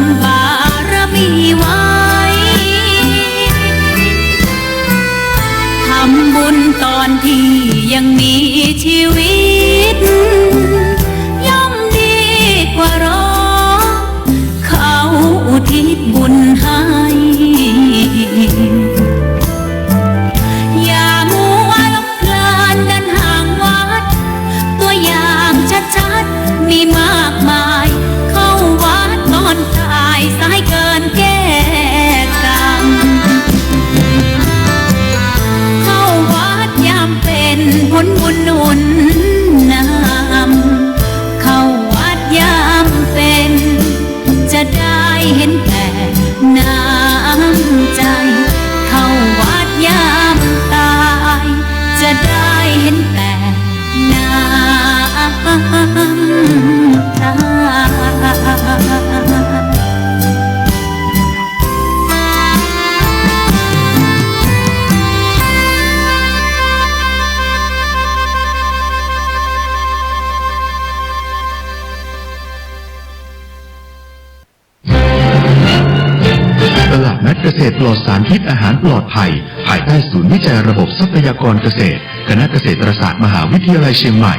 ำบารมีไว้ทำบุญตอนที่ยังมีชีวิตย่อมดีกว่ารอเขาอุทิศบุญให้อย่ามัวหลงเพลินเดินห่างวัดตัวอย่างชัดๆมีมากมายเข้าวัดนอนตายสายเกินแก้กรรมเข้าวัดยามเป็นผลบุญหนุนนำเข้าวัดยามเป็นจะได้เห็นแต่น้ำใจเข้าวัดยามตายจะได้เห็นแต่น้ำตาตลาดนัดเกษตรปลอดสารพิษอาหารปลอดภัยภายใต้ศูนย์วิจัยระบบทรัพยากรเกษตรคณะเกษตรศาสตร์มหาวิทยาลัยเชียงใหม่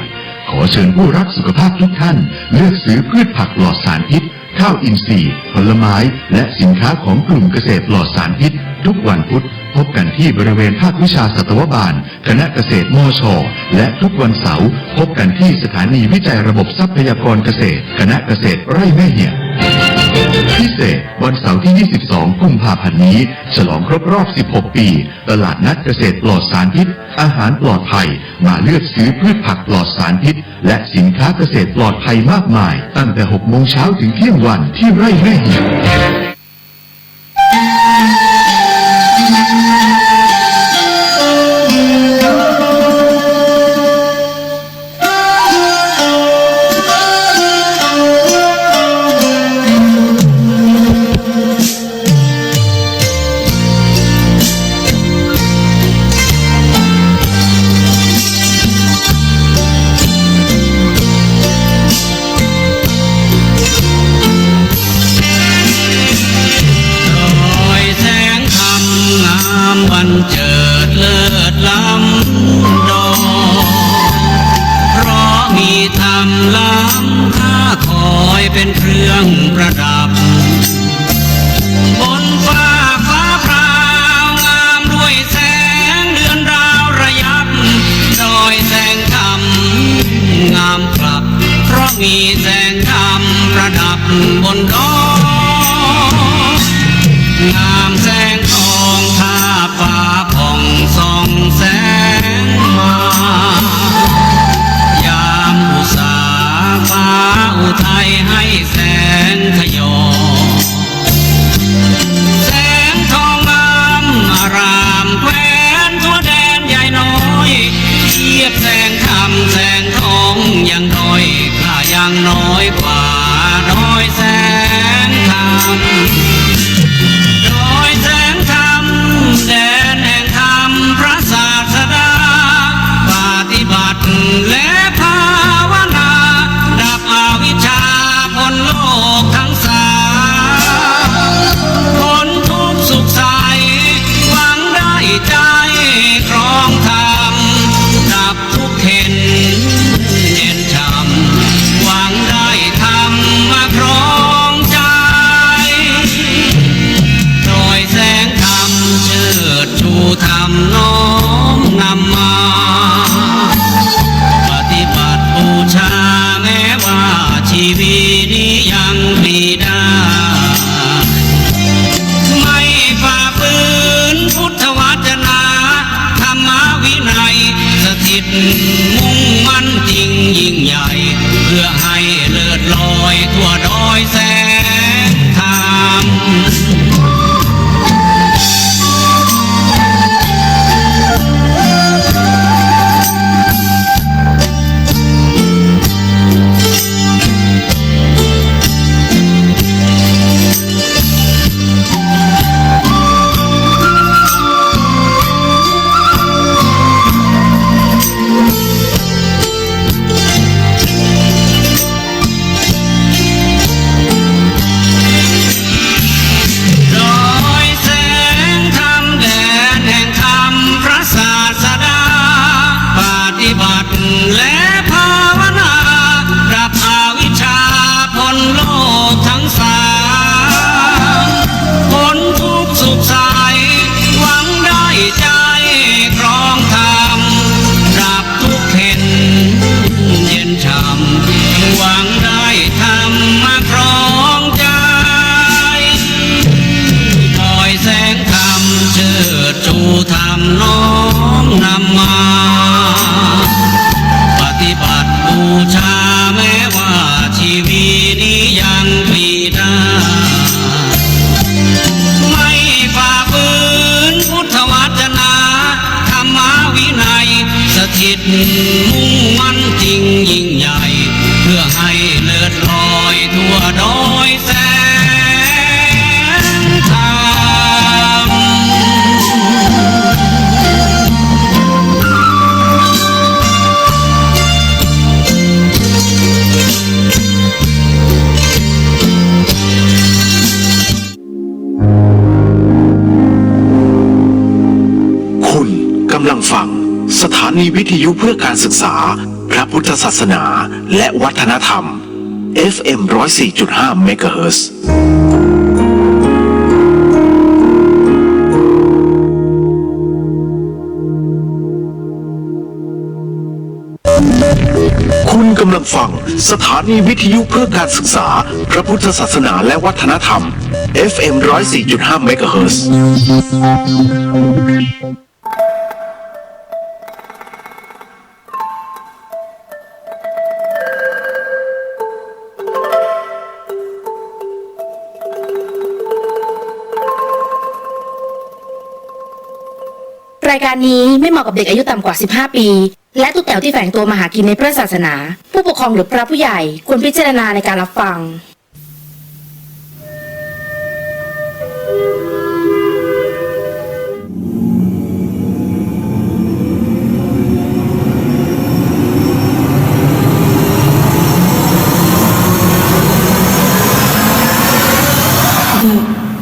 ขอเชิญผู้รักสุขภาพทุกท่านเลือกซื้อพืชผักปลอดสารพิษข้าวอินทรีย์ผลไม้และสินค้าของกลุ่มเกษตรปลอดสารพิษทุกวันพุธพบกันที่บริเวณภาควิชาสัตวบาลคณะเกษตรมช.และทุกวันเสาร์พบกันที่สถานีวิจัยระบบทรัพยากรเกษตรคณะเกษตรไร่แม่เหี่ยพิเศษวันเสาร์ที่ 22 กุมภาพันธ์นี้ฉลองครบรอบ 16 ปีตลาดนัดเกษตรปลอดสารพิษอาหารปลอดภัยมาเลือกซื้อพืชผักปลอดสารพิษและสินค้าเกษตรปลอดภัยมากมายตั้งแต่ 6 โมงเช้าถึงเที่ยงวันที่ไร่แม่เหี่ยเจิดเลิศล้ำดอกเพราะมีธรรมล้ำค่าคอยเป็นเครื่องประดับบนฟ้าพราวงามด้วยแสงเดือนดาวระยับดอยแสงธรรมงามกลับเพราะมีแสงธรรมประดับบนดอยงามแสงทองท่าฟ้าผ่องส่องแสงมายามอุษาฟ้าอุทัยให้แสงขยอแสงทองงามอารามแคว้นทั่วแดนใหญ่น้อยเทียบแสงธรรมแสงทองยังด้อยค่ายังน้อยกว่าด้อยแสง คิดมุ่งมั่นจริงยิ่งใหญ่เพื่อให้เลิศลอยทั่วดอยแสนธรรม คุณกำลังฟังสถานีวิทยุเพื่อการศึกษาพระพุทธศาสนาและวัฒนธรรม FM 104.5 เมกะเฮิรตซ์คุณกำลังฟังสถานีวิทยุเพื่อการศึกษาพระพุทธศาสนาและวัฒนธรรม FM 104.5 เมกะเฮิรตซ์รายการนี้ไม่เหมาะกับเด็กอายุต่ำกว่า 15 ปี และตุ๊กแต๋วที่แฝงตัวมาหากินในพระศาสนา ผู้ปกครองหรือพระผู้ใหญ่ควรพิจารณาในการรับฟัง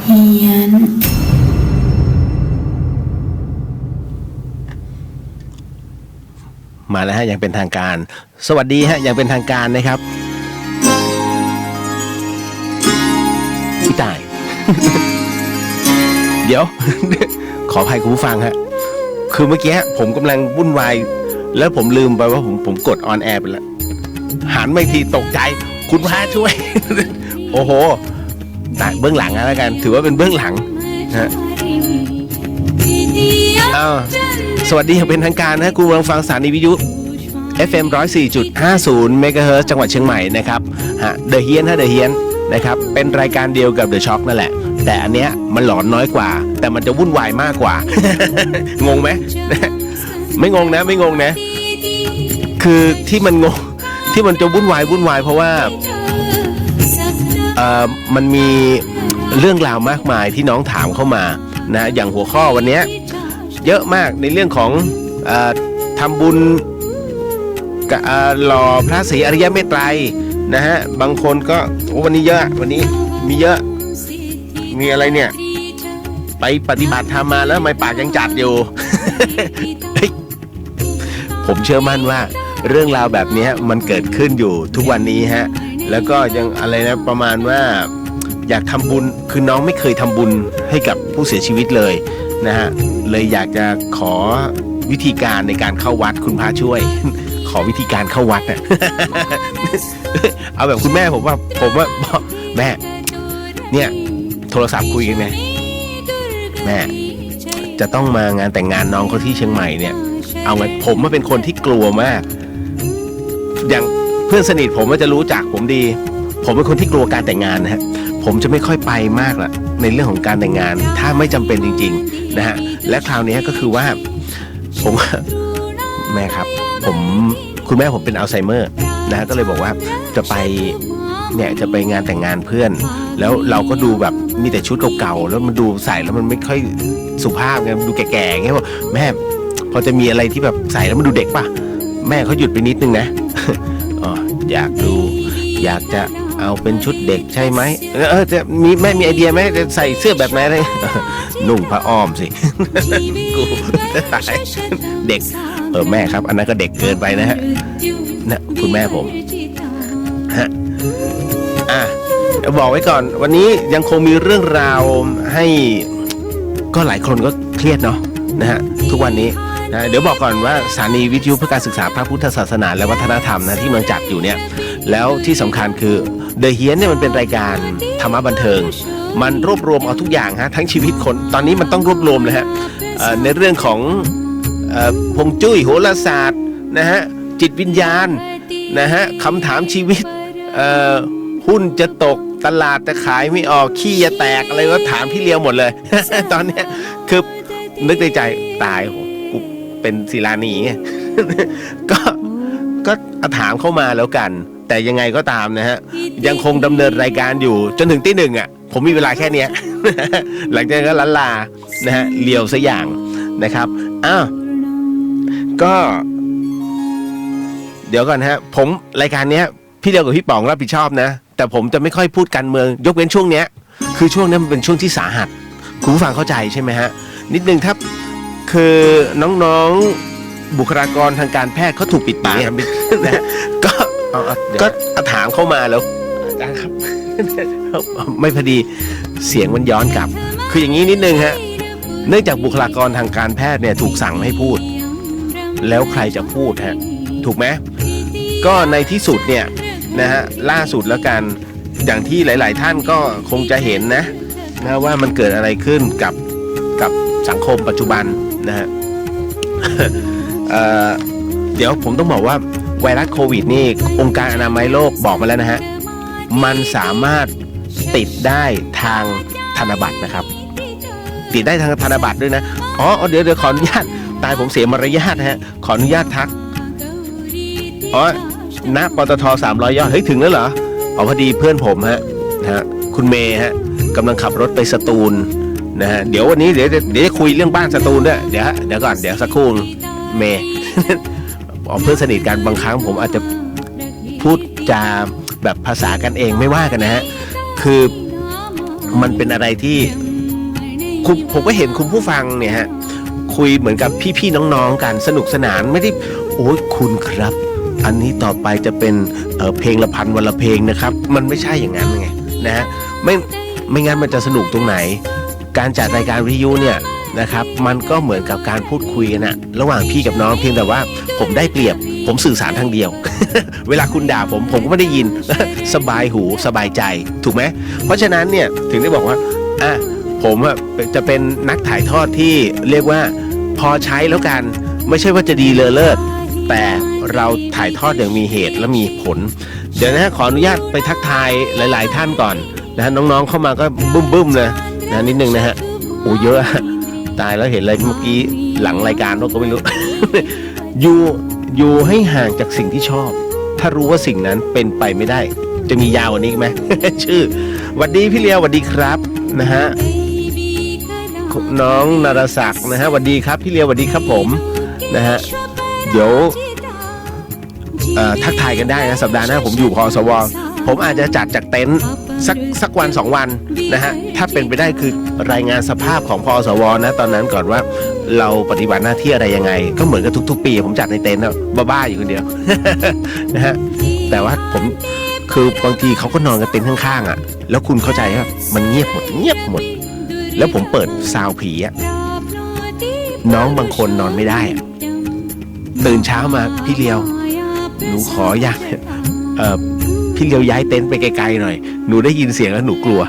เฮียน มาแล้วฮะอย่างเป็นทางการสวัสดีฮะอย่างเป็นทางการนะครับพี่ตาย เดี๋ยว ขออภัยคุณผู้ฟังฮะคือเมื่อกี้ผมกำลังวุ่นวายแล้วผมลืมไปว่าผมกดออนแอร์ไปแล้วหันมาอีกทีตกใจคุณพระช่วย โอ้โหแต่เบื้องหลังแล้วกันถือว่าเป็นเบื้องหลังนะสวัสดีอย่างเป็นทางการนะคุณกำลังฟังสถานีวิทยุ FM 104.50 เมกะเฮิรตซ์จังหวัดเชียงใหม่นะครับเดอะเฮียนเดอะเฮียนนะครับเป็นรายการเดียวกับเดอะช็อคนั่นแหละแต่อันเนี้ยมันหลอนน้อยกว่าแต่มันจะวุ่นวายมากกว่า งงไหม ไม่งงนะไม่งงนะคือที่มันงงที่มันจะวุ่นวายเพราะว่ามันมีเรื่องราวมากมายที่น้องถามเข้ามานะอย่างหัวข้อวันนี้เยอะมากในเรื่องของทำบุญหล่อพระศรีอริยเมตไตรนะฮะบางคนก็วันนี้เยอะวันนี้มีเยอะมีอะไรเนี่ยไปปฏิบัติธรรมมาแล้วทำไมปากยังจัดอยู่ ผมเชื่อมั่นว่าเรื่องราวแบบนี้มันเกิดขึ้นอยู่ทุกวันนี้ฮะแล้วก็ยังอะไรนะประมาณว่าอยากทำบุญคือน้องไม่เคยทำบุญให้กับผู้เสียชีวิตเลยนะฮะเลยอยากจะขอวิธีการในการเข้าวัดคุณพระช่วย ขอวิธีการเข้าวัดนะ เอาแบบคุณแม่ผมว่าแม่เนี่ยโทรศัพท์คุยกันไงแม่จะต้องมางานแต่งงานน้องเขาที่เชียงใหม่เนี่ยเอาไงผมว่าเป็นคนที่กลัวมากอย่างเพื่อนสนิทผมว่าจะรู้จักผมดีผมเป็นคนที่กลัวการแต่งงานนะฮะผมจะไม่ค่อยไปมากละในเรื่องของการแต่งงานถ้าไม่จำเป็นจริงๆนะฮะและคราวนี้ก็คือว่าผมแม่ครับคุณแม่ผมเป็นอัลไซเมอร์นะฮะก็เลยบอกว่าจะไปงานแต่งงานเพื่อนแล้วเราก็ดูแบบมีแต่ชุดเก่าๆแล้วมันดูใส่แล้วมันไม่ค่อยสุภาพไงดูแก่ๆไงบอกแม่พอจะมีอะไรที่แบบใส่แล้วมันดูเด็กป่ะแม่เขาหยุดไปนิดนึงนะ อ๋ออยากจะเอาเป็นชุดเด็กใช่ไหมจะมีแม่มีไอเดียไหมจะใส่เสื้อแบบไหนอะไร นุ่งผ้าอ้อมสิ กูตายเด็กแม่ครับอันนั้นก็เด็กเกินไปนะฮะนะคุณแม่ผมฮะบอกไว้ก่อนวันนี้ยังคงมีเรื่องราวให้ก็หลายคนก็เครียดเนาะนะฮะทุกวันนี้นะเดี๋ยวบอกก่อนว่าสถานีวิทยุเพื่อการศึกษาพระพุทธศาสนาและวัฒนธรรมนะที่กำลังจัดอยู่เนี่ยแล้วที่สำคัญคือเดอะเฮียนเนี่ยมันเป็นรายการธรรมะบันเทิงมันรวบรวมเอาทุกอย่างฮะทั้งชีวิตคนตอนนี้มันต้องรวบรวมเลยฮะในเรื่องของฮวงจุ้ยโหราศาสตร์นะฮะจิตวิญญาณนะฮะคำถามชีวิตหุ้นจะตกตลาดจะขายไม่ออกขี้จะแตกอะไรก็ถามพี่เลี้ยวหมดเลย ตอนนี้คือนึกในใจตาย เป็นศิลานี ก็ถามเข้ามาแล้วกัน แต่ยังไงก็ตามนะฮะยังคงดำเนินรายการอยู่จนถึงตี 1อ่ะผมมีเวลาแค่เนี้ย หลังจากนั้นก็ล้านลานะฮะเลียวซะอย่างนะครับก็ เดี๋ยวก่อนฮะผมรายการเนี้ยพี่เดียวกับพี่ป๋องรับผิดชอบนะแต่ผมจะไม่ค่อยพูดการเมืองยกเว้นช่วงเนี้ยคือช่วงนี้มันเป็นช่วงที่สาหัสคุณผู้ฟังเข้าใจใช่ไหมฮะนิดนึงถ้าคือน้องๆบุคลากรทางการแพทย์เขาถูกปิดปากนะก็ถามเข้ามาแล้วครับ ไม่พอดีเสียงมันย้อนกลับคืออย่างนี้นิดนึงฮะเนื่องจากบุคลากรทางการแพทย์เนี่ยถูกสั่งให้พูดแล้วใครจะพูดฮะถูกไหมก็ในที่สุดเนี่ยนะฮะล่าสุดแล้วกันอย่างที่หลายๆท่านก็คงจะเห็นนะว่ามันเกิดอะไรขึ้นกับสังคมปัจจุบันนะฮะ เดี๋ยวผมต้องบอกว่าไวรัสโควิดนี่องค์การอนามัยโลกบอกมาแล้วนะฮะมันสามารถติดได้ทางธนบัตรนะครับติดได้ทางธนบัตรด้วยนะเดี๋ยวขออนุญาตตายผมเสียมารยาทฮะขออนุญาตทักณปตท300 ยอดเฮ้ยถึงแล้วเหรอพอดีเพื่อนผมฮะคุณเมย์ฮะกำลังขับรถไปสตูลนะฮะเดี๋ยววันนี้เดี๋ยวจะคุยเรื่องบ้านสตูลด้วยเดี๋ยวก่อนเดี๋ยวสักครู่เมย์ เพื่อนสนิทกันบางครั้งผมอาจจะพูดจาแบบภาษากันเองไม่ว่ากันนะฮะคือมันเป็นอะไรที่ผมก็เห็นคุณผู้ฟังเนี่ยฮะคุยเหมือนกับพี่ๆน้องๆกันสนุกสนานไม่ได้โอ้ยคุณครับอันนี้ต่อไปจะเป็นเพลงละพันวันละเพลงนะครับมันไม่ใช่อย่างนั้นไงนะฮะไม่งั้นมันจะสนุกตรงไหนการจัดรายการวิทยุเนี่ยนะครับมันก็เหมือนกับการพูดคุยกันนะระหว่างพี่กับน้องเพียงแต่ว่าผมได้เปรียบผมสื่อสารทางเดียว เวลาคุณด่าผมก็ไม่ได้ยิน สบายหูสบายใจถูกไหมเพราะฉะนั้นเนี่ยถึงได้บอกว่าผมจะเป็นนักถ่ายทอดที่เรียกว่าพอใช้แล้วกันไม่ใช่ว่าจะดีเลอเลิศแต่เราถ่ายทอดอย่างมีเหตุและมีผลเดี๋ยวนะขออนุญาตไปทักทายหลายๆท่านก่อนนะฮะน้องๆเข้ามาก็บึ้มๆเลยนะนิดนึงนะฮะโอ้เยอะตายแล้วเห็นอะไรเมื่อกี้หลังรายการก็ไม่รู้ อยู่ให้ห่างจากสิ่งที่ชอบถ้ารู้ว่าสิ่งนั้นเป็นไปไม่ได้จะมียาวกว่านี้ไหม ชื่อหวัดดีพี่เลียวหวัดดีครับนะฮะน้องนารศักดิ์นะฮะหวัดดีครับพี่เลียวหวัดดีครับผมนะฮะเดี๋ยวทักทายกันได้นะสัปดาห์หน้าผมอยู่พสวผมอาจจะจัดจากเต็นท์สักวัน2 วันนะฮะถ้าเป็นไปได้คือรายงานสภาพของพสวนะตอนนั้นก่อนว่าเราปฏิบัติหน้าที่อะไรยังไงก็เหมือนกับทุกๆปีผมจัดในเต็นท์นะบ้าๆอยู่คนเดียว นะฮะแต่ว่าผมคือบางทีเขาก็นอนกันเต็นท์ข้างๆอ่ะแล้วคุณเข้าใจว่ามันเงียบหมดแล้วผมเปิดซาวผีอ่ะน้องบางคนนอนไม่ได้ตื่นเช้ามาพี่เลียวหนูขออยากพี่เลียวย้ายเต็นท์ไปไกลๆหน่อยหนูได้ยินเสียงแล้วหนูกลัว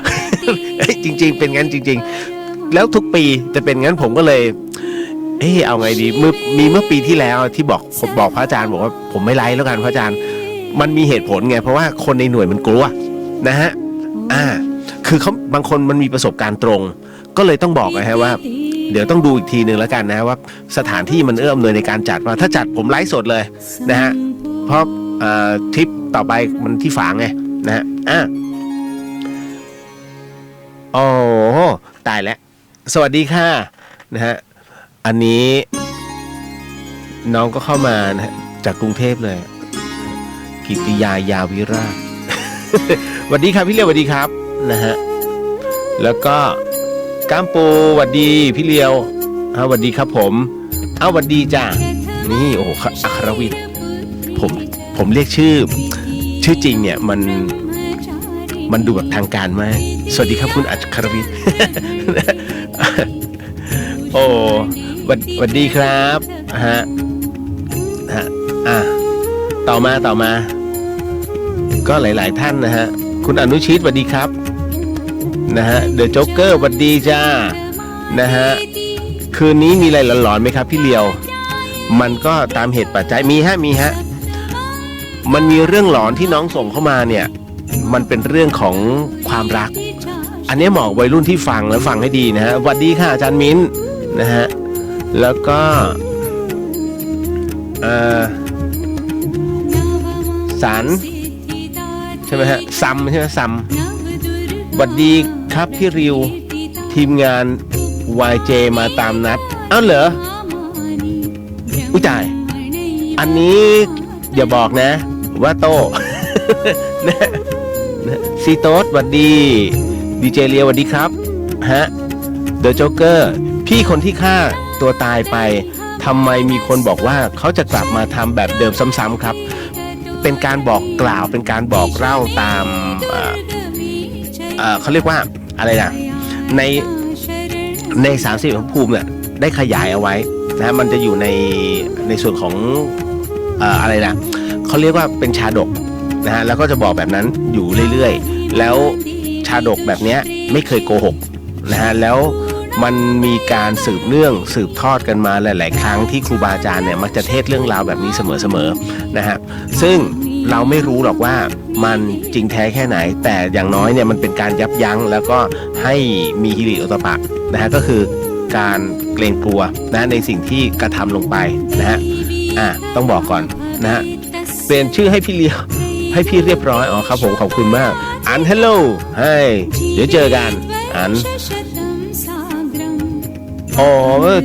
จริงๆเป็นงั้นจริงๆแล้วทุกปีจะเป็นงั้นผมก็เลยเอาไงดีเมื่อปีที่แล้วที่บอกพระอาจารย์บอกว่าผมไม่ไลฟ์แล้วกันพระอาจารย์มันมีเหตุผลไงเพราะว่าคนในหน่วยมันกลัวนะฮะคือเขาบางคนมันมีประสบการณ์ตรงก็เลยต้องบอกนะฮะว่าเดี๋ยวต้องดูอีกทีนึงแล้วกันนะว่าสถานที่มันเอื้ออำนวยในการจัดว่าถ้าจัดผมไลฟ์สดเลยนะฮะเพราะทริปต่อไปมันที่ฝางไงนะฮะโอ้ตายแล้วสวัสดีค่ะนะฮะอันนี้น้องก็เข้ามานะฮะจากกรุงเทพเลยกิติยายาวิราช สวัสดีครับพี่เลียวสวัสดีครับนะฮะแล้วก็ก้ามปูสวัสดีพี่เลียวสวัสดีครับผมสวัสดีจ้านี่โอ้โหอัครวิทย์ผมเรียกชื่อจริงเนี่ยมันดูแบบทางการมากสวัสดีครับคุณอัครวิทย์ โอ้สวัสดีครับฮะต่อมาก็หลายๆท่านนะฮะคุณอนุชิตสวัสดีครับนะฮะเดอะโจ๊กเกอร์สวัสดีจ้านะฮะคืนนี้มีอะไรหลอนๆไหมครับพี่เลียวมันก็ตามเหตุปัจจัยมีฮะมันมีเรื่องหลอนที่น้องส่งเข้ามาเนี่ยมันเป็นเรื่องของความรักอันนี้เหมาะวัยรุ่นที่ฟังแล้วฟังให้ดีนะฮะสวัสดีค่ะอาจารย์มิ้นนะฮะแล้วก็ สารใช่ไหมฮะซัมใช่ไหมซัมสวัสดีครับพี่ริวทีมงาน YJ มาตามนัดอ้าวเหรออุ้ยตายอันนี้อย่าบอกนะว่าโต้ นะซีโต๊ดสวัสดีดีเจเลียวสวัสดีครับฮะเดอะโจ๊กเกอร์พี่คนที่ฆ่าตัวตายไปทำไมมีคนบอกว่าเขาจะกลับมาทำแบบเดิมซ้ำๆครับเป็นการบอกกล่าวเป็นการบอกเล่าตามเขาเรียกว่าอะไรนะใน30ภูมิเนี่ยได้ขยายเอาไว้นะมันจะอยู่ในส่วนของอะไรนะเขาเรียกว่าเป็นชาดกนะฮะแล้วก็จะบอกแบบนั้นอยู่เรื่อยๆแล้วชาดกแบบนี้ไม่เคยโกหกนะฮะแล้วมันมีการสืบเนื่องสืบทอดกันมาหลายๆครั้งที่ครูบาอาจารย์เนี่ยมักจะเทศเรื่องราวแบบนี้เสมอๆนะฮะซึ่งเราไม่รู้หรอกว่ามันจริงแท้แค่ไหนแต่อย่างน้อยเนี่ยมันเป็นการยับยั้งแล้วก็ให้มีฮิริโอตปะนะฮะก็คือการเกรงกลัวนะในสิ่งที่กระทำลงไปนะฮะต้องบอกก่อนนะฮะเปลี่ยนชื่อให้พี่เลียวให้พี่เรียบร้อยอ๋อครับผมขอบคุณมากอันฮัลโหลให้เดี๋ยวเจอกันอันอ๋อ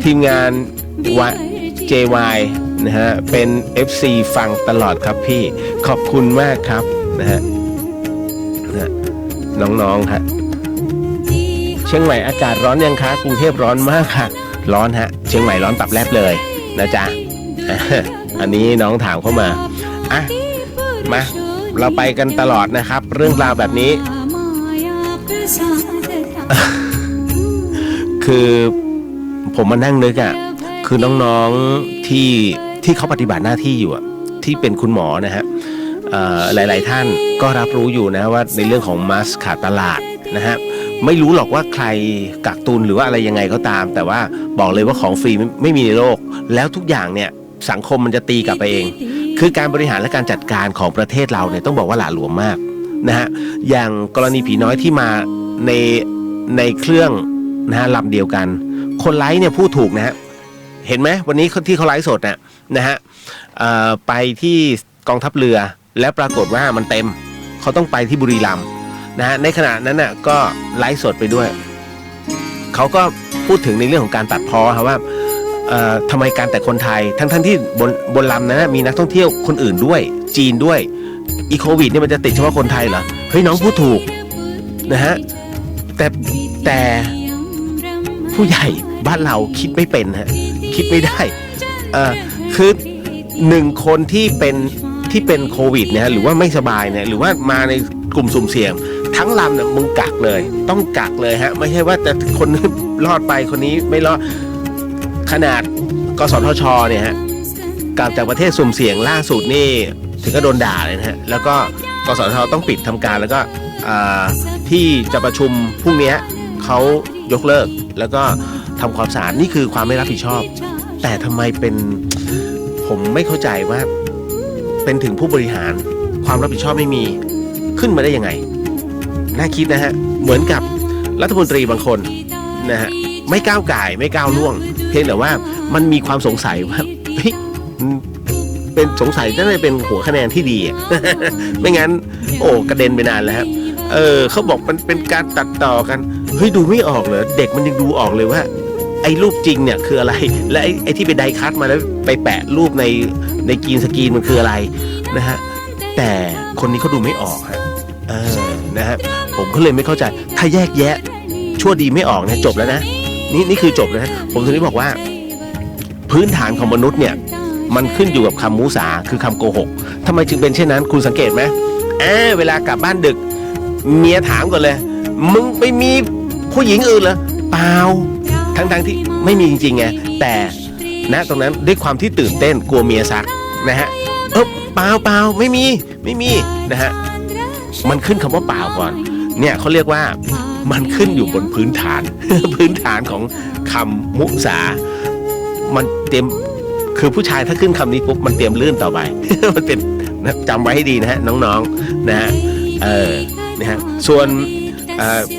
ทีมงาน JY นะฮะเป็น FC ฟังตลอดครับพี่ขอบคุณมากครับนะฮะน้องๆฮะเชียงใหม่อากาศร้อนยังคะกรุงเทพร้อนมากค่ะร้อนฮะเชียงใหม่ร้อนตับแลบเลยนะจ๊ะอันนี้น้องถามเข้ามามาเราไปกันตลอดนะครับเรื่องราวแบบนี้ คือผมมานั่งนึกคือน้องๆที่เขาปฏิบัติหน้าที่อยู่ที่เป็นคุณหมอนะฮะหลายๆท่านก็รับรู้อยู่นะว่าในเรื่องของมัสขาดตลาดนะฮะไม่รู้หรอกว่าใครกักตุนหรือว่าอะไรยังไงก็ตามแต่ว่าบอกเลยว่าของฟรีไม่มีในโลกแล้วทุกอย่างเนี่ยสังคมมันจะตีกลับไปเองคือการบริหารและการจัดการของประเทศเราเนี่ยต้องบอกว่าหละหลวมมากนะฮะอย่างกรณีผีน้อยที่มาในเครื่องนะฮะลำเดียวกันคนไลฟ์เนี่ยพูดถูกนะฮะเห็นไหมวันนี้ที่เขาไลฟ์สดนะฮะไปที่กองทัพเรือแล้วปรากฏว่ามันเต็มเขาต้องไปที่บุรีรัมย์นะฮะในขณะนั้นน่ะก็ไลฟ์สดไปด้วยเขาก็พูดถึงในเรื่องของการตัดพ้อครับว่าทำไมการแต่คนไทยทั้งที่บนลำนั้นมีนักท่องเที่ยวคนอื่นด้วยจีนด้วยโควิดเนี่ยมันจะติดเฉพาะคนไทยเหรอเฮ้ยน้องพูดถูกนะฮะแต่ผู้ใหญ่บ้านเราคิดไม่เป็นฮะคิดไม่ได้คือ1คนที่เป็นโควิดเนี่ยหรือว่าไม่สบายเนี่ยหรือว่ามาในกลุ่มสุ่มเสี่ยงทั้งลำเนี่ยมึงกักเลยต้องกักเลยฮะไม่ใช่ว่าแต่คนนี้รอดไปคนนี้ไม่รอดขนาดกสทชเนี่ยฮะกลับจากประเทศสุ่มเสี่ยงล่าสุดนี่ถึงก็โดนด่าเลยนะฮะแล้วก็กสทชต้องปิดทำการแล้วก็ที่จะประชุมพรุ่งนี้เขายกเลิกแล้วก็ทำความสะอาดนี่คือความไม่รับผิดชอบแต่ทำไมเป็นผมไม่เข้าใจว่าเป็นถึงผู้บริหารความรับผิดชอบไม่มีขึ้นมาได้ยังไงน่าคิดนะฮะเหมือนกับรัฐมนตรีบางคนนะฮะไม่ก้าวก่ายไม่ก้าวล่วงเพียงแต่ว่ามันมีความสงสัยว่าเฮ้ยเป็นสงสัยน่าจะเป็นหัวคะแนนที่ดี ไม่งั้นโอ้กระเด็นไปนานแล้วครับเขาบอกมันเป็นการตัดต่อกันเฮ้ยดูไม่ออกเหรอเด็กมันยังดูออกเลยว่าไอ้รูปจริงเนี่ยคืออะไรและไอ้ที่ไปไดคัทมาแล้วไปแปะรูปในกรีนสกรีนมันคืออะไรนะฮะแต่คนนี้เขาดูไม่ออกฮะนะฮะผมก็เลยไม่เข้าใจถ้าแยกแยะชั่วดีไม่ออกเนี่ยจบแล้วนะนี่คือจบนะผมถึงได้บอกว่าพื้นฐานของมนุษย์เนี่ยมันขึ้นอยู่กับคำมุสาคือคำโกหกทำไมจึงเป็นเช่นนั้นคุณสังเกตไหมเวลากลับบ้านดึกเมียถามก่อนเลยมึงไปมีผู้หญิงอื่นเหรอเปล่าทั้งที่ไม่มีจริงๆไงแต่นะตรงนั้นด้วยความที่ตื่นเต้นกลัวเมียซักนะฮะเปล่าไม่มีนะฮะมันขึ้นคำว่าเปล่าก่อนเนี่ยเขาเรียกว่ามันขึ้นอยู่บนพื้นฐานของคำมุสามันเตรียมคือผู้ชายถ้าขึ้นคำนี้ปุ๊บมันเตรียมลื่นต่อไป มันเป็นจำไว้ให้ดีนะฮะน้องๆนะฮะนะฮะส่วน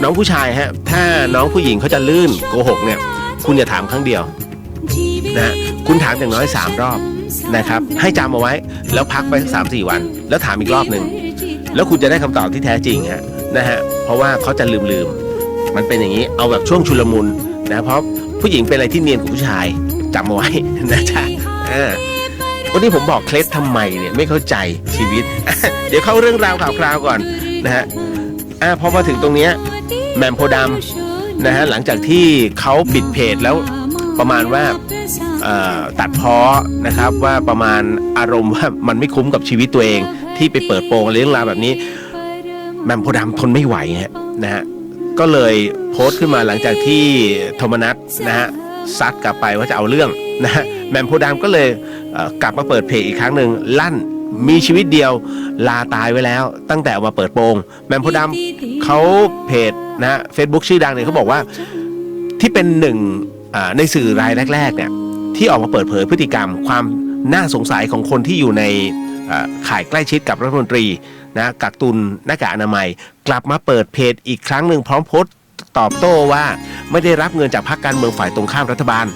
น้องผู้ชายฮะถ้าน้องผู้หญิงเขาจะลื่นโกหกเนี่ยคุณอย่าถามครั้งเดียวนะคุณถามอย่างน้อย3 รอบ นะครับให้จำเอาไว้แล้วพักไป3-4 วันแล้วถามอีกรอบหนึ่งแล้วคุณจะได้คำตอบที่แท้จริงฮะนะฮะเพราะว่าเขาจะลืมมันเป็นอย่างนี้เอาแบบช่วงชุลมุนนะเพราะผู้หญิงเป็นอะไรที่เนียนกว่าผู้ชายจำเอาไว้นะจ๊ะวันนี้ผมบอกเคล็ดทำไมเนี่ยไม่เข้าใจชีวิต เดี๋ยวเข้าเรื่องราวข่าวคราวก่อนนะฮะพอมาถึงตรงเนี้ยแหม่มโพธิ์ดำนะฮะหลังจากที่เขาปิดเพจแล้วประมาณว่าตัดพ้อนะครับว่าประมาณอารมณ์ว่ามันไม่คุ้มกับชีวิตตัวเองที่ไปเปิดโปงเรื่องราวแบบนี้แหม่มโพธิ์ดำทนไม่ไหวนะฮะก็เลยโพสต์ขึ้นมาหลังจากที่โทมัสนะฮะซัดกลับไปว่าจะเอาเรื่องนะฮะแหม่มโพธิ์ดำก็เลยกลับมาเปิดเพจอีกครั้งหนึ่งลั่นมีชีวิตเดียวลาตายไว้แล้วตั้งแต่ออกมาเปิดโปงแหม่มโพธิ์ดำเขาเพจนะฮะ Facebook ชื่อดังเนี่ยเขาบอกว่าที่เป็นหนึ่งในสื่อรายแรกๆเนี่ยที่ออกมาเปิดเผยพฤติกรรมความน่าสงสัยของคนที่อยู่ในข่ายใกล้ชิดกับรัฐมนตรีนะกักตุนหน้ากากอนามัยกลับมาเปิดเพจอีกครั้งหนึ่งพร้อมโพสต์ตอบโต้ว่าไม่ได้รับเงินจากพรรคการเมืองฝ่ายตรงข้ามรัฐบาล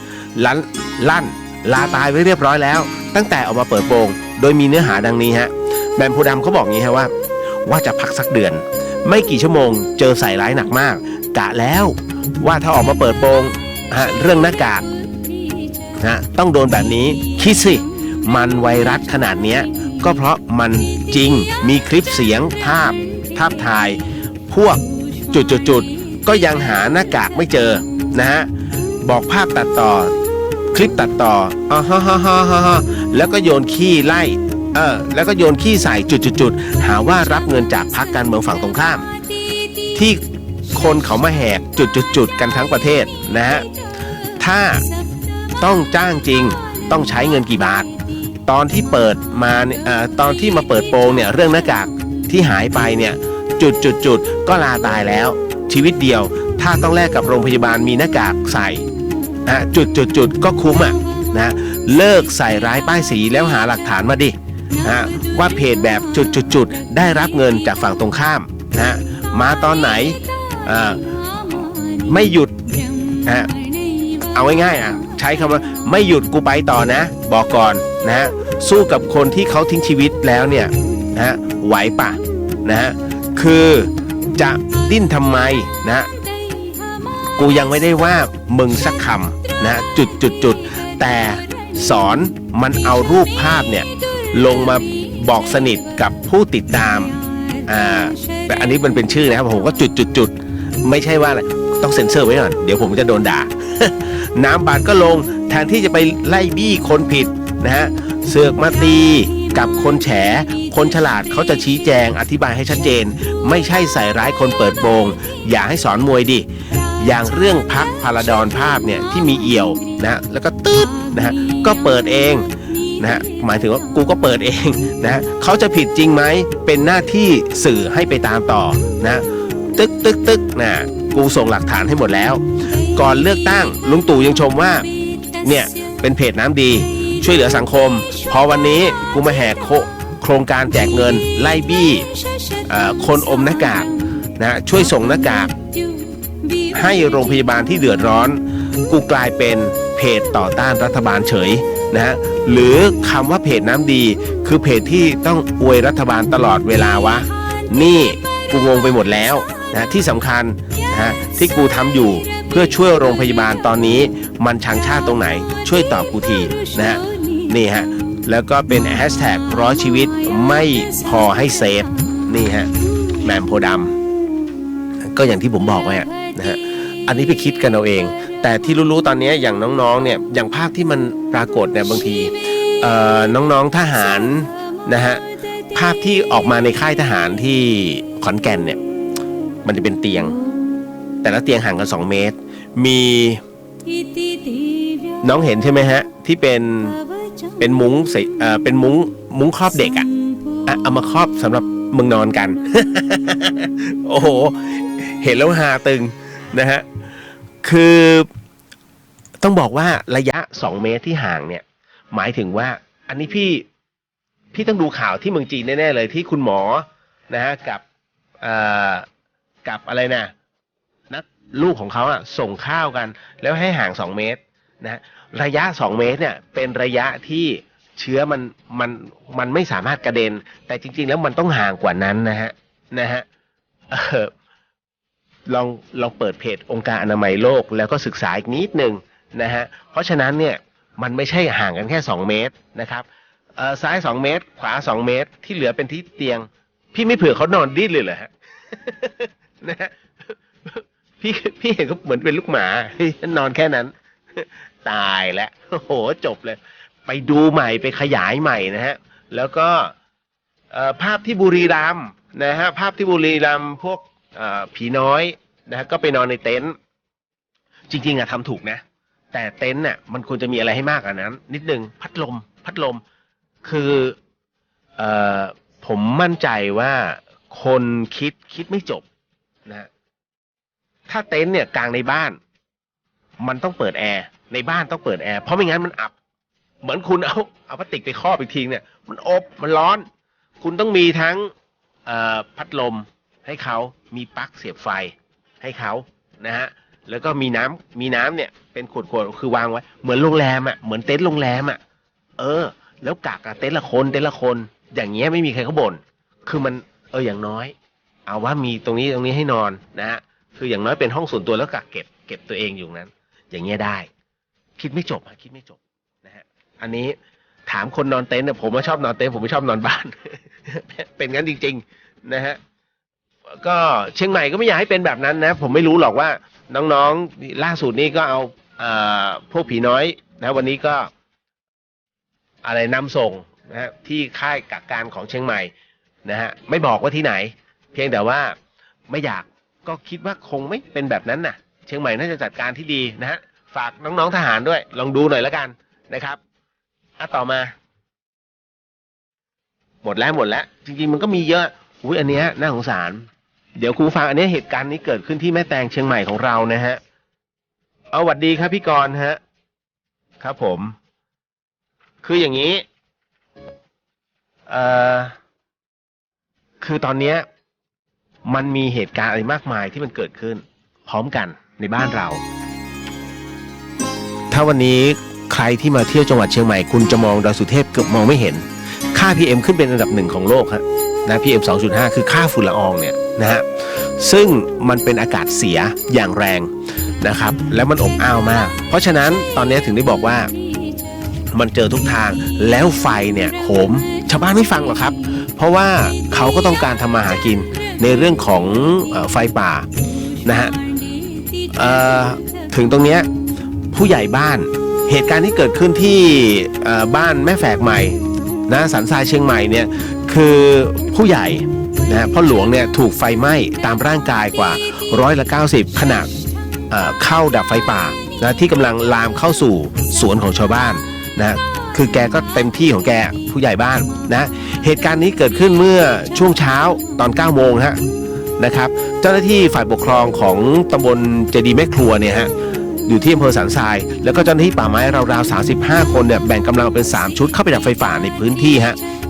ลั่นลาตายไว้เรียบร้อยแล้วตั้งแต่ออกมาเปิดโปงโดยมีเนื้อหาดังนี้ฮะแหม่มโพธิ์ดำเขาบอกงี้ฮะว่าจะพักสักเดือนไม่กี่ชั่วโมงเจอใส่ร้ายหนักมากกะแล้วว่าถ้าออกมาเปิดโปงเรื่องหน้ากากนะต้องโดนแบบนี้คิดสิมันไวรัสขนาดเนี้ยก็เพราะมันจริงมีคลิปเสียงภาพถ่ายพวกจุดก็ยังหาหน้ากากไม่เจอนะฮะบอกภาพตัดต่อคลิปตัดต่อแล้วก็โยนขี้ไล่แล้วก็โยนขี้ใส่จุดหาว่ารับเงินจากพรรคการเมืองฝั่งตรงข้ามที่คนเขามาแหกจุดกันทั้งประเทศนะฮะถ้าต้องจ้างจริงต้องใช้เงินกี่บาทตอนที่เปิดมาตอนที่มาเปิดโปงเนี่ยเรื่องหน้ากากที่หายไปเนี่ยจุดก็ลาตายแล้วชีวิตเดียวถ้าต้องแลกกับโรงพยาบาลมีหน้ากากใส่จุดก็คุ้มนะเลิกใส่ร้ายป้ายสีแล้วหาหลักฐานมาดิว่าเพจแบบจุดได้รับเงินจากฝั่งตรงข้ามนะมาตอนไหนไม่หยุดเอาง่ายๆใช้คำว่าไม่หยุดกูไปต่อนะบอกก่อนนะสู้กับคนที่เขาทิ้งชีวิตแล้วเนี่ยนะไหวปะนะคือจะดิ้นทำไมนะกูยังไม่ได้ว่ามึงสักคำนะจุดแต่สอนมันเอารูปภาพเนี่ยลงมาบอกสนิทกับผู้ติดตามแต่อันนี้มันเป็นชื่อนะครับผมก็จุดไม่ใช่ว่าอะไรต้องเซ็นเซอร์ไว้ก่อนเดี๋ยวผมจะโดนด่า น้ำบาดก็ลงแทนที่จะไปไล่บี้คนผิดนะฮะเสือกมาตีกับคนแฉคนฉลาดเขาจะชี้แจงอธิบายให้ชัดเจนไม่ใช่ใส่ร้ายคนเปิดโปงอย่าให้สอนมวยดิอย่างเรื่องพักพาราดอนภาพเนี่ยที่มีเอี่ยวนะแล้วก็ตืดนะฮะก็เปิดเองนะฮะหมายถึงว่ากูก็เปิดเองนะเขาจะผิดจริงไหมเป็นหน้าที่สื่อให้ไปตามต่อนะตึกนะกูส่งหลักฐานให้หมดแล้วก่อนเลือกตั้งลุงตู่ยังชมว่าเนี่ยเป็นเพจน้ำดีช่วยเหลือสังคมพอวันนี้กูมาแหกโครงการแจกเงินไล่บี้คนอมหน้ากากนะช่วยส่งหน้ากากให้โรงพยาบาลที่เดือดร้อนกูกลายเป็นเพจต่อต้านรัฐบาลเฉยนะหรือคำว่าเพจน้ำดีคือเพจที่ต้องอวยรัฐบาลตลอดเวลาวะนี่กูงงไปหมดแล้วนะที่สำคัญนะที่กูทำอยู่เพื่อช่วยโรงพยาบาลตอนนี้มันชังชาติตรงไหนช่วยตอบกูทีนะฮะนี่ฮะแล้วก็เป็นแฮชแท็ก100 ชีวิตไม่พอให้เซฟนี่ฮะแหม่มโพธิ์ดำก็อย่างที่ผมบอกไว้นะฮะอันนี้ไปคิดกันเอาเองแต่ที่รู้ๆตอนนี้อย่างน้องๆเนี่ยอย่างภาพที่มันปรากฏเนี่ยบางทีน้องๆทหารนะฮะภาพที่ออกมาในค่ายทหารที่ขอนแก่นเนี่ยมันจะเป็นเตียงแต่ละเตียงห่างกัน2 เมตรมีน้องเห็นใช่ไหมฮะที่เป็นมุ้งเป็นมุ้งครอบเด็กเอามาครอบสำหรับมึงนอนกัน โอ้โหเห็นแล้วฮาตึงนะฮะคือต้องบอกว่าระยะ2 เมตรที่ห่างเนี่ยหมายถึงว่าอันนี้พี่ต้องดูข่าวที่เมืองจีนแน่ๆเลยที่คุณหมอนะฮะกับอะไรนะลูกของเขาส่งข้าวกันแล้วให้ห่าง2 เมตรนะระยะ2 เมตรเนี่ยเป็นระยะที่ เชื้อมันไม่สามารถกระเด็นแต่จริงๆแล้วมันต้องห่างกว่านั้นนะฮะลองเปิดเพจองค์การอนามัยโลกแล้วก็ศึกษาอีกนิดนึงนะฮะเพราะฉะนั้นเนี่ยมันไม่ใช่ห่างกันแค่2เมตรนะครับซ้าย2เมตรขวา2เมตรที่เหลือเป็นที่เตียงพี่ไม่เผื่อเขานอนดิ้นเลยเหรอฮะ นะฮะพี่เห็นเขาเหมือนเป็นลูกหมานอนแค่นั้นตายแล้วโอ้โหจบเลยไปดูใหม่ไปขยายใหม่นะฮะแล้วก็ภาพที่บุรีรัมย์นะฮะภาพที่บุรีรัมย์พวกผีน้อยนะฮะก็ไปนอนในเต็นท์จริงๆอะทำถูกนะแต่เต็นท์น่ะมันควรจะมีอะไรให้มากกว่านั้นนิดนึงพัดลมคือผมมั่นใจว่าคนคิดไม่จบนะถ้าเต็นท์เนี่ยกลางในบ้านมันต้องเปิดแอร์ในบ้านต้องเปิดแอร์เพราะไม่งั้นมันอับเหมือนคุณเอาพลาสติกไปครอบอีกทีเนี่ยมันอบมันร้อนคุณต้องมีทั้งพัดลมให้เขามีปลั๊กเสียบไฟให้เขานะฮะแล้วก็มีน้ำเนี่ยเป็นขวดคือวางไว้เหมือนโรงแรมอ่ะเหมือนเต็นท์โรงแรมอ่ะแล้วกากเต็นท์ละคนอย่างเงี้ยไม่มีใครเขาบ่นคือมันอย่างน้อยเอาว่ามีตรงนี้ให้นอนนะฮะคืออย่างน้อยเป็นห้องส่วนตัวแล้วกักเก็บตัวเองอยู่นั้นอย่างเงี้ยได้คิดไม่จบนะฮะอันนี้ถามคนนอนเต็นท์เนี่ยผมว่าชอบนอนเต็นท์ผมไม่ชอบนอนบ้าน เป็นงั้นจริงๆนะฮะก็เชียงใหม่ก็ไม่อยากให้เป็นแบบนั้นนะผมไม่รู้หรอกว่าน้องๆล่าสุดนี้ก็เอาพวกผีน้อยนะวันนี้ก็อะไรนำส่งนะฮะที่ค่ายกักกันของเชียงใหม่นะฮะไม่บอกว่าที่ไหนเพียงแต่ว่าไม่อยากก็คิดว่าคงไม่เป็นแบบนั้นน่ะเชียงใหม่น่าจะจัดการที่ดีนะฮะฝากน้องๆทหารด้วยลองดูหน่อยแล้วกันนะครับต่อมาหมดแล้วจริงๆมันก็มีเยอะอันเนี้ยน่าสงสารเดี๋ยวครูฟังอันนี้เหตุการณ์นี้เกิดขึ้นที่แม่แตงเชียงใหม่ของเรานะฮะสวัสดีครับพี่กรณ์ฮะครับผมคืออย่างนี้คือตอนเนี้ยมันมีเหตุการณ์อะไรมากมายที่มันเกิดขึ้นพร้อมกันในบ้านเราถ้าวันนี้ใครที่มาเที่ยวจังหวัดเชียงใหม่คุณจะมองดอยสุเทพเกือบมองไม่เห็นค่า PM ขึ้นเป็นอันดับ1ของโลกฮะนะ PM 2.5 คือค่าฝุ่นละอองเนี่ยนะฮะซึ่งมันเป็นอากาศเสียอย่างแรงนะครับแล้วมันอบอ้าวมากเพราะฉะนั้นตอนนี้ถึงได้บอกว่ามันเจอทุกทางแล้วไฟเนี่ยโหมชาวบ้านไม่ฟังหรอกครับเพราะว่าเขาก็ต้องการทำมาหากินในเรื่องของไฟป่านะฮะถึงตรงเนี้ยผู้ใหญ่บ้านเหตุการณ์ที่เกิดขึ้นที่บ้านแม่แฝกใหม่นะสันทรายเชียงใหม่เนี่ยคือผู้ใหญ่นะพ่อหลวงเนี่ยถูกไฟไหม้ตามร่างกายกว่า90%ขณะเข้าดับไฟป่านะที่กำลังลามเข้าสู่สวนของชาวบ้านนะคือแกก็เต็มที่ของแกผู้ใหญ่บ้านนะเหตุการณ์นี้เกิดขึ้นเมื่อช่วงเช้าตอน 9 โมงนะครับเจ้าหน้าที่ฝ่ายปกครองของตำบลเจดีย์แม่ครัวเนี่ยฮะอยู่ที่อำเภอสันทรายแล้วก็เจ้าหน้าที่ป่าไม้ราวๆ35 คนเนี่ยแบ่งกำลังเป็น3ชุดเข้าไปดับไฟป่าในพื้นที่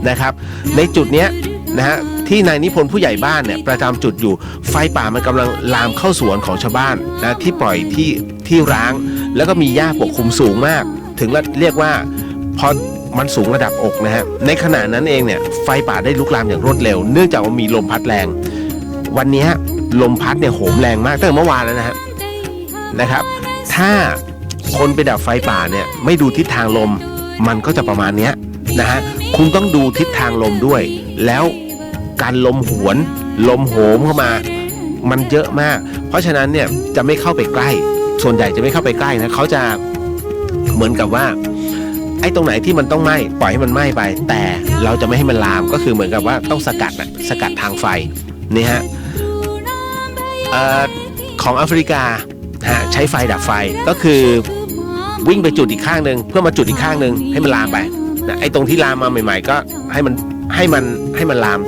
นะครับในจุดเนี้ยนะฮะที่นายนิพนธ์ผู้ใหญ่บ้านเนี่ยประจำจุดอยู่ไฟป่ามันกำลังลามเข้าสวนของชาวบ้านนะที่ปล่อยที่ร้างแล้วก็มีหญ้าปกคลุมสูงมากถึงเรียกว่าพอมันสูงระดับอกนะฮะในขณะนั้นเองเนี่ยไฟป่าได้ลุกลามอย่างรวดเร็วเนื่องจากว่ามีลมพัดแรงวันนี้ลมพัดเนี่ยโหมแรงมากตั้งแต่เมื่อวานแล้วนะครับถ้าคนไปดับไฟป่าเนี่ยไม่ดูทิศทางลมมันก็จะประมาณนี้นะฮะคุณต้องดูทิศทางลมด้วยแล้วการลมหวนลมโหมเข้ามามันเยอะมากเพราะฉะนั้นเนี่ยจะไม่เข้าไปใกล้ส่วนใหญ่จะไม่เข้าไปใกล้นะเขาจะเหมือนกับว่าไอ้ตรงไหนที่มันต้องไหม้ปล่อยให้มันไหม้ไปแต่เราจะไม่ให้มันลามก็คือเหมือนกับว่าต้องสกัดทางไฟนี่ฮะของแอฟริกาใช้ไฟดับไฟก็คือวิ่งไปจุดอีกข้างหนึ่งเพื่อมาจุดอีกข้างหนึ่งให้มันลามไปนะไอ้ตรงที่ลามมาใหม่ๆก็ให้มันลาม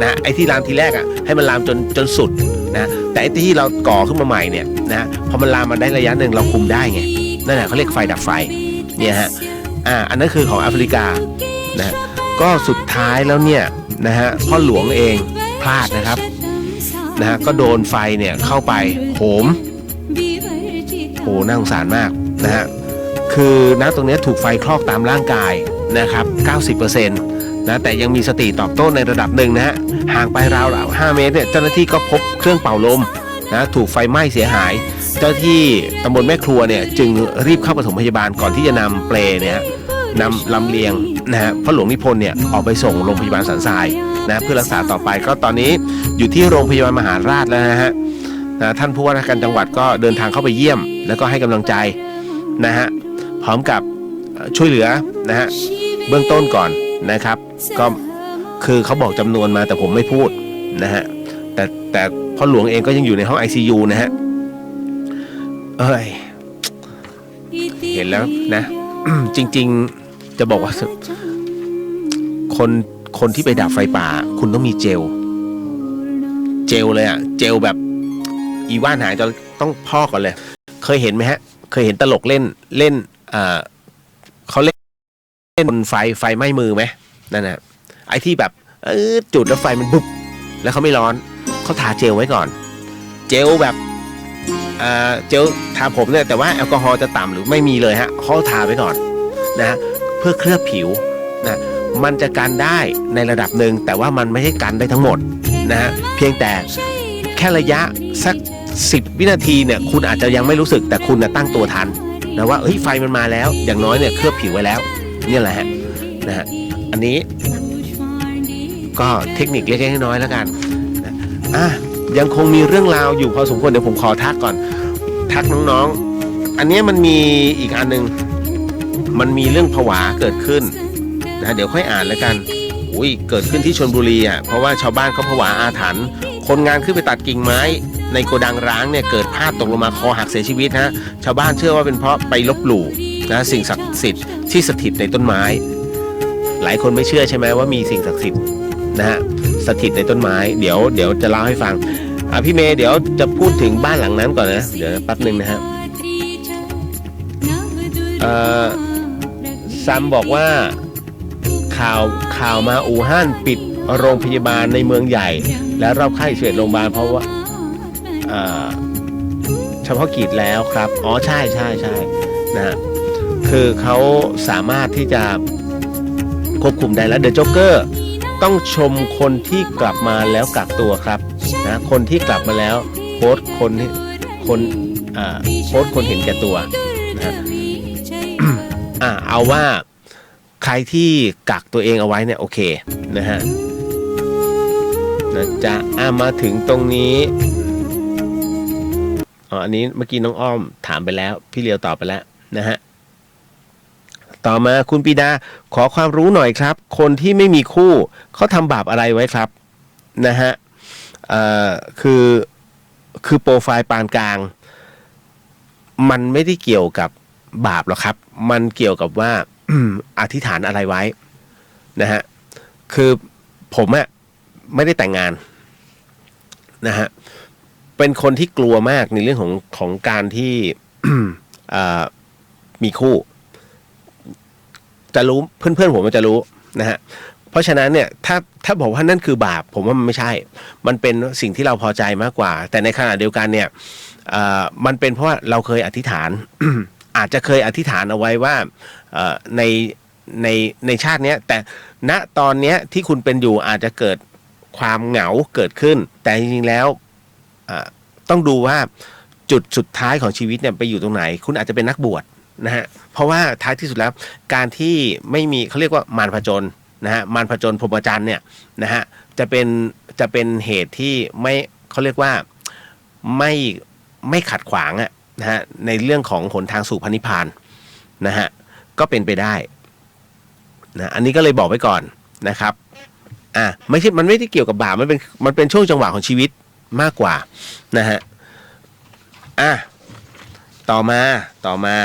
นะไอ้ที่ลามทีแรกให้มันลามจนสุดนะแต่ไอ้ที่เราก่อขึ้นมาใหม่เนี่ยนะพอมันลามมาได้ระยะหนึ่งเราคุมได้ไงนั่นแหละเขาเรียกไฟดับไฟเนี่ยฮะอันนั้นคือของแอฟริกานะก็สุดท้ายแล้วเนี่ยนะฮะพ่อหลวงเองพลาดนะครับนะฮะก็โดนไฟเนี่ยเข้าไปโหมโอ้น่าสงสารมากนะฮะค คือนะตรงนี้ถูกไฟคลอกตามร่างกายนะครับ 90% นะแต่ยังมีสติตอบโต้ในระดับหนึ่งนะฮะห่างไปราว5 เมตรเนี่ยเจ้าหน้าที่ก็พบเครื่องเป่าลมนะถูกไฟไหม้เสียหายเจ้าที่ตำบลแม่ครัวเนี่ยจึงรีบเข้าปฐมพยาบาลก่อนที่จะนำเปลเนี่ยนำลำเลียงนะฮะพระหลวงนิพนธ์เนี่ยออกไปส่งโรงพยาบาลสันทรายนะเพื่อรักษาต่อไปก็ตอนนี้อยู่ที่โรงพยาบาลมหาราชแล้วนะฮะท่านผู้ว่าราชการจังหวัดก็เดินทางเข้าไปเยี่ยมแล้วก็ให้กำลังใจนะฮะพร้อมกับช่วยเหลือนะฮะเบื้องต้นก่อนนะครับก็คือเขาบอกจำนวนมาแต่ผมไม่พูดนะฮะแต่พ่อหลวงเองก็ยังอยู่ในห้อง ICU นะฮะเห็นแล้วนะ จริงๆจะบอกว่าคนที่ไปดับไฟป่าคุณต้องมีเจลเลยอะเจลแบบอีว่านหายจะต้องพอกก่อนเลยเคยเห็นไหมฮะเคยเห็นตลกเล่นเขาเล่นบนไฟไหม้มือไหมนั่นนะไอ้ที่แบบจุดแล้วไฟมันบุบแล้วเขาไม่ร้อนเขาทาเจลไว้ก่อนเจลแบบเจลทาผมเนี่ยแต่ว่าแอลกอฮอล์จะต่ำหรือไม่มีเลยฮะเขาทาไว้ก่อนนะเพื่อเคลือบผิวนะมันจะกันได้ในระดับหนึ่งแต่ว่ามันไม่ใช่กันได้ทั้งหมดนะฮะเพียงแต่แค่ระยะสัก10 วินาทีเนี่ยคุณอาจจะยังไม่รู้สึกแต่คุณตั้งตัวทันนะว่าไฟมันมาแล้วอย่างน้อยเนี่ยเคลือบผิวไว้แล้วนี่แหละฮะนะฮะอันนี้ก็เทคนิคเล็กๆน้อยๆแล้วกันยังคงมีเรื่องราวอยู่พอสมควรเดี๋ยวผมขอทักก่อนทักน้องๆอันนี้มันมีอีกอันนึงมันมีเรื่องผวาเกิดขึ้นนะเดี๋ยวค่อยอ่านแล้วกันเกิดขึ้นที่ชลบุรีเพราะว่าชาวบ้านเขาผวาอาถรรพ์คนงานขึ้นไปตัดกิ่งไม้ในโกดังร้างเนี่ยเกิดพลาดตกลงมาคอหักเสียชีวิตฮะชาวบ้านเชื่อว่าเป็นเพราะไปลบหลู่นะสิ่งศักดิ์สิทธิ์ที่สถิตในต้นไม้หลายคนไม่เชื่อใช่ไหมว่ามีสิ่งศักดิ์สิทธิ์นะฮะสถิตในต้นไม้เดี๋ยวจะเล่าให้ฟังพี่เมย์เดี๋ยวจะพูดถึงบ้านหลังนั้นก่อนนะเดี๋ยวแป๊บนึงนะฮะซัมบอกว่าข่าวมาอู่ฮั่นปิดโรงพยาบาลในเมืองใหญ่และรอบค่าย11 โรงพยาบาลเพราะว่าเฉพาะกิจแล้วครับใช่นะฮะคือเขาสามารถที่จะควบคุมได้แล้วเดอะโจ๊กเกอร์ต้องชมคนที่กลับมาแล้วกักตัวครับนะคนที่กลับมาแล้วโพสต์คนโพสต์คนเห็นแก่ตัวนะเอาว่าใครที่กักตัวเองเอาไว้เนี่ยโอเคนะฮะนะจะมาถึงตรงนี้อันนี้เมื่อกี้น้องอ้อมถามไปแล้วพี่เลียวตอบไปแล้วนะฮะต่อมาคุณปีดาขอความรู้หน่อยครับคนที่ไม่มีคู่เขาทำบาปอะไรไว้ครับนะฮะคือโปรไฟล์ปานกลางมันไม่ได้เกี่ยวกับบาปหรอกครับมันเกี่ยวกับว่า อธิษฐานอะไรไว้นะฮะคือผมไม่ได้แต่งงานนะฮะเป็นคนที่กลัวมากในเรื่องของการที่ มีคู่จะรู้เพื่อนผมมันจะรู้นะฮะเพราะฉะนั้นเนี่ยถ้าบอกว่านั่นคือบาปผมว่ามันไม่ใช่มันเป็นสิ่งที่เราพอใจมากกว่าแต่ในขณะเดียวกันเนี่ยมันเป็นเพราะว่าเราเคยอธิษฐาน อาจจะเคยอธิษฐานเอาไว้ว่าในชาตินี้แต่ณตอนนี้ที่คุณเป็นอยู่อาจจะเกิดความเหงาเกิดขึ้นแต่จริงๆแล้วต้องดูว่าจุดสุดท้ายของชีวิตเนี่ยไปอยู่ตรงไหนคุณอาจจะเป็นนักบวชนะฮะเพราะว่าท้ายที่สุดแล้วการที่ไม่มีเขาเรียกว่ามารผจญนะฮะมารผจญพรหมจรรย์เนี่ยนะฮะจะเป็นเหตุที่ไม่เขาเรียกว่าไม่ขัดขวางนะฮะในเรื่องของหนทางสู่พระนิพพานนะฮะก็เป็นไปได้นะอันนี้ก็เลยบอกไว้ก่อนนะครับไม่ใช่มันไม่ได้เกี่ยวกับบาปมันเป็นช่วงจังหวะของชีวิตมากกว่านะฮะต่อมา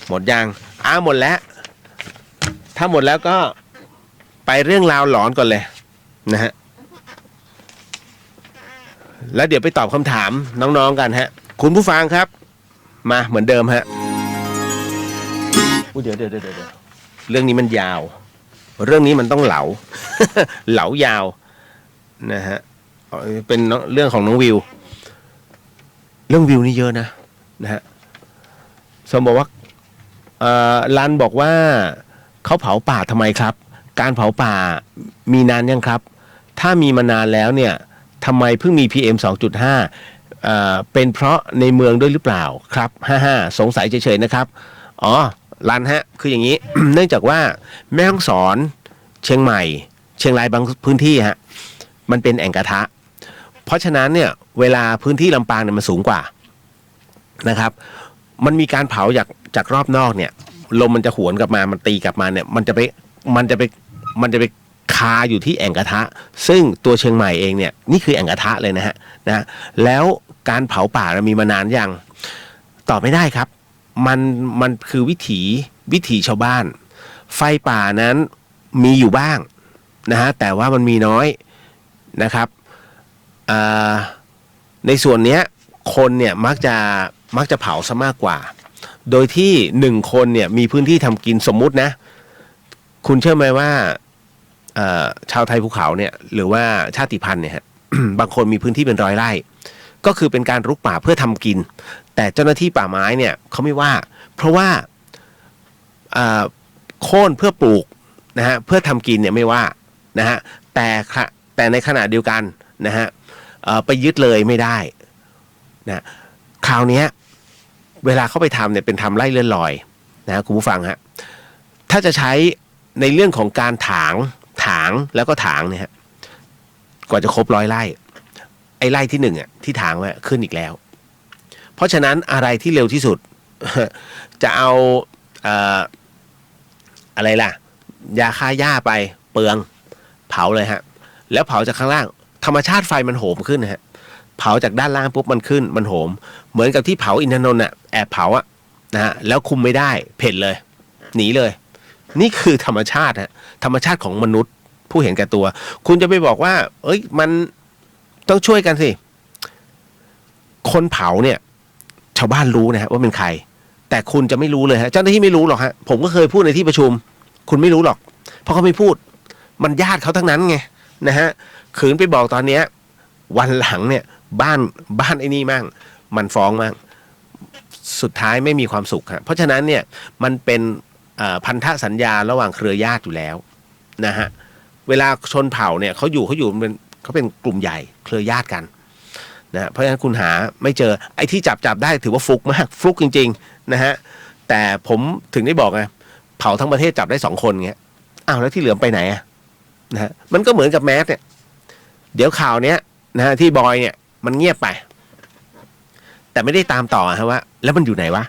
หมดยังหมดแล้วถ้าหมดแล้วก็ไปเรื่องราวหลอนก่อนเลยนะฮะแล้วเดี๋ยวไปตอบคำถามน้องๆกันฮะคุณผู้ฟังครับมาเหมือนเดิมฮะเดี๋ยวเรื่องนี้มันยาวเรื่องนี้มันต้องเหลา เหลายาวนะฮะเป็นเรื่องของน้องวิวเรื่องวิวนี่เยอะนะฮะสมบอกว่า รันบอกว่าเขาเผาป่าทำไมครับการเผาป่ามีนานยังครับถ้ามีมานานแล้วเนี่ยทำไมเพิ่งมี PM 2.5เป็นเพราะในเมืองด้วยหรือเปล่าครับ55สงสัยเฉยๆนะครับอ๋อรันฮะคืออย่างนี้ เนื่องจากว่าแม่ฮ่องสอนเชียงใหม่เชียงรายบางพื้นที่ฮะมันเป็นแอ่งกระทะเพราะฉะนั้นเนี่ยเวลาพื้นที่ลำปางเนี่ยมันสูงกว่านะครับมันมีการเผาจากรอบนอกเนี่ยลมมันจะหวนกลับมามันตีกลับมาเนี่ยมันจะไปคาอยู่ที่แอ่งกระทะซึ่งตัวเชียงใหม่เองเนี่ยนี่คือแอ่งกระทะเลยนะฮะแล้วการเผาป่ามีมานานยังตอบไม่ได้ครับมันคือวิถีชาวบ้านไฟป่านั้นมีอยู่บ้างนะฮะแต่ว่ามันมีน้อยนะครับในส่วนเนี้ยคนเนี่ยมักจะเผาซะมากกว่าโดยที่1คนเนี่ยมีพื้นที่ทำกินสมมุตินะคุณเชื่อไหมว่าชาวไทยภูเขาเนี่ยหรือว่าชาติพันธุ์เนี่ยฮะ บางคนมีพื้นที่เป็น100 ไร่ก็คือเป็นการรุกป่าเพื่อทำกินแต่เจ้าหน้าที่ป่าไม้เนี่ยเขาไม่ว่าเพราะว่าโค่นเพื่อปลูกนะฮะเพื่อทำกินเนี่ยไม่ว่านะฮะแต่ในขณะเดียวกันนะฮะไปยึดเลยไม่ได้นะคราวนี้เวลาเข้าไปทำเนี่ยเป็นทำไร่เลื่อนลอยนะคุณผู้ฟังฮะถ้าจะใช้ในเรื่องของการถางแล้วก็ถางเนี่ยฮะกว่าจะครบ100 ไร่ไอ้ไร่ที่1อ่ะที่ถางไว้ขึ้นอีกแล้วเพราะฉะนั้นอะไรที่เร็วที่สุด จะเอาอะไรล่ะยาฆ่าหญ้าไปเปลืองเผาเลยฮะแล้วเผาจากข้างล่างธรรมชาติไฟมันโหมขึ้นนะฮะเผาจากด้านล่างปุ๊บมันขึ้นมันโหมเหมือนกับที่เผาอินทนนท์อ่ะแอบเผาอ่ะนะฮะแล้วคุมไม่ได้เพ่นเลยหนีเลยนี่คือธรรมชาติฮะธรรมชาติของมนุษย์ผู้เห็นแก่ตัวคุณจะไปบอกว่าเอ้ยมันต้องช่วยกันสิคนเผาเนี่ยชาวบ้านรู้นะฮะว่าเป็นใครแต่คุณจะไม่รู้เลยฮะเจ้าหน้าที่ไม่รู้หรอกฮะผมก็เคยพูดในที่ประชุมคุณไม่รู้หรอกเพราะเขาไม่พูดมันญาติเขาทั้งนั้นไงนะฮะขืนไปบอกตอนเนี้ยวันหลังเนี่ยบ้านไอ้นี่มั่งมันฟ้องมั่งสุดท้ายไม่มีความสุขฮะเพราะฉะนั้นเนี่ยมันเป็นพันธสัญญาระหว่างเครือญาติอยู่แล้วนะฮะเวลาชนเผ่าเนี่ยเขาเป็นกลุ่มใหญ่เครือญาติกันนะเพราะฉะนั้นคุณหาไม่เจอไอ้ที่จับได้ถือว่าฟลุกมากฟลุกจริงๆนะฮะแต่ผมถึงได้บอกไงเผาทั้งประเทศจับได้2 คนเงี้ยอ้าวแล้วที่เหลือไปไหนอะนะฮะมันก็เหมือนกับแมสเนี่ยเดี๋ยวข่าวเนี้ยนะฮะที่บอยเนี่ยมันเงียบไปแต่ไม่ได้ตามต่อฮะว่าแล้วมันอยู่ไหนวะ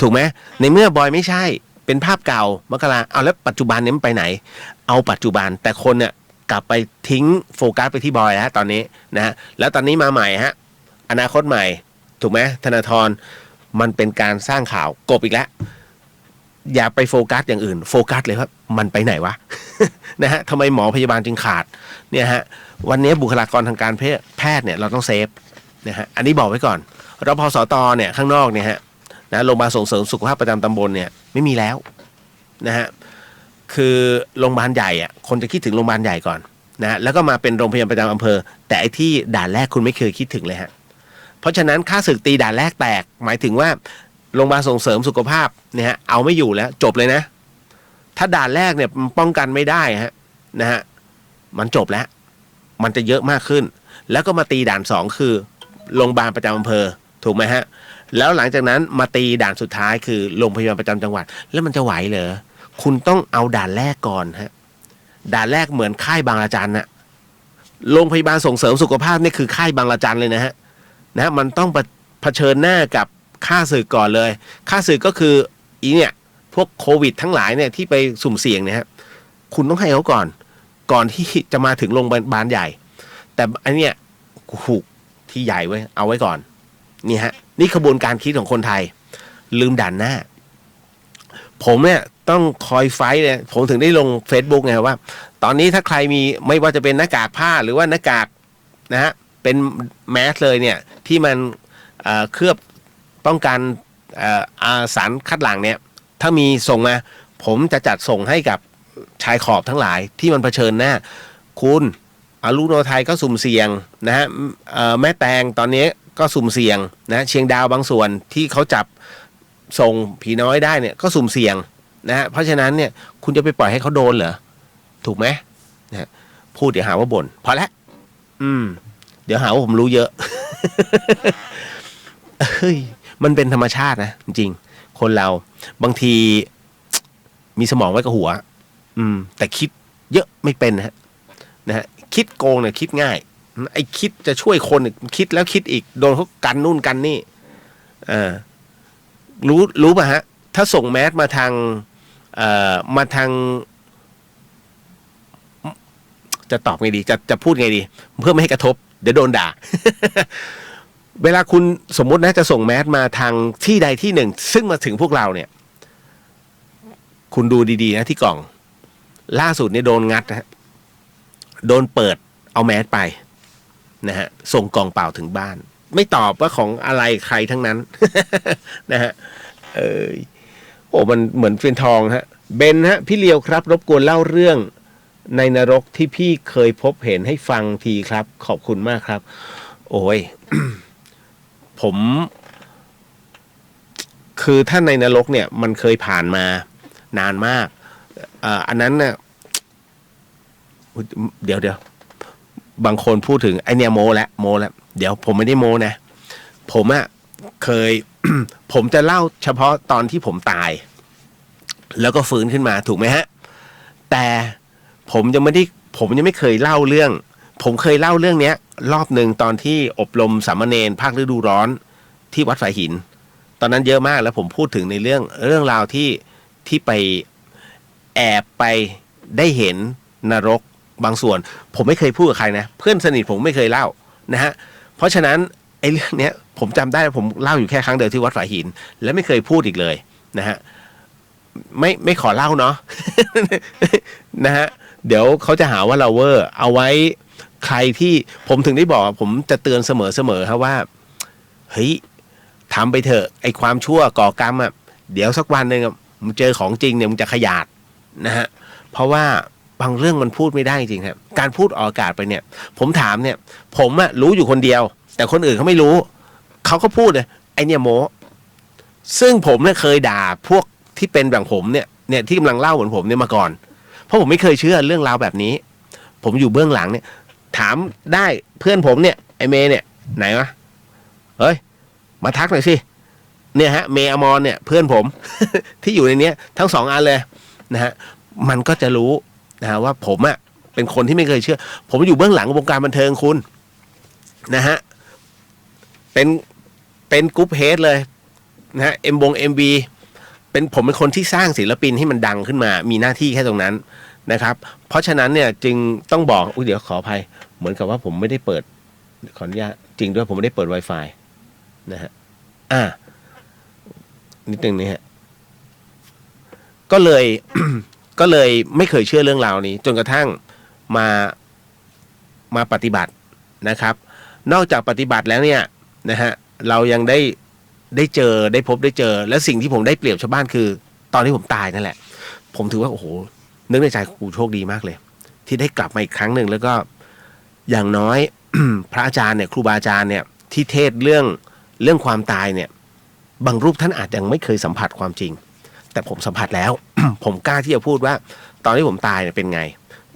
ถูกไหมในเมื่อบอยไม่ใช่เป็นภาพเก่ามกราเอาแล้วปัจจุบันนี้มันไปไหนเอาปัจจุบันแต่คนเนี่ยกลับไปทิ้งโฟกัสไปที่บอยแล้วตอนนี้นะฮะแล้วตอนนี้มาใหม่ฮะอนาคตใหม่ถูกไหมธนาธรมันเป็นการสร้างข่าวกบอีกแล้วอย่าไปโฟกัสอย่างอื่นโฟกัสเลยว่ามันไปไหนวะ นะฮะทำไมหมอพยาบาลจึงขาดเนี่ยฮะวันนี้บุคลากรทางการแพทย์เนี่ยเราต้องเซฟนะฮะอันนี้บอกไว้ก่อนรพสตเนี่ยข้างนอกเนี่ยฮะนะโรงพยาบาลส่งเสริมสุขภาพประจำตำบลเนี่ยไม่มีแล้วนะฮะคือโรงพยาบาลใหญ่อ่ะคนจะคิดถึงโรงพยาบาลใหญ่ก่อนนะฮะแล้วก็มาเป็นโรงพยาบาลประจำอำเภอแต่ไอ้ที่ด่านแรกคุณไม่เคยคิดถึงเลยฮะเพราะฉะนั้นค่าศึกตีด่านแรกแตกหมายถึงว่าโรงพยาบาลส่งเสริมสุขภาพเนี่ยฮะเอาไม่อยู่แล้วจบเลยนะถ้าด่านแรกเนี่ยป้องกันไม่ได้ฮะนะฮะมันจบแล้วมันจะเยอะมากขึ้นแล้วก็มาตีด่าน2คือโรงพยาบาลประจำอำเภอถูกไหมฮะแล้วหลังจากนั้นมาตีด่านสุดท้ายคือโรงพยาบาลประจำจังหวัดแล้วมันจะไหวเหรอคุณต้องเอาด่านแรกก่อนฮะด่านแรกเหมือนค่ายบางระจันน่ะโรงพยาบาลส่งเสริมสุขภาพนี่คือค่ายบางระจันเลยนะฮะมันต้องเผชิญหน้ากับค่าศึกก่อนเลยค่าศึกก็คืออีเนี่ยพวกโควิดทั้งหลายเนี่ยที่ไปสุ่มเสี่ยงเนี่ยฮะคุณต้องให้เขาก่อนที่จะมาถึงโรงพยาบาลใหญ่แต่อันเนี้ยหูที่ใหญ่ไว้เอาไว้ก่อนนี่ฮะนี่ขบวนการคิดของคนไทยลืมด่านหน้าผมเนี่ยต้องคอยไฟท์เลยผมถึงได้ลง Facebook ไงว่าตอนนี้ถ้าใครมีไม่ว่าจะเป็นหน้ากากผ้าหรือว่าหน้ากากนะฮะเป็นแมสเลยเนี่ยที่มันเคลือบป้องกันสารคัดหลั่งเนี่ยถ้ามีส่งมาผมจะจัดส่งให้กับชายขอบทั้งหลายที่มันเผชิญหน้าคุณอรุโนไทยก็สุ่มเสี่ยงนะฮะแม่แตงตอนนี้ก็สุ่มเสี่ยงนะเชียงดาวบางส่วนที่เขาจับ ส่งผีน้อยได้เนี่ยก็สุ่มเสี่ยงนะฮะเพราะฉะนั้นเนี่ยคุณจะไปปล่อยให้เขาโดนเหรอถูกไหมนะฮะพูดเดี๋ยวหาว่าบ่นพอแล้วเดี๋ยวหาว่าผมรู้เยอะ เฮ้ยมันเป็นธรรมชาตินะจริงๆคนเราบางทีมีสมองไว้กับหัวแต่คิดเยอะไม่เป็นนะฮะคิดโกงเนี่ยคิดง่ายไอ้คิดจะช่วยคนคิดแล้วคิดอีกโดนเขากันนู่นกันนี่รู้ป่ะฮะถ้าส่งแมสมาทางจะตอบไงดีจะพูดไงดีเพื่อไม่ให้กระทบเดี๋ยวโดนด่า เวลาคุณสมมตินะจะส่งแมสมาทางที่ใดที่หนึ่งซึ่งมาถึงพวกเราเนี่ยคุณดูดีๆนะที่กล่องล่าสุดเนี่ยโดนงัดนะฮะโดนเปิดเอาแมสไปนะฮะส่งกล่องเปล่าถึงบ้านไม่ตอบว่าของอะไรใครทั้งนั้น นะฮะโอ้มันเหมือนเฟียนทองฮะเบนฮะพี่เลียวครับรบกวนเล่าเรื่องในนรกที่พี่เคยพบเห็นให้ฟังทีครับขอบคุณมากครับโอ้ย ผมคือถ้าในนรกเนี่ยมันเคยผ่านมานานมากอันนั้นน่ะเดี๋ยวบางคนพูดถึงไอเนี่ยโมแล้วเดี๋ยวผมไม่ได้โมนะผมอะเคย ผมจะเล่าเฉพาะตอนที่ผมตายแล้วก็ฟื้นขึ้นมาถูกไหมฮะแต่ผมยังไม่เคยเล่าเรื่องผมเคยเล่าเรื่องเนี้ยรอบหนึ่งตอนที่อบรมสามเณรภาคฤดูร้อนที่วัดฝายหินตอนนั้นเยอะมากแล้วผมพูดถึงในเรื่องราวที่ไปแอบไปได้เห็นนรกบางส่วนผมไม่เคยพูดกับใครนะเพื่อนสนิทผมไม่เคยเล่านะฮะเพราะฉะนั้นไอ้เรื่องเนี้ยผมจำได้ผมเล่าอยู่แค่ครั้งเดียวที่วัดฝายหินและไม่เคยพูดอีกเลยนะฮะไม่ขอเล่าเนาะ นะฮะเดี๋ยวเขาจะหาว่าเราเวอร์เอาไว้ใครที่ผมถึงได้บอกผมจะเตือนเสมอครับว่าเฮ้ยทำไปเถอะไอ้ความชั่วก่อกรรมอ่ะเดี๋ยวสักวันหนึ่งมึงเจอของจริงเนี่ยมึงจะขยาดนะฮะเพราะว่าบางเรื่องมันพูดไม่ได้จริงครับการพูดออกอากาศไปเนี่ยผมถามเนี่ยผมอะรู้อยู่คนเดียวแต่คนอื่นเขาไม่รู้เขาก็พูดเลยไอเนี่ยโมซึ่งผมเนี่ยเคยด่าพวกที่เป็นแบบผมเนี่ยที่กำลังเล่าเหมือนผมเนี่ยมาก่อนเพราะผมไม่เคยเชื่อเรื่องราวแบบนี้ผมอยู่เบื้องหลังเนี่ยถามได้เพื่อนผมเนี่ยไอเมย์เนี่ยไหนวะเฮ้ยมาทักหน่อยสิเนี่ยฮะเมย์อมรเนี่ยเพื่อนผม ที่อยู่ในเนี้ยทั้งสองอันเลยนะฮะมันก็จะรู้นะฮะว่าผมอะเป็นคนที่ไม่เคยเชื่อผมอยู่เบื้องหลังวงการบันเทิงคุณนะฮะเป็นกรุ๊ปเฮดเลยนะฮะMV ผมเป็นคนที่สร้างศิลปินให้มันดังขึ้นมามีหน้าที่แค่ตรงนั้นนะครับเพราะฉะนั้นเนี่ยจึงต้องบอกเดี๋ยวขออภัยเหมือนกับว่าผมไม่ได้เปิดขออนุญาตจริงด้วยผมไม่ได้เปิด Wi-Fi นะฮะนิดนึงนี่ฮะก็เลย ก็เลยไม่เคยเชื่อเรื่องราวนี้จนกระทั่งมาปฏิบัตินะครับนอกจากปฏิบัติแล้วเนี่ยนะฮะเรายังได้เจอได้พบได้เจอและสิ่งที่ผมได้เปรียบชาวบ้านคือตอนที่ผมตายนั่นแหละผมถือว่าโอ้โหนึกในใจกูโชคดีมากเลยที่ได้กลับมาอีกครั้งหนึ่งแล้วก็อย่างน้อย พระอาจารย์เนี่ยครูบาอาจารย์เนี่ยที่เทศเรื่องความตายเนี่ยบางรูปท่านอาจยังไม่เคยสัมผัสความจริงแต่ผมสัมผัสแล้ว ผมกล้าที่จะพูดว่าตอนที่ผมตายเนี่ยเป็นไง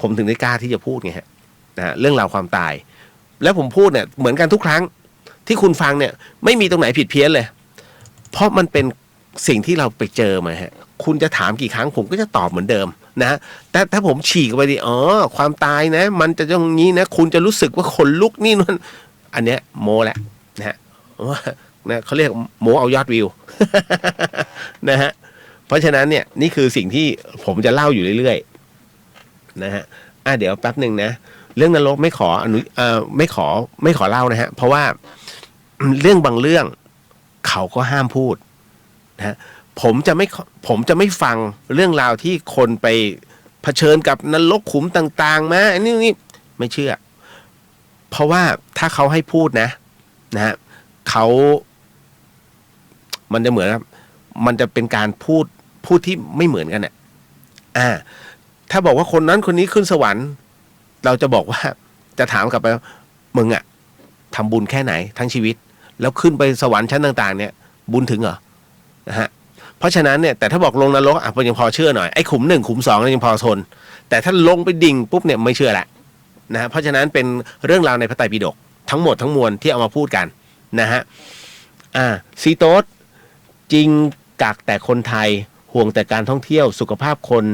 ผมถึงได้กล้าที่จะพูดไงฮะนะเรื่องราวความตายแล้วผมพูดเนี่ยเหมือนกันทุกครั้งที่คุณฟังเนี่ยไม่มีตรงไหนผิดเพี้ยนเลยเพราะมันเป็นสิ่งที่เราไปเจอมาฮะคุณจะถามกี่ครั้งผมก็จะตอบเหมือนเดิมนะแต่ถ้าผมฉีกไปดิความตายนะมันจะต้องงี้นะคุณจะรู้สึกว่าขนลุกนี่นั่นอันเนี้ยโมแหละนะฮะนะเขาเรียกโมเอายอดวิว นะฮะเพราะฉะนั้นเนี่ยนี่คือสิ่งที่ผมจะเล่าอยู่เรื่อยๆนะฮะเดี๋ยวแป๊บหนึ่งนะเรื่องนรกไม่ขอไม่ขอเล่านะฮะเพราะว่าเรื่องบางเรื่องเขาก็ห้ามพูดนะผมจะไม่ฟังเรื่องราวที่คนไปเผชิญกับนรกขุมต่างๆมาอันนี้ไม่เชื่อเพราะว่าถ้าเขาให้พูดนะฮะมันจะเหมือนมันจะเป็นการพูดที่ไม่เหมือนกันเนี่ยถ้าบอกว่าคนนั้นคนนี้ขึ้นสวรรค์เราจะบอกว่าจะถามกลับไปมึงอะทำบุญแค่ไหนทั้งชีวิตแล้วขึ้นไปสวรรค์ชั้นต่างๆเนี่ยบุญถึงเหรอนะฮะ เพราะฉะนั้นเนี่ยแต่ถ้าบอกลงนรกอ่ะยังพอเชื่อหน่อยไอ้ขุม1ขุม2เนี่ยยังพอทนแต่ถ้าลงไปดิ่งปุ๊บเนี่ยไม่เชื่อละนะฮะเพราะฉะนั้นเป็นเรื่องราวในพระไตรปิฎกทั้งหมดทั้งมวลที่เอามาพูดกันนะฮะซีโตสจริงกักแต่คนไทยห่วงแต่การท่องเที่ยวสุขภาพคน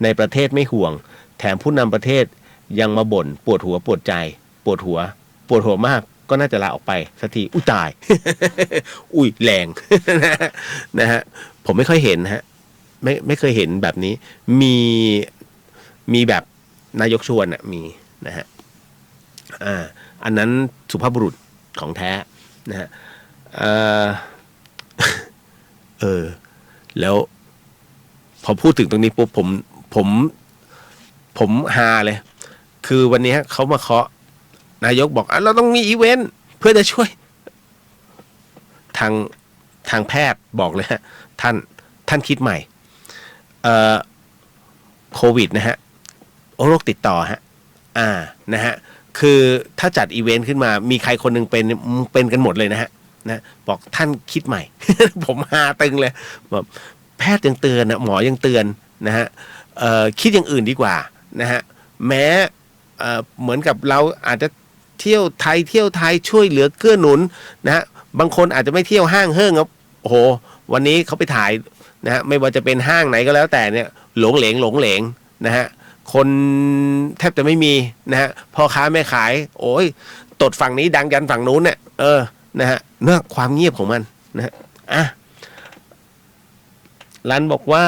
ในประเทศไม่ห่วงแถมผู้นำประเทศยังมาบ่นปวดหัวปวดใจปวดหัวมากก็น่าจะลาออกไปสักทีอุ้ยตาย อุ้ยแรง นะฮะผมไม่ค่อยเห็นฮะไม่เคยเห็นแบบนี้มีแบบนายกชวนอ่ะมีนะฮะอันนั้นสุภาพบุรุษของแท้นะฮะแล้วพอพูดถึงตรงนี้ปุ๊บผมฮาเลยคือวันนี้เขามาเคาะนายกบอกเราต้องมีอีเวนต์เพื่อจะช่วยทางแพทย์บอกเลยฮะท่านคิดใหม่โควิดนะฮะโรคติดต่อฮะนะฮะคือถ้าจัดอีเวนต์ขึ้นมามีใครคนหนึ่งเป็นกันหมดเลยนะฮะนะบอกท่านคิดใหม่ ผมฮาตึงเลยแบบแพทย์ยังเตือนนะหมอยังเตือนนะฮะคิดอย่างอื่นดีกว่านะฮะแม้เหมือนกับเราอาจจะเที่ยวไทยช่วยเหลือเกื้อหนุนนะฮะบางคนอาจจะไม่เที่ยวห้างครับโอ้โหวันนี้เขาไปถ่ายนะฮะไม่ว่าจะเป็นห้างไหนก็แล้วแต่เนี่ยหลงเหลงนะฮะคนแทบจะไม่มีนะฮะพ่อค้าแม่ขายโอ้ยตดฝั่งนี้ดังยันฝั่งนู้นเนี่ยนะฮะเนื้อความเงียบของมันนะฮะรันบอกว่า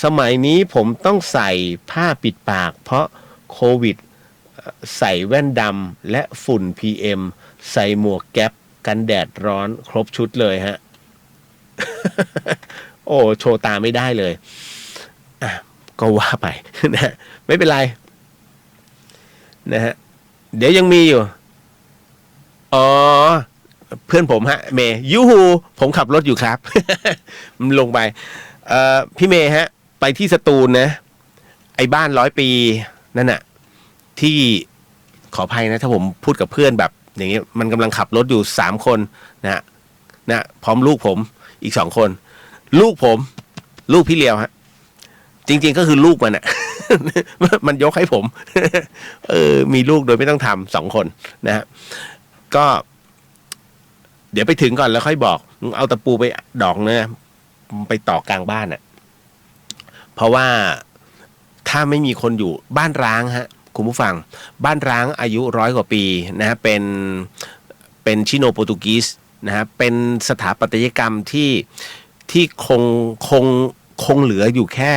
สมัยนี้ผมต้องใส่ผ้าปิดปากเพราะโควิดใส่แว่นดำและฝุ่น PM ใส่หมวกแก๊ปกันแดดร้อนครบชุดเลยฮะ โอ้โชว์ตาไม่ได้เลยก็ว่าไป นะไม่เป็นไรนะฮะเดี๋ยวยังมีอยู่เพื่อนผมฮะเมย์ยูฮูผมขับรถอยู่ครับ มันลงไปพี่เมย์ฮะไปที่สตูลนะไอ้บ้าน100 ปีนั่นน่ะที่ขออภัยนะถ้าผมพูดกับเพื่อนแบบอย่างนี้มันกำลังขับรถอยู่3 คนนะพร้อมลูกผมอีก2 คนลูกพี่เลียวฮะจริงๆก็คือลูกมันอ่ะ มันยกให้ผม มีลูกโดยไม่ต้องทำ2 คนนะฮะก็เดี๋ยวไปถึงก่อนแล้วค่อยบอกเอาตะปูไปดอกเนื้อไปต่อกลางบ้านอ่ะเพราะว่าถ้าไม่มีคนอยู่บ้านร้างฮะคุณผู้ฟังบ้านร้างอายุ100 กว่าปีนะฮะเป็นชิโนโปรตุกีสนะฮะเป็นสถาปัตยกรรมที่คงเหลืออยู่แค่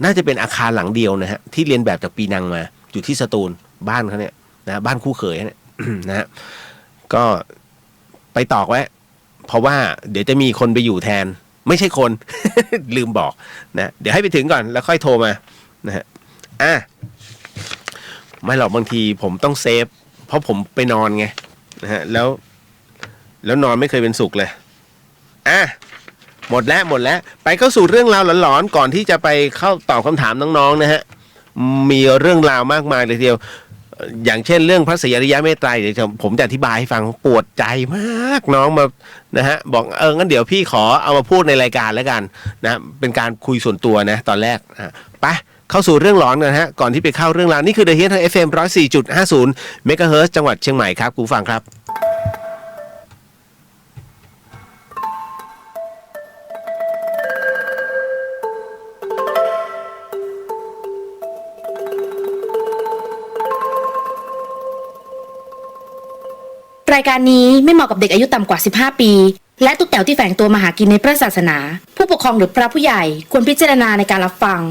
น่าจะเป็นอาคารหลังเดียวนะฮะที่เรียนแบบจากปีนังมาอยู่ที่สตูลบ้านเขาเนี่ยนะบ้านคู่เขยเนี่ย นะฮะก็ไปตอกไว้เพราะว่าเดี๋ยวจะมีคนไปอยู่แทนไม่ใช่คน ลืมบอกนะเดี๋ยวให้ไปถึงก่อนแล้วค่อยโทรมานะฮะไม่หรอกบางทีผมต้องเซฟเพราะผมไปนอนไงนะฮะแล้วนอนไม่เคยเป็นสุขเลยหมดแล้วไปเข้าสู่เรื่องราวหลอนๆก่อนที่จะไปเข้าตอบคำถามน้องๆนะฮะมีเรื่องราวมากมายเลยทีเดียวอย่างเช่นเรื่องพระศรีอริยเมตไตรเดี๋ยวผมจะอธิบายให้ฟังปวดใจมากน้องมานะฮะบอกงั้นเดี๋ยวพี่ขอเอามาพูดในรายการแล้วกันนะเป็นการคุยส่วนตัวนะตอนแรกไปเข้าสู่เรื่องหลอนกันฮะก่อนที่ไปเข้าเรื่องราวนี่คือ The Hit ทาง FM 104.50 MHz จังหวัดเชียงใหม่ครับคุณฟังครับรายการนี้ไม่เหมาะกับเด็กอายุต่ำกว่า15 ปีและตุ๊กแต๋วที่แฝงตัวมาหากินในพระศาสนาผู้ปกครองหรือพระผู้ใหญ่ควรพิจารณาในการรับฟัง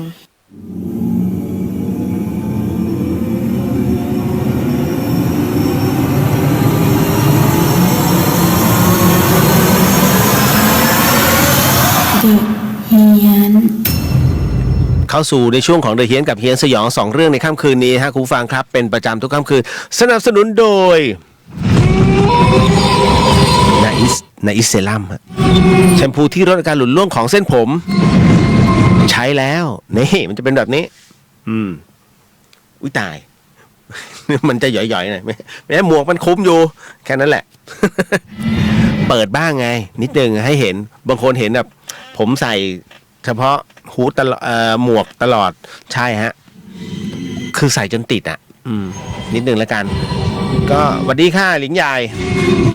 เข้าสู่ในช่วงของเดอะเฮียนกับเฮียนสยอง2 เรื่องในค่ำคืนนี้ฮะคุณผู้ฟังครับเป็นประจำทุกค่ำคืนสนับสนุนโดยนาอิสเซรั่มแชมพูที่ลดอาการหลุดร่วงของเส้นผมใช้แล้วนี่มันจะเป็นแบบนี้อุ้ยตาย มันจะหย่อยๆหน่อยแม้หมวกมันคุ้มอยู่แค่นั้นแหละ ไป เปิดบ้างไงนิดนึงให้เห็นบางคนเห็นแบบผมใส่เฉพาะฮูดตลอดหมวกตลอดใช่ฮะคือใส่จนติดอ่ะนิดนึงแล้วกันก็สวัสดีค่ะหลิงใหญ่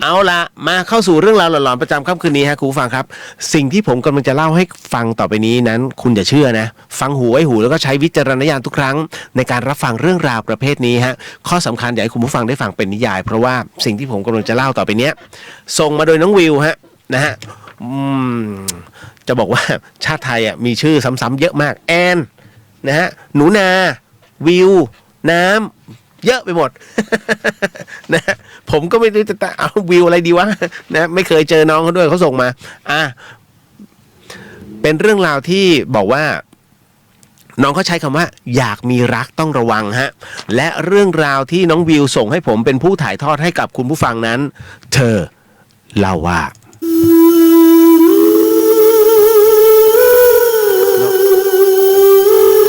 เอาละมาเข้าสู่เรื่องราวหลอนๆประจำค่ำคืนนี้ฮะคุณผู้ฟังครับสิ่งที่ผมกำลังจะเล่าให้ฟังต่อไปนี้นั้นคุณอย่าเชื่อนะฟังหูไว้หูแล้วก็ใช้วิจารณญาณทุกครั้งในการรับฟังเรื่องราวประเภทนี้ฮะข้อสำคัญอยากให้คุณผู้ฟังได้ฟังเป็นนิยายเพราะว่าสิ่งที่ผมกำลังจะเล่าต่อไปเนี้ยส่งมาโดยน้องวิวฮะนะฮะจะบอกว่าชาติไทยอ่ะมีชื่อซ้ำๆเยอะมากแอนนะฮะหนูนาวิวน้ำเยอะไปหมด นะผมก็ไม่รู้จะเอาวิวอะไรดีวะนะไม่เคยเจอน้องเขาด้วยเขาส่งมาเป็นเรื่องราวที่บอกว่าน้องเขาใช้คำว่าอยากมีรักต้องระวังฮะและเรื่องราวที่น้องวิวส่งให้ผมเป็นผู้ถ่ายทอดให้กับคุณผู้ฟังนั้นเธอเล่าว่า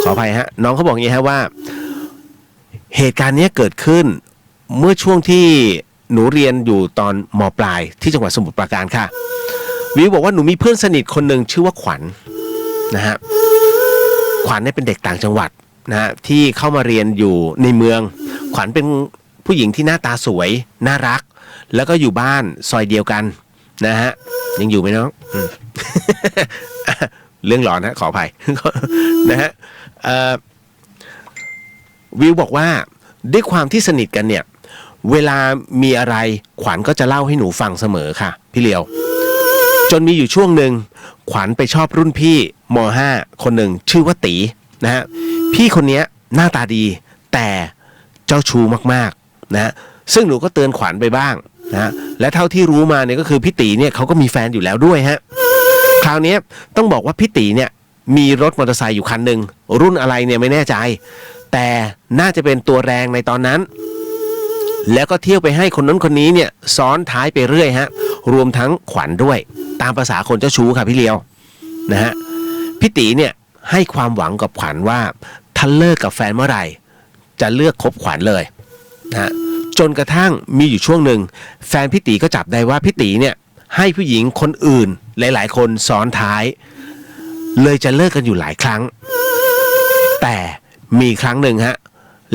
ขออภัยฮะน้องเขาบอกอย่างนี้ฮะว่าเหตุการณ์นี้เกิดขึ้นเมื่อช่วงที่หนูเรียนอยู่ตอนม.ปลายที่จังหวัดสมุทรปราการค่ะวิวบอกว่าหนูมีเพื่อนสนิทคนหนึ่งชื่อว่าขวัญนะฮะขวัญเนี่ยเป็นเด็กต่างจังหวัดนะฮะที่เข้ามาเรียนอยู่ในเมืองขวัญเป็นผู้หญิงที่หน้าตาสวยน่ารักแล้วก็อยู่บ้านซอยเดียวกันนะฮะยังอยู่ไหมน้อง เรื่องหลอนฮะขออภัย นะฮะวิวบอกว่าด้วยความที่สนิทกันเนี่ยเวลามีอะไรขวัญก็จะเล่าให้หนูฟังเสมอค่ะพี่เลียวจนมีอยู่ช่วงหนึ่งขวัญไปชอบรุ่นพี่ม.5 คนหนึ่งชื่อว่าตีนะฮะพี่คนนี้หน้าตาดีแต่เจ้าชู้มากๆนะฮะซึ่งหนูก็เตือนขวัญไปบ้างนะฮะและเท่าที่รู้มาเนี่ยก็คือพี่ตีเนี่ยเขาก็มีแฟนอยู่แล้วด้วยฮะคราวนี้ต้องบอกว่าพี่ตีเนี่ยมีรถมอเตอร์ไซค์อยู่คันหนึ่งรุ่นอะไรเนี่ยไม่แน่ใจแต่น่าจะเป็นตัวแรงในตอนนั้นแล้วก็เที่ยวไปให้คนนั้นคนนี้เนี่ยซ้อนท้ายไปเรื่อยฮะรวมทั้งขวัญด้วยตามภาษาคนเจ้าชู้ค่ะพี่เลียวนะฮะพี่ตีเนี่ยให้ความหวังกับขวัญว่าถ้าเลิกกับแฟนเมื่อไหร่จะเลือกคบขวัญเลยนะฮะจนกระทั่งมีอยู่ช่วงหนึ่งแฟนพี่ตีก็จับได้ว่าพี่ตีเนี่ยให้ผู้หญิงคนอื่นหลายๆคนซ้อนท้ายเลยจะเลิกกันอยู่หลายครั้งแต่มีครั้งหนึ่งฮะ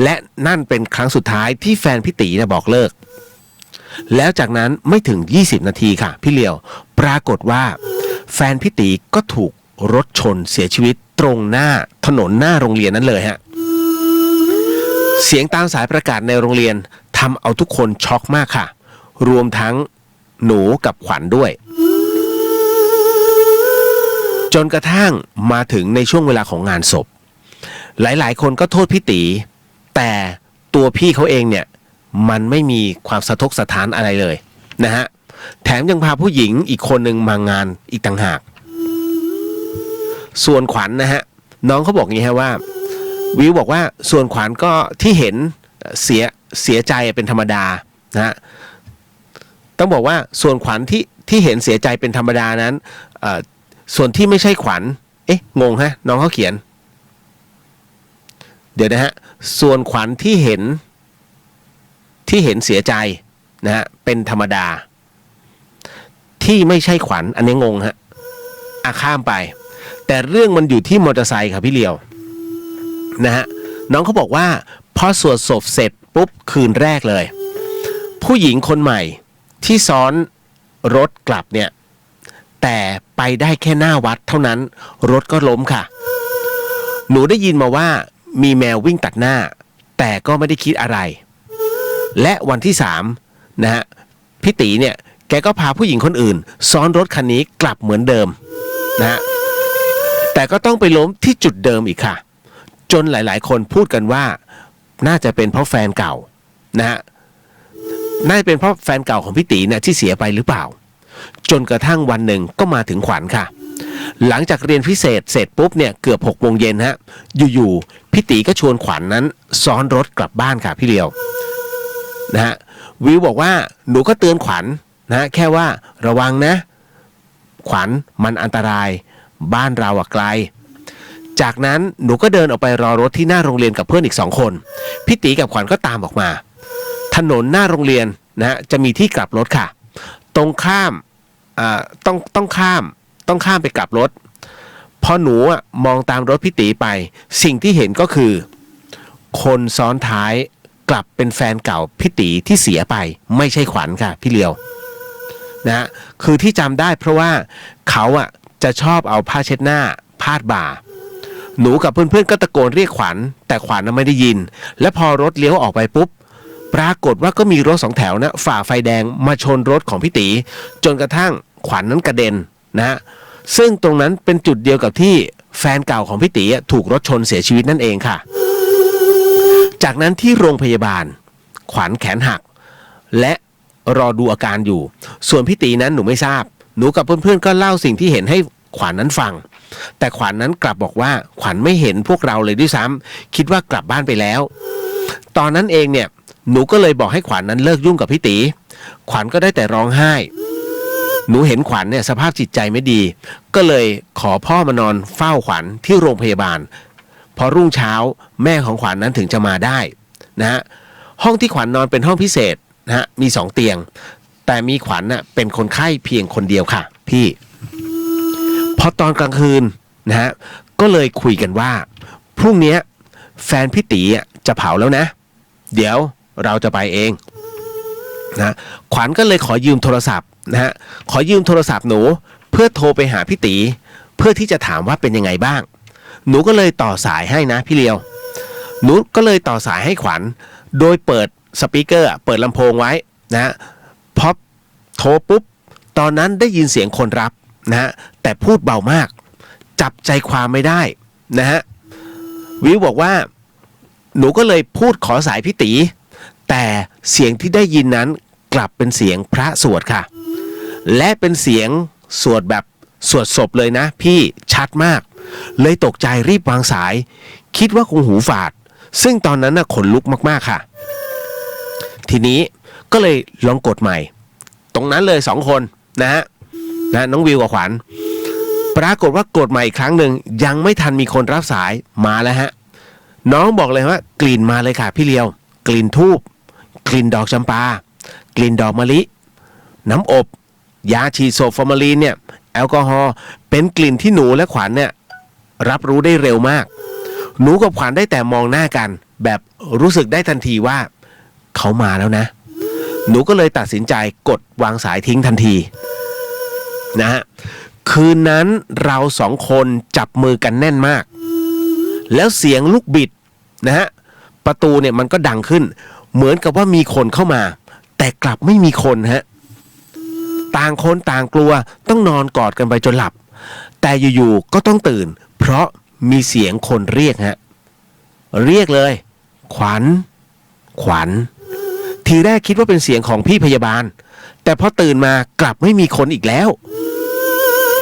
และนั่นเป็นครั้งสุดท้ายที่แฟนพี่ตีเนี่ยบอกเลิกแล้วจากนั้นไม่ถึง20นาทีค่ะพี่เลียวปรากฏว่าแฟนพี่ตีก็ถูกรถชนเสียชีวิตตรงหน้าถนนหน้าโรงเรียนนั้นเลยฮะเสียงตามสายประกาศในโรงเรียนทำเอาทุกคนช็อกมากค่ะรวมทั้งหนูกับขวัญด้วยจนกระทั่งมาถึงในช่วงเวลาของงานศพหลายๆคนก็โทษพี่ตีแต่ตัวพี่เขาเองเนี่ยมันไม่มีความสะทกสะท้านอะไรเลยนะฮะแถมยังพาผู้หญิงอีกคนหนึ่งมางานอีกต่างหากส่วนขวัญ นะฮะน้องเขาบอกอย่างนี้ฮะว่าวิวบอกว่าส่วนขวัญก็ที่เห็นเสียใจเป็นธรรมดานะฮะต้องบอกว่าส่วนขวัญที่เห็นเสียใจเป็นธรรมดานั้นส่วนที่ไม่ใช่ขวัญงงฮะน้องเขาเขียนเดี๋ยวนะฮะส่วนขวัญที่เห็นเสียใจนะฮะเป็นธรรมดาที่ไม่ใช่ขวัญอันนี้งงฮะข้ามไปแต่เรื่องมันอยู่ที่มอเตอร์ไซค์ครับพี่เลียวนะฮะน้องเขาบอกว่าพอสวดศพเสร็จปุ๊บคืนแรกเลยผู้หญิงคนใหม่ที่ซ้อนรถกลับเนี่ยแต่ไปได้แค่หน้าวัดเท่านั้นรถก็ล้มค่ะหนูได้ยินมาว่ามีแมววิ่งตัดหน้าแต่ก็ไม่ได้คิดอะไรและวันที่3นะฮะพี่ตีเนี่ยแกก็พาผู้หญิงคนอื่นซ้อนรถคันนี้กลับเหมือนเดิมนะฮะแต่ก็ต้องไปล้มที่จุดเดิมอีกค่ะจนหลายๆคนพูดกันว่าน่าจะเป็นเพราะแฟนเก่านะฮะน่าจะเป็นเพราะแฟนเก่าของพี่ตีเนี่ยที่เสียไปหรือเปล่าจนกระทั่งวันหนึ่งก็มาถึงขวัญค่ะหลังจากเรียนพิเศษเสร็จปุ๊บเนี่ยเกือบ6 โมงเย็นฮะอยู่ๆพี่ตีก็ชวนขวัญ นั้นซ้อนรถกลับบ้านค่ะพี่เลียวนะฮะวิวบอกว่าหนูก็เตือนขวัญนะแค่ว่าระวังนะขวัญมันอันตรายบ้านเราไกลจากนั้นหนูก็เดินออกไปรอรถที่หน้าโรงเรียนกับเพื่อนอีก2 คนพี่ตีกับขวัญก็ตามออกมาถนนหน้าโรงเรียนนะฮะจะมีที่กลับรถค่ะตรงข้าม ต้องข้ามไปกลับรถพอหนูมองตามรถพี่ตีไปสิ่งที่เห็นก็คือคนซ้อนท้ายกลับเป็นแฟนเก่าพี่ตีที่เสียไปไม่ใช่ขวัญค่ะพี่เลียวนะคือที่จำได้เพราะว่าเขาจะชอบเอาผ้าเช็ดหน้าพาดบ่าหนูกับเพื่อนๆก็ตะโกนเรียกขวัญแต่ขวัญไม่ได้ยินและพอรถเลี้ยวออกไปปุ๊บปรากฏว่าก็มีรถ2 แถวนะฝ่าไฟแดงมาชนรถของพี่ตีจนกระทั่งขวัญนั้นกระเด็นนะซึ่งตรงนั้นเป็นจุดเดียวกับที่แฟนเก่าของพี่ตีถูกรถชนเสียชีวิตนั่นเองค่ะจากนั้นที่โรงพยาบาลขวัญแขนหักและรอดูอาการอยู่ส่วนพี่ตีนั้นหนูไม่ทราบหนูกับเพื่อนๆก็เล่าสิ่งที่เห็นให้ขวัญนั้นฟังแต่ขวัญนั้นกลับบอกว่าขวัญไม่เห็นพวกเราเลยด้วยซ้ำคิดว่ากลับบ้านไปแล้วตอนนั้นเองเนี่ยหนูก็เลยบอกให้ขวัญนั้นเลิกยุ่งกับพี่ตีขวัญก็ได้แต่ร้องไห้หนูเห็นขวัญเนี่ยสภาพจิตใจไม่ดีก็เลยขอพ่อมานอนเฝ้าขวัญที่โรงพยาบาลพอรุ่งเช้าแม่ของขวัญนั้นถึงจะมาได้นะฮะห้องที่ขวัญนอนเป็นห้องพิเศษนะฮะมี2 เตียงแต่มีขวัญเป็นคนไข้เพียงคนเดียวค่ะพี่พอตอนกลางคืนนะฮะก็เลยคุยกันว่าพรุ่งนี้แฟนพี่ตีจะเผาแล้วนะเดี๋ยวเราจะไปเองนะขวัญก็เลยขอยืมโทรศัพท์นะฮะขอยืมโทรศัพท์หนูเพื่อโทรไปหาพี่ตีเพื่อที่จะถามว่าเป็นยังไงบ้างหนูก็เลยต่อสายให้นะพี่เลียวหนูก็เลยต่อสายให้ขวัญโดยเปิดสปีกเกอร์เปิดลำโพงไว้นะพอโทรปุ๊บตอนนั้นได้ยินเสียงคนรับนะฮะแต่พูดเบามากจับใจความไม่ได้นะฮะวิวบอกว่าหนูก็เลยพูดขอสายพี่ตีแต่เสียงที่ได้ยินนั้นกลับเป็นเสียงพระสวดค่ะและเป็นเสียงสวดแบบสวดศพเลยนะพี่ชัดมากเลยตกใจรีบวางสายคิดว่าคงหูฝาดซึ่งตอนนั้นขนลุกมากๆค่ะทีนี้ก็เลยลองกดใหม่ตรงนั้นเลย2 คนนะฮะน้องวิวกับขวัญปรากฏว่ากดใหม่อีกครั้งหนึ่งยังไม่ทันมีคนรับสายมาแล้วฮะน้องบอกเลยว่ากลิ่นมาเลยค่ะพี่เลียวกลิ่นธูปกลิ่นดอกจำปากลิ่นดอกมะลิน้ำอบยาฉีดโซฟอร์มาลีนเนี่ยแอลกอฮอล์เป็นกลิ่นที่หนูและขวัญเนี่ยรับรู้ได้เร็วมากหนูกับขวัญได้แต่มองหน้ากันแบบรู้สึกได้ทันทีว่าเขามาแล้วนะหนูก็เลยตัดสินใจกดวางสายทิ้งทันทีนะฮะคืนนั้นเรา2 คนจับมือกันแน่นมากแล้วเสียงลูกบิดนะฮะประตูเนี่ยมันก็ดังขึ้นเหมือนกับว่ามีคนเข้ามาแต่กลับไม่มีคนฮะต่างคนต่างกลัวต้องนอนกอดกันไปจนหลับแต่อยู่ๆก็ต้องตื่นเพราะมีเสียงคนเรียกฮะเรียกเลยขวัญขวัญทีแรกคิดว่าเป็นเสียงของพี่พยาบาลแต่พอตื่นมากลับไม่มีคนอีกแล้ว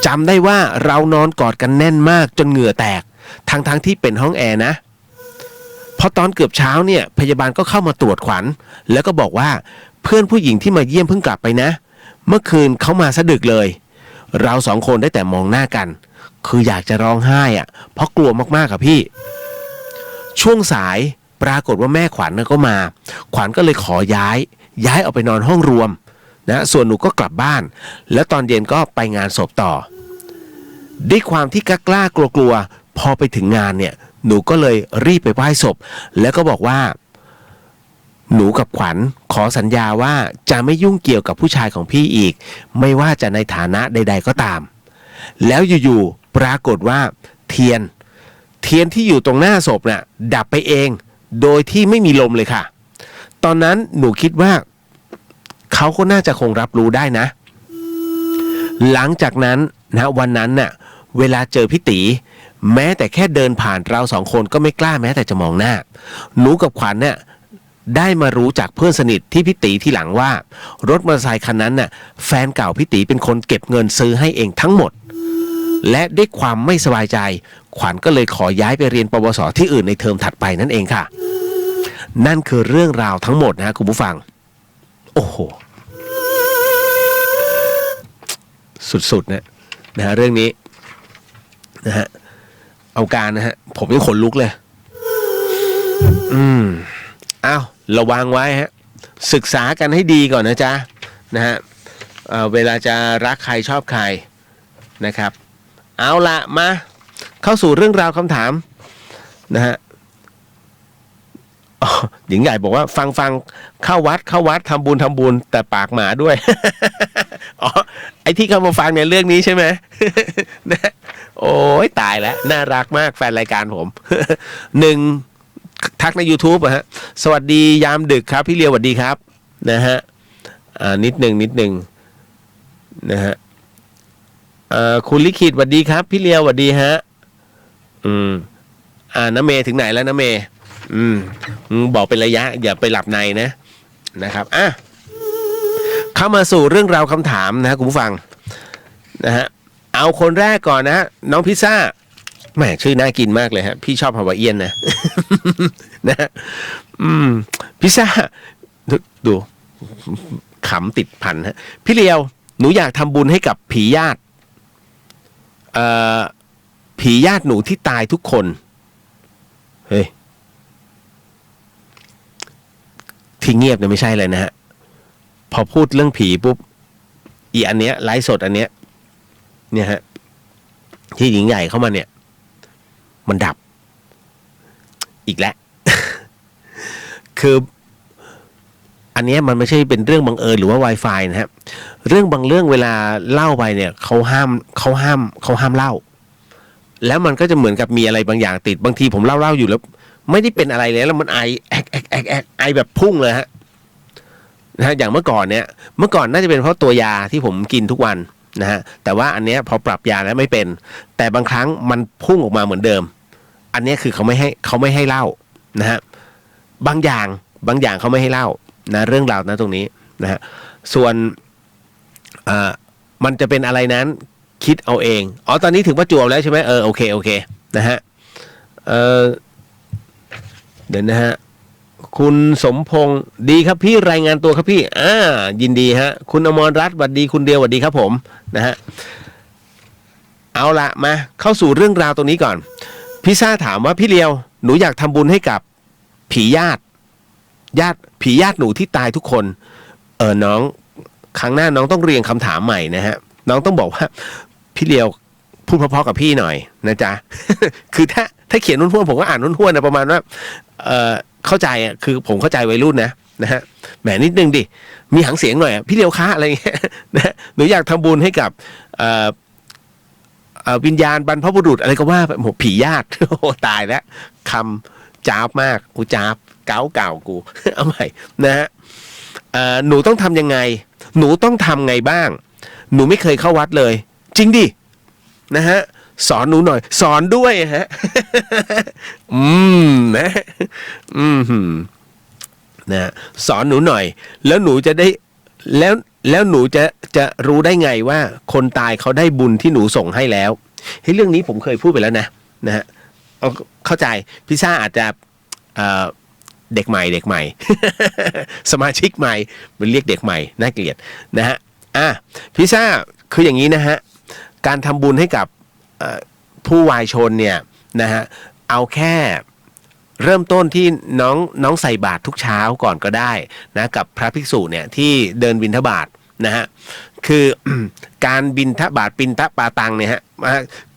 จำได้ว่าเรานอนกอดกันแน่นมากจนเหงื่อแตกทั้งที่เป็นห้องแอร์นะพอตอนเกือบเช้าเนี่ยพยาบาลก็เข้ามาตรวจขวัญแล้วก็บอกว่าเพื่อนผู้หญิงที่มาเยี่ยมเพิ่งกลับไปนะเมื่อคืนเขามาซะดึกเลยเรา2 คนได้แต่มองหน้ากันคืออยากจะร้องไห้เพราะกลัวมากๆค่ะพี่ช่วงสายปรากฏว่าแม่ขวัญก็มาขวัญก็เลยขอย้ายออกไปนอนห้องรวมนะส่วนหนูก็กลับบ้านแล้วตอนเย็นก็ไปงานศพต่อด้วยความที่กล้ากลัวพอไปถึงงานเนี่ยหนูก็เลยรีบไปไหว้ศพแล้วก็บอกว่าหนูกับขวัญขอสัญญาว่าจะไม่ยุ่งเกี่ยวกับผู้ชายของพี่อีกไม่ว่าจะในฐานะใดๆก็ตามแล้วอยู่ๆปรากฏว่าเทียนที่อยู่ตรงหน้าศพน่ะดับไปเองโดยที่ไม่มีลมเลยค่ะตอนนั้นหนูคิดว่าเขาก็น่าจะคงรับรู้ได้นะหลังจากนั้นนะวันนั้นน่ะเวลาเจอพี่ตีแม้แต่แค่เดินผ่านเรา2 คนก็ไม่กล้าแม้แต่จะมองหน้าหนูกับขวัญเนี่ยได้มารู้จากเพื่อนสนิทที่พี่ตีที่หลังว่ารถมอเตอร์ไซค์คันนั้นน่ะแฟนเก่าพี่ตีเป็นคนเก็บเงินซื้อให้เองทั้งหมดและด้วยความไม่สบายใจขวัญก็เลยขอย้ายไปเรียนปวสที่อื่นในเทอมถัดไปนั่นเองค่ะนั่นคือเรื่องราวทั้งหมดนะคุณผู้ฟังโอ้โหสุดๆนะฮะเรื่องนี้นะฮะเอาการนะฮะผมยังขนลุกเลยอ้าวระวังไว้ฮะศึกษากันให้ดีก่อนนะจ๊ะนะฮะ เวลาจะรักใครชอบใครนะครับเอาละมาเข้าสู่เรื่องราวคำถามนะฮะหญิงใหญ่บอกว่าฟังเข้าวัดทำบุญแต่ปากหมาด้วย อ๋อไอ้ที่เขามาฟังเนี่ยเรื่องนี้ใช่ไหม นะโอ้ยตายแล้วน่ารักมากแฟนรายการผม หนึ่งทักใน YouTube อะฮะสวัสดียามดึกครับพี่เลียวสวัสดีครับนะฮะนิดหนึ่งนะฮะคุณลิขิตสวัสดีครับพี่เลียวสวัสดีฮะน้าเมย์ถึงไหนแล้วน้าเมย์บอกเป็นระยะอย่าไปหลับในนะครับเข้ามาสู่เรื่องราวคำถามนะคุณผู้ฟังนะฮะเอาคนแรกก่อนนะน้องพิซซ่าแหมชื่อน่ากินมากเลยฮะพี่ชอบฮาวายเอียนนะ นะพิซซ่าดูขำติดพันฮะพี่เลียวหนูอยากทำบุญให้กับผีญาติหนูที่ตายทุกคนเฮ้ยที่เงียบเนี่ยไม่ใช่เลยนะฮะพอพูดเรื่องผีปุ๊บอันเนี้ยไลฟ์สดอันเนี้ยเนี่ยฮะที่หญิงใหญ่เข้ามาเนี่ยมันดับอีกแล้ว คืออันเนี้ยมันไม่ใช่เป็นเรื่องบังเอิญหรือว่า Wi-Fi นะฮะเรื่องบางเรื่องเวลาเล่าไปเนี่ยเขาห้ามเล่าแล้วมันก็จะเหมือนกับมีอะไรบางอย่างติดบางทีผมเล่าอยู่แล้วไม่ได้เป็นอะไรเลยแล้วมันไอแบบพุ่งเลยฮะนะฮะอย่างเมื่อก่อนน่าจะเป็นเพราะตัวยาที่ผมกินทุกวันนะฮะแต่ว่าอันเนี้ยพอปรับยาแล้วไม่เป็นแต่บางครั้งมันพุ่งออกมาเหมือนเดิมอันเนี้ยคือเขาไม่ให้เล่านะฮะบางอย่างเขาไม่ให้เล่านะเรื่องราวนะตรงนี้นะฮะส่วนมันจะเป็นอะไรนั้นคิดเอาเองตอนนี้ถึงประจวบแล้วใช่ไหมโอเคนะฮะเดี๋ยวนะฮะคุณสมพงษ์ดีครับพี่รายงานตัวครับพี่ยินดีฮะคุณอมรรัตน์สวัสดีคุณเดียวสวัสดีครับผมนะฮะเอาละมาเข้าสู่เรื่องราวตรงนี้ก่อนพี่ซ่าถามว่าพี่เลียวหนูอยากทำบุญให้กับผีญาติหนูที่ตายทุกคนน้องครั้งหน้าน้องต้องเรียงคำถามใหม่นะฮะน้องต้องบอกว่าพี่เลียวพูดเพราะๆกับพี่หน่อยนะจ๊ะ คือถ้าเขียนนุ่นห้วนผมก็อ่านนุ่นห้วนนะประมาณว่าเข้าใจคือผมเข้าใจวัยรุ่นนะฮะแหมนิดนึงดิมีหางเสียงหน่อยพี่เลียวคะอะไรเงี้ยนะหนูอยากทำบุญให้กับวิญญาณบรรพบุรุษอะไรก็ว่าหมดผีญาติ โอ้ตายแล้วคำจ้าบมากกูจ้าบเก่ากู เอาใหม่นะฮะหนูต้องทำยังไงหนูต้องทำไงบ้างหนูไม่เคยเข้าวัดเลยจริงดินะฮะสอนหนูหน่อยสอนด้วยฮะ นะนะสอนหนูหน่อยแล้วหนูจะได้แล้วหนูจะรู้ได้ไงว่าคนตายเขาได้บุญที่หนูส่งให้แล้วเรื่องนี้ผมเคยพูดไปแล้วนะฮะเข้าใจพี่ซ่าอาจจะเด็กใหม่ สมาชิกใหม่มันเรียกเด็กใหม่น่าเกลียดนะฮะพี่ซ่าคืออย่างนี้นะฮะการทำบุญให้กับผู้วายชนเนี่ยนะฮะเอาแค่เริ่มต้นที่น้องใส่บาตรทุกเช้าก่อนก็ได้นะกับพระภิกษุเนี่ยที่เดินบิณฑบาตนะฮะคือ การบิณฑบาตปิณฑปาตังเนี่ยฮะ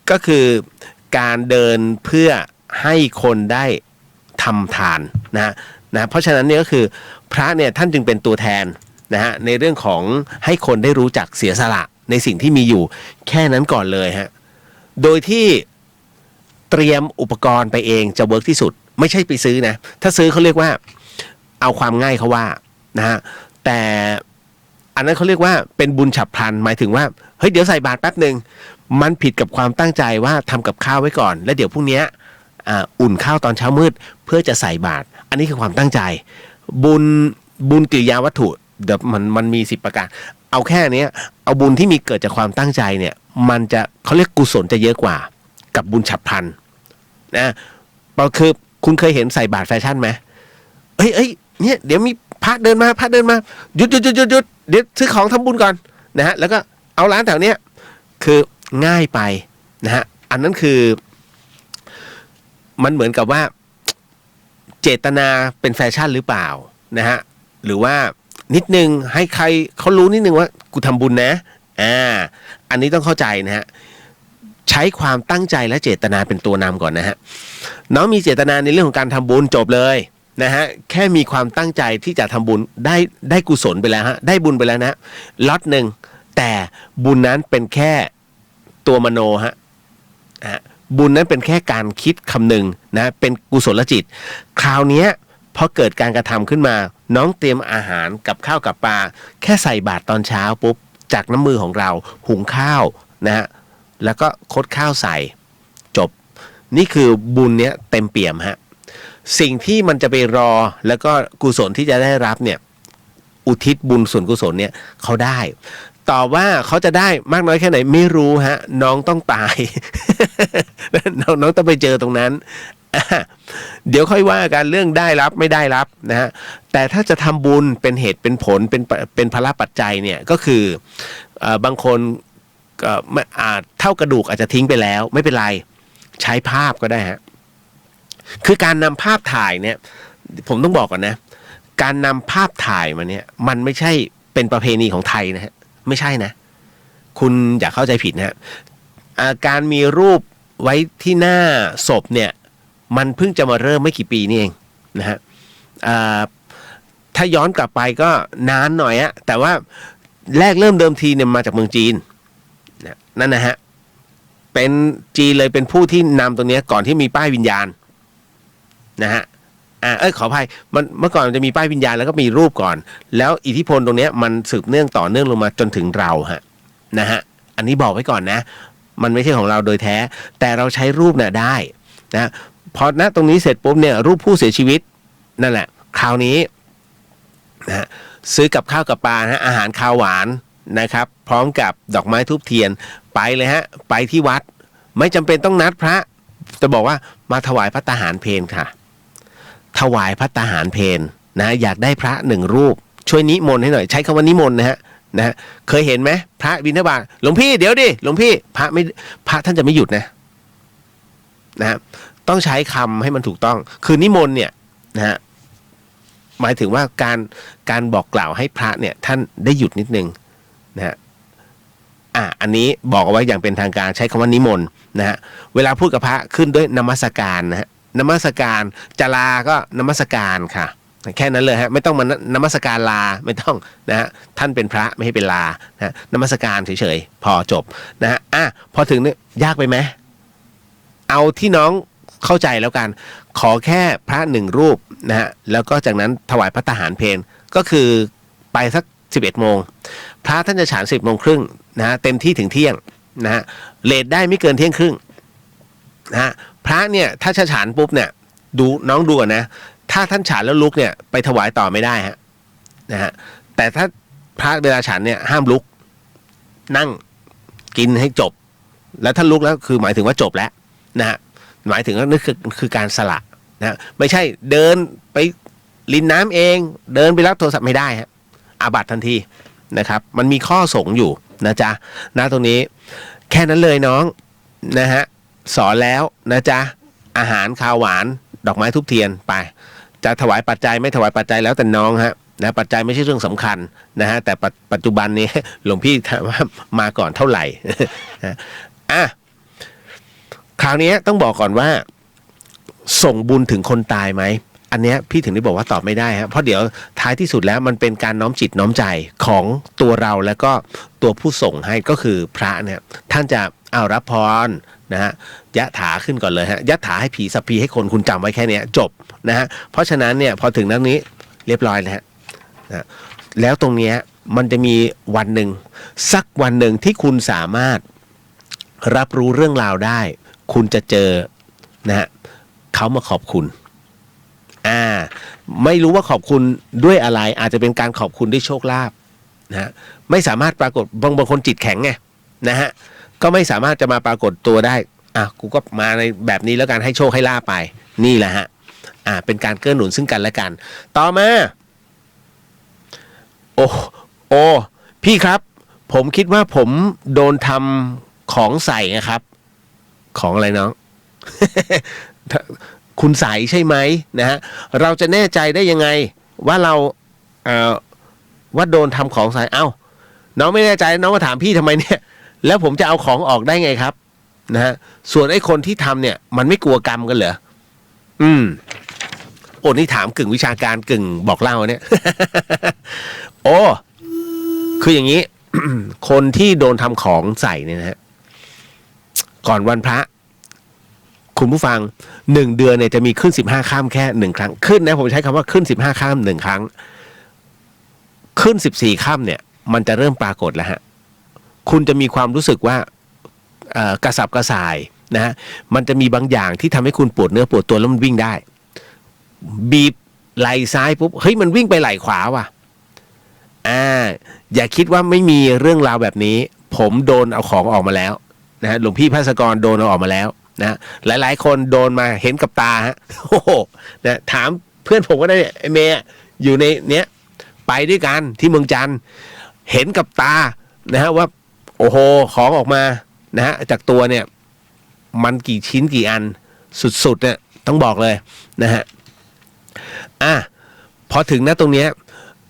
ก็คือการเดินเพื่อให้คนได้ทำทานนะเพราะฉะนั้นเนี่ยก็คือพระเนี่ยท่านจึงเป็นตัวแทนนะฮะในเรื่องของให้คนได้รู้จักเสียสละในสิ่งที่มีอยู่แค่นั้นก่อนเลยฮะโดยที่เตรียมอุปกรณ์ไปเองจะเวิร์กที่สุดไม่ใช่ไปซื้อนะถ้าซื้อเขาเรียกว่าเอาความง่ายเขาว่านะฮะแต่อันนั้นเขาเรียกว่าเป็นบุญฉับพลันหมายถึงว่าเฮ้ยเดี๋ยวใส่บาตรแป๊บนึงมันผิดกับความตั้งใจว่าทำกับข้าวไว้ก่อนแล้วเดี๋ยวพรุ่งนี้อุ่นข้าวตอนเช้ามืดเพื่อจะใส่บาตรอันนี้คือความตั้งใจบุญกิริยาวัตถุเดี๋ยวมันมี10 ประการเอาแค่นี้เอาบุญที่มีเกิดจากความตั้งใจเนี่ยมันจะเขาเรียกกุศลจะเยอะกว่ากับบุญฉับพลันนะคือคุณเคยเห็นใส่บาตรแฟชั่นไหมเอ้ยเนี่ยเดี๋ยวมีพระเดินมาหยุดเดี๋ยวซื้อของทำบุญก่อนนะฮะแล้วก็เอาร้านแถวเนี้ยคือง่ายไปนะฮะอันนั้นคือมันเหมือนกับว่าเจตนาเป็นแฟชั่นหรือเปล่านะฮะหรือว่า นิดนึงให้ใครเขารู้นิดนึงว่ากูทำบุญนะอันนี้ต้องเข้าใจนะฮะใช้ความตั้งใจและเจตนาเป็นตัวนำก่อนนะฮะน้องมีเจตนาในเรื่องของการทำบุญจบเลยนะฮะแค่มีความตั้งใจที่จะทำบุญได้กุศลไปแล้วฮะได้บุญไปแล้วนะล็อตหนึ่งแต่บุญนั้นเป็นแค่ตัวมโนฮะบุญนั้นเป็นแค่การคิดคำหนึ่งนะเป็นกุศลจิตคราวนี้พอเกิดการกระทำขึ้นมาน้องเตรียมอาหารกับข้าวกับปลาแค่ใส่บาตรตอนเช้าปุ๊บจากน้ำมือของเราหุงข้าวนะฮะแล้วก็คดข้าวใส่จบนี่คือบุญเนี้ยเต็มเปี่ยมฮะสิ่งที่มันจะไปรอแล้วก็กุศลที่จะได้รับเนี่ยอุทิศบุญส่วนกุศลเนี่ยเขาได้ต่อว่าเขาจะได้มากน้อยแค่ไหนไม่รู้ฮะน้องต้องตาย น้องต้องไปเจอตรงนั้น เดี๋ยวค่อยว่ากันเรื่องได้รับไม่ได้รับนะฮะแต่ถ้าจะทำบุญเป็นเหตุเป็นผลเป็นภาระปัจจัยเนี่ยก็คือบางคนเท่ากระดูกอาจจะทิ้งไปแล้วไม่เป็นไรใช้ภาพก็ได้ฮะคือการนำภาพถ่ายเนี่ยผมต้องบอกก่อนนะการนำภาพถ่ายมาเนี่ยมันไม่ใช่เป็นประเพณีของไทยนะฮะไม่ใช่นะคุณอย่าเข้าใจผิดนะฮะการมีรูปไว้ที่หน้าศพเนี่ยมันเพิ่งจะมาเริ่มไม่กี่ปีนี่เองนะฮะถ้าย้อนกลับไปก็นานหน่อยอะแต่ว่าแรกเริ่มเดิมทีเนี่ยมาจากเมืองจีนนั่นนะฮะเป็นจีนเลยเป็นผู้ที่นำตัวนี้ก่อนที่มีป้ายวิญญาณนะฮะขออภัยเมื่อก่อนมันจะมีป้ายวิญญาณแล้วก็มีรูปก่อนแล้วอิทธิพลตรงนี้มันสืบเนื่องต่อเนื่องลงมาจนถึงเราฮะนะฮะอันนี้บอกไว้ก่อนนะมันไม่ใช่ของเราโดยแท้แต่เราใช้รูปเนี่ยได้นะพอณตรงนี้เสร็จปุ๊บเนี่ยรูปผู้เสียชีวิตนั่นแหละคราวนี้นะซื้อกับข้าวกับปลานะอาหารคาวหวานนะครับพร้อมกับดอกไม้ธูปเทียนไปเลยฮะไปที่วัดไม่จำเป็นต้องนัดพระจะบอกว่ามาถวายพระตาหารเพลค่ะถวายพระตาหารเพลนะอยากได้พระหนึ่งรูปช่วยนิมนต์ให้หน่อยใช้คำว่านิมนต์นะฮะเคยเห็นไหมพระบิณฑบาตหลวงพี่เดี๋ยวดิหลวงพี่พระท่านจะไม่หยุดนะต้องใช้คำให้มันถูกต้องคือนิมนต์เนี่ยนะฮะหมายถึงว่าการบอกกล่าวให้พระเนี่ยท่านได้หยุดนิดนึงนะฮะอันนี้บอกเอาไว้อย่างเป็นทางการใช้คำว่านิมนต์นะฮะเวลาพูดกับพระขึ้นด้วยนมัสการนะฮะนมัสการจะลาก็นมัสการค่ะแค่นั้นเลยฮะไม่ต้องมานมัสการลาไม่ต้องนะฮะท่านเป็นพระไม่ให้เป็นลานะนมัสการเฉยๆพอจบนะฮะพอถึงนี่ยากไปไหมเอาที่น้องเข้าใจแล้วกันขอแค่พระหนึ่งรูปนะฮะแล้วก็จากนั้นถวายพระตาหารเพลก็คือไปสัก11 โมงพระท่านจะฉัน10 โมงครึ่งนะฮะเต็มที่ถึงเที่ยงนะฮะเลทได้ไม่เกินเที่ยงครึ่งนะฮะพระเนี่ยถ้าจะฉันปุ๊บเนี่ยน้องดูก่อนนะถ้าท่านฉันแล้วลุกเนี่ยไปถวายต่อไม่ได้ฮะนะฮะแต่ถ้าพระเวลาฉันเนี่ยห้ามลุกนั่งกินให้จบแล้วถ้าลุกแล้วคือหมายถึงว่าจบแล้วนะฮะหมายถึงว่านี่คือการสละนะไม่ใช่เดินไปลินน้ำเองเดินไปรับโทรศัพท์ไม่ได้ฮะอาบัติทันทีนะครับมันมีข้อสงฆ์อยู่นะจ๊ะตรงนี้แค่นั้นเลยน้องนะฮะสอนแล้วนะจ๊ะอาหารคาวหวานดอกไม้ธูปเทียนไปจะถวายปัจจัยไม่ถวายปัจจัยแล้วแต่น้องฮะนะปัจจัยไม่ใช่เรื่องสำคัญนะฮะแต่ปัจจุบันนี้หลวงพี่ถามว่ามาก่อนเท่าไหร่ คราวนี้ต้องบอกก่อนว่าส่งบุญถึงคนตายไหมอันเนี้ยพี่ถึงได้บอกว่าตอบไม่ได้ฮะเพราะเดี๋ยวท้ายที่สุดแล้วมันเป็นการน้อมจิตน้อมใจของตัวเราแล้วก็ตัวผู้ส่งให้ก็คือพระเนี่ยท่านจะเอารับพรนะฮะยะถาขึ้นก่อนเลยฮะยะถาให้ผีสัพพีให้คนคุณจำไว้แค่นี้จบนะฮะเพราะฉะนั้นเนี่ยพอถึงนั้นนี้เรียบร้อยแล้วฮะแล้วตรงเนี้ยมันจะมีวันหนึ่งสักวันหนึ่งที่คุณสามารถรับรู้เรื่องราวได้คุณจะเจอนะฮะเขามาขอบคุณไม่รู้ว่าขอบคุณด้วยอะไรอาจจะเป็นการขอบคุณด้วยโชคลาภนะฮะไม่สามารถปรากฏบางคนจิตแข็งไงนะฮะก็ไม่สามารถจะมาปรากฏตัวได้กูก็มาในแบบนี้แล้วกันให้โชคให้ลาภไปนี่แหละฮะเป็นการเกื้อหนุนซึ่งกันและกันต่อมาโอ้พี่ครับผมคิดว่าผมโดนทำของใส่นะครับของอะไรน้อง คุณใส่ใช่ไหมนะฮะเราจะแน่ใจได้ยังไงว่าเรา ว่าโดนทำของใส่เอ้าน้องไม่แน่ใจน้องมาถามพี่ทำไมเนี่ยแล้วผมจะเอาของออกได้ไงครับนะฮะส่วนไอ้คนที่ทำเนี่ยมันไม่กลัวกรรมกันเหรอโอ้นี่ถามกึ่งวิชาการกึ่งบอกเล่าเนี่ย โอ้คืออย่างนี้ คนที่โดนทำของใส่เนี่ยนะฮะก่อนวันพระคุณผู้ฟัง1 เดือนเนี่ยจะมีขึ้น15 ค่ำแค่1 ครั้งขึ้นนะผมใช้คำว่าขึ้น15 ค่ำ1 ครั้งขึ้น14 ค่ำเนี่ยมันจะเริ่มปรากฏแล้วฮะคุณจะมีความรู้สึกว่ากระสับกระส่ายนะฮะมันจะมีบางอย่างที่ทำให้คุณปวดเนื้อปวดตัวแล้วมันวิ่งได้บีบไหล่ซ้ายปุ๊บเฮ้ยมันวิ่งไปไหล่ขวาว่ะอย่าคิดว่าไม่มีเรื่องราวแบบนี้ผมโดนเอาของออกมาแล้วนะฮะหลวงพี่ภาสกรโดนเอาออกมาแล้วนะหลายๆคนโดนมาเห็นกับตาฮะโอ้โหนะถามเพื่อนผมก็ได้ไอ้เมย์อยู่ในเนี้ยไปด้วยกันที่เมืองจันทร์เห็นกับตานะฮะว่าโอ้โหของออกมานะฮะจากตัวเนี่ยมันกี่ชิ้นกี่อันสุดๆเนี่ยต้องบอกเลยนะฮะพอถึงนะตรงเนี้ย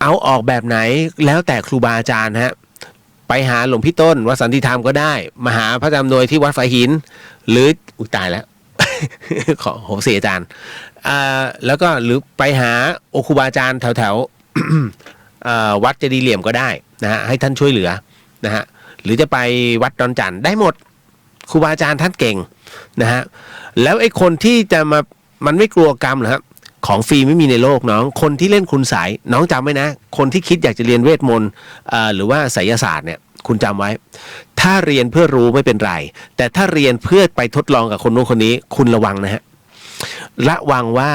เอาออกแบบไหนแล้วแต่ครูบาอาจารย์ฮะไปหาหลวงพี่ต้นวัดสันติธรรมก็ได้มาหาพระจำนวยที่วัดฝายหินหรืออุยตายแล้ว ขอโหเสียอาจารย์แล้วก็หรือไปหาครูบาอาจารย์แถวๆวัดเจดีย์เหลี่ยมก็ได้นะฮะให้ท่านช่วยเหลือนะฮะหรือจะไปวัดดอนจันทร์ได้หมดครูบาอาจารย์ท่านเก่งนะฮะแล้วไอ้คนที่จะมามันไม่กลัวกรรมเหรอครับของฟรีไม่มีในโลกน้องคนที่เล่นคุณไสยน้องจำไว้นะคนที่คิดอยากจะเรียนเวทมนต์หรือว่าไสยศาสตร์เนี่ยคุณจำไว้ถ้าเรียนเพื่อรู้ไม่เป็นไรแต่ถ้าเรียนเพื่อไปทดลองกับคนนู้นคนนี้คุณระวังนะฮะระวังว่า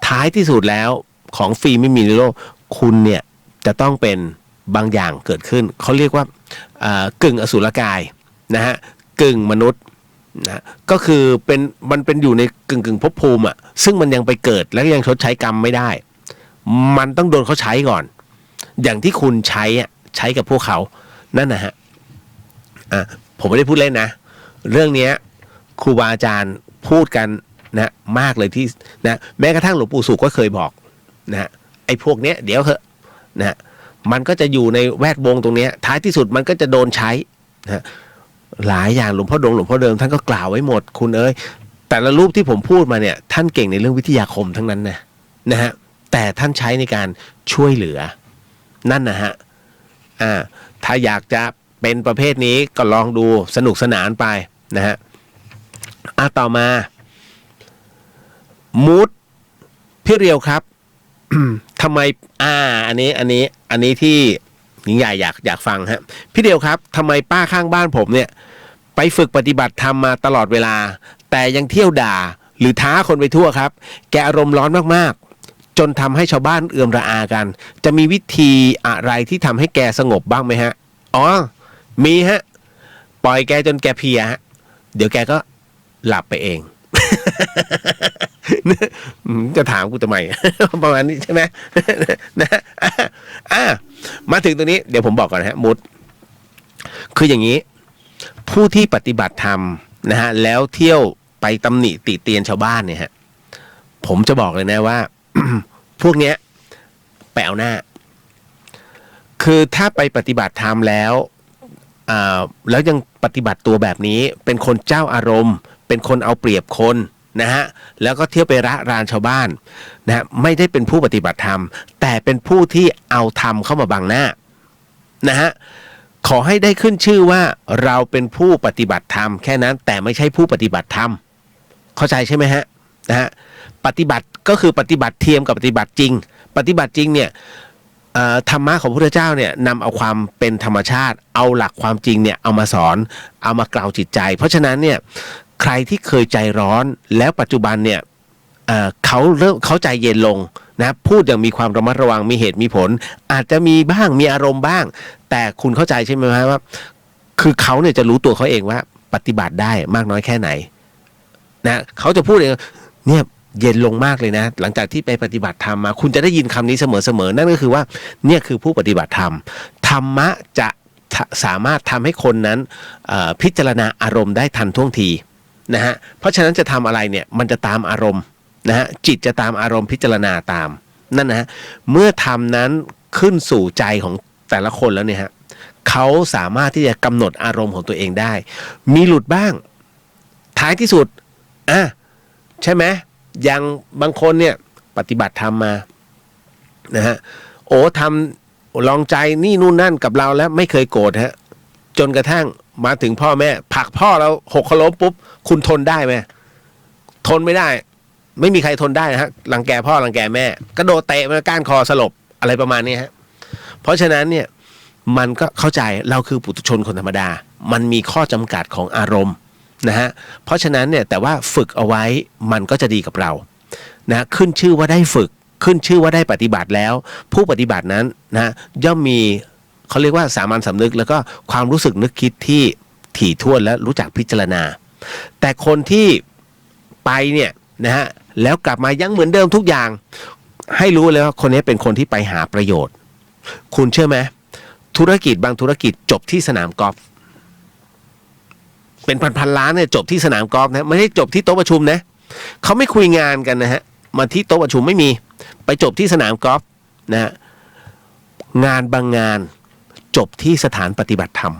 ท้ายที่สุดแล้วของฟรีไม่มีในโลกคุณเนี่ยจะต้องเป็นบางอย่างเกิดขึ้นเขาเรียกว่ากึ่งอสุรกายนะฮะกึ่งมนุษย์นะก็คือมันเป็นอยู่ในกึ่งภพภูมิอ่ะซึ่งมันยังไปเกิดแล้วยังชดใช้กรรมไม่ได้มันต้องโดนเขาใช้ก่อนอย่างที่คุณใช้กับพวกเขานั่นนะฮะผมไม่ได้พูดเล่นนะเรื่องนี้ครูบาอาจารย์พูดกันนะมากเลยที่นะแม้กระทั่งหลวงปู่สุขก็เคยบอกนะไอ้พวกเนี้ยเดี๋ยวเถอะนะมันก็จะอยู่ในแวดวงตรงนี้ท้ายที่สุดมันก็จะโดนใช้นะหลายอย่างหลวงพ่อเดิมท่านก็กล่าวไว้หมดคุณเอ้ยแต่ละรูปที่ผมพูดมาเนี่ยท่านเก่งในเรื่องวิทยาคมทั้งนั้นนะฮะแต่ท่านใช้ในการช่วยเหลือนั่นนะฮะถ้าอยากจะเป็นประเภทนี้ก็ลองดูสนุกสนานไปนะฮะต่อมามูดพี่เรียวครับ ทำไมอันนี้ที่หญิงใหญ่อยากฟังฮะพี่เดียวครับทำไมป้าข้างบ้านผมเนี่ยไปฝึกปฏิบัติธรรมมาตลอดเวลาแต่ยังเที่ยวด่าหรือท้าคนไปทั่วครับแกอารมณ์ร้อนมากๆจนทำให้ชาวบ้านเอื่อมระอากันจะมีวิธีอะไรที่ทำให้แกสงบบ้างไหมฮะมีฮะปล่อยแกจนแกเพลียฮะเดี๋ยวแกก็หลับไปเอง จะถามกูทำไม ประมาณนี้ใช่ไหม นะมาถึงตรงนี้เดี๋ยวผมบอกก่อนฮะมุดคืออย่างนี้ผู้ที่ปฏิบัติธรรมนะฮะแล้วเที่ยวไปตำหนิติเตียนชาวบ้านเนี่ยฮะผมจะบอกเลยนะว่า พวกเนี้ยไปเอาหน้าคือถ้าไปปฏิบัติธรรมแล้วยังปฏิบัติตัวแบบนี้เป็นคนเจ้าอารมณ์เป็นคนเอาเปรียบคนนะฮะแล้วก็เที่ยวไประรานชาวบ้านนะฮะไม่ได้เป็นผู้ปฏิบัติธรรมแต่เป็นผู้ที่เอาธรรมเข้ามาบังหน้านะฮะขอให้ได้ขึ้นชื่อว่าเราเป็นผู้ปฏิบัติธรรมแค่นั้นแต่ไม่ใช่ผู้ปฏิบัติธรรมเข้าใจใช่ไหมฮะนะฮะปฏิบัติก็คือปฏิบัติเทียมกับปฏิบัติจริงปฏิบัติจริงเนี่ยธรรมะของพระพุทธเจ้าเนี่ยนำเอาความเป็นธรรมชาติเอาหลักความจริงเนี่ยเอามาสอนเอามากล่าวจิตใจเพราะฉะนั้นเนี่ยใครที่เคยใจร้อนแล้วปัจจุบันเนี่ยเขาใจเย็นลงนะพูดอย่างมีความระมัดระวังมีเหตุมีผลอาจจะมีบ้างมีอารมณ์บ้างแต่คุณเข้าใจใช่ไหมว่าคือเขาเนี่ยจะรู้ตัวเขาเองว่าปฏิบัติได้มากน้อยแค่ไหนนะเขาจะพูดเองเนี่ยเย็นลงมากเลยนะหลังจากที่ไปปฏิบัติธรรมมาคุณจะได้ยินคำนี้เสมอนั่นก็คือว่าเนี่ยคือผู้ปฏิบัติธรรมธรรมะจะสามารถทำให้คนนั้นพิจารณาอารมณ์ได้ทันท่วงทีนะฮะเพราะฉะนั้นจะทำอะไรเนี่ยมันจะตามอารมณ์นะฮะจิตจะตามอารมณ์พิจารณาตามนั่นนะฮะเมื่อทำนั้นขึ้นสู่ใจของ แต่ละคนแล้วเนี่ยฮะเขาสามารถที่จะกำหนดอารมณ์ของตัวเองได้มีหลุดบ้างท้ายที่สุดใช่ไหมอย่างบางคนเนี่ยปฏิบัติธรรมมานะฮะโอ้ทำลองใจนี่นู่นนั่นกับเราแล้วไม่เคยโกรธฮะจนกระทั่งมาถึงพ่อแม่ผลักพ่อเราหกล้มปุ๊บคุณทนได้ไหมทนไม่ได้ไม่มีใครทนได้นะฮะรังแกพ่อรังแกแม่กระโดดเตะมาก้านคอสลบอะไรประมาณนี้ฮะเพราะฉะนั้นเนี่ยมันก็เข้าใจเราคือปุถุชนคนธรรมดามันมีข้อจำกัดของอารมณ์นะฮะเพราะฉะนั้นเนี่ยแต่ว่าฝึกเอาไว้มันก็จะดีกับเรานะขึ้นชื่อว่าได้ฝึกขึ้นชื่อว่าได้ปฏิบัติแล้วผู้ปฏิบัตินั้นนะย่อมมีเขาเรียกว่าสามัญสำนึกแล้วก็ความรู้สึกนึกคิดที่ถี่ถ้วนและรู้จักพิจารณาแต่คนที่ไปเนี่ยนะฮะแล้วกลับมายังเหมือนเดิมทุกอย่างให้รู้เลยว่าคนนี้เป็นคนที่ไปหาประโยชน์คุณเชื่อไหมธุรกิจบางธุรกิจจบที่สนามกอล์ฟเป็นพันล้านเนี่ยจบที่สนามกอล์ฟนะไม่ได้จบที่โต๊ะประชุมนะเขาไม่คุยงานกันนะฮะมาที่โต๊ะประชุมไม่มีไปจบที่สนามกอล์ฟนะฮะงานบางงานจบที่สถานปฏิบัติธรรม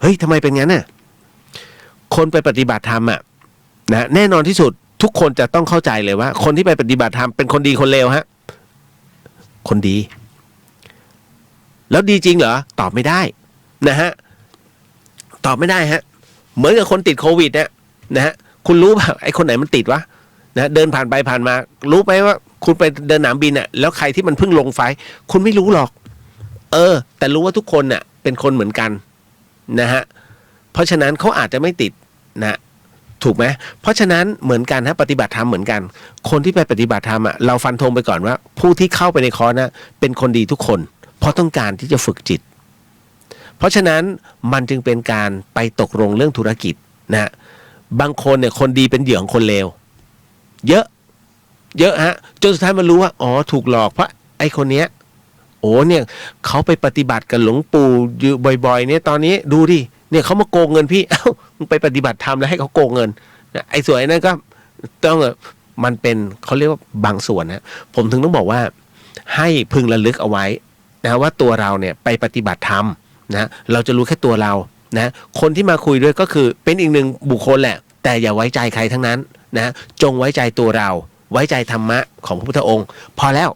เฮ้ยทำไมเป็นงั้นน่ะคนไปปฏิบัติธรรมอ่ะนะแน่นอนที่สุดทุกคนจะต้องเข้าใจเลยว่าคนที่ไปปฏิบัติธรรมเป็นคนดีคนเลวฮะคนดีแล้วดีจริงเหรอตอบไม่ได้นะฮะตอบไม่ได้ฮะเหมือนกับคนติดโควิดเนี่ยนะฮะคุณรู้ป่ะไอ้คนไหนมันติดวะนะเดินผ่านไปผ่านมารู้ไหมว่าคุณไปเดินสนามบินอ่ะแล้วใครที่มันเพิ่งลงไฟคุณไม่รู้หรอกแต่รู้ว่าทุกคนน่ะเป็นคนเหมือนกันนะฮะเพราะฉะนั้นเขาอาจจะไม่ติดนะถูกไหมเพราะฉะนั้นเหมือนกันฮะปฏิบัติธรรมเหมือนกันคนที่ไปปฏิบัติธรรมอ่ะเราฟันธงไปก่อนว่าผู้ที่เข้าไปในคอร์สนะเป็นคนดีทุกคนเพราะต้องการที่จะฝึกจิตเพราะฉะนั้นมันจึงเป็นการไปตกลงเรื่องธุรกิจนะบางคนเนี่ยคนดีเป็นเหยื่อของคนเลวเยอะฮะจนสุดท้ายมันรู้ว่าอ๋อถูกหลอกเพราะไอ้คนเนี้ยโอ้เนี่ยเขาไปปฏิบัติกับหลวงปู่อยู่บ่อยๆเนี่ยตอนนี้ดูดิเนี่ยเขามาโกงเงินพี่มึงไปปฏิบัติธรรมแล้วให้เขาโกงเงินไอ้ส่วนนั้นก็ต้องมันเป็นเขาเรียกว่าบางส่วนนะผมถึงต้องบอกว่าให้พึงระลึกเอาไว้นะว่าตัวเราเนี่ยไปปฏิบัติธรรมนะเราจะรู้แค่ตัวเรานะคนที่มาคุยด้วยก็คือเป็นอีกหนึ่งบุคคลแหละแต่อย่าไว้ใจใครทั้งนั้นนะจงไว้ใจตัวเราไว้ใจธรรมะของพระพุทธองค์พอแล้ว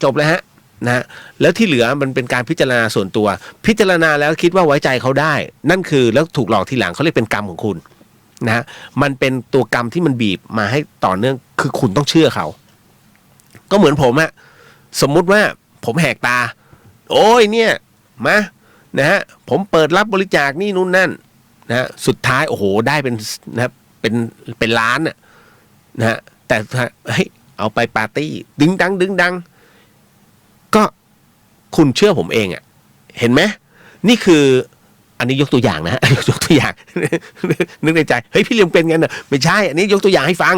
จบแล้วฮะนะแล้วที่เหลือมันเป็นการพิจารณาส่วนตัวพิจารณาแล้วคิดว่าไว้ใจเขาได้นั่นคือแล้วถูกหลอกทีหลังเขาเรียกเป็นกรรมของคุณนะมันเป็นตัวกรรมที่มันบีบมาให้ต่อเนื่องคือคุณต้องเชื่อเขาก็เหมือนผมอะสมมุติว่าผมแหกตาโอ้ยเนี่ยมานะฮะผมเปิดรับบริจาคนี่นู่นนั่นนะสุดท้ายโอ้โหได้เป็นนะเป็นล้านน่ะนะฮะแต่เฮ้ยเอาไปปาร์ตี้ดึงดังก็คุณเชื่อผมเองอ่ะเห็นไหมนี่คืออันนี้ยกตัวอย่างนะฮะยกตัวอย่าง นึกในใจเฮ้ยพี่เลี้ยงเป็นงั้นเหรอไม่ใช่อันนี้ยกตัวอย่างให้ฟัง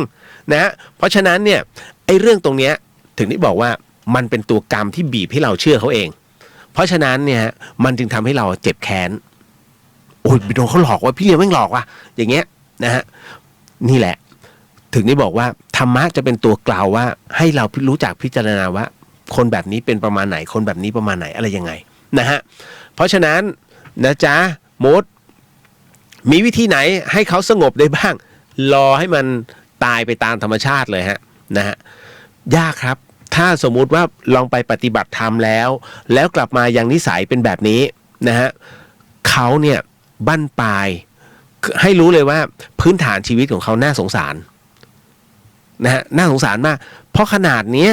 นะฮะเพราะฉะนั้นเนี่ยไอ้เรื่องตรงเนี้ยถึงได้บอกว่ามันเป็นตัวกรรมที่บีบให้เราเชื่อเขาเองเพราะฉะนั้นเนี่ยมันจึงทำให้เราเจ็บแค้นโอ้ยไปโดนเขาหลอกว่าพี่เลี้ยงไม่หลอกว่ะอย่างเงี้ยนะฮะนี่แหละถึงได้บอกว่าธรรมะจะเป็นตัวกล่าวว่าให้เรารู้จักพิจารณาว่าคนแบบนี้เป็นประมาณไหนคนแบบนี้ประมาณไหนอะไรยังไงนะฮะเพราะฉะนั้นนะจ๊ะมดมีวิธีไหนให้เขาสงบได้บ้างรอให้มันตายไปตามธรรมชาติเลยฮะนะฮะยากครับถ้าสมมุติว่าลองไปปฏิบัติธรรมแล้วกลับมายังนิสัยเป็นแบบนี้นะฮะเขาเนี่ยบั้นปลายให้รู้เลยว่าพื้นฐานชีวิตของเขาน่าสงสารนะฮะน่าสงสารมากเพราะขนาดนี้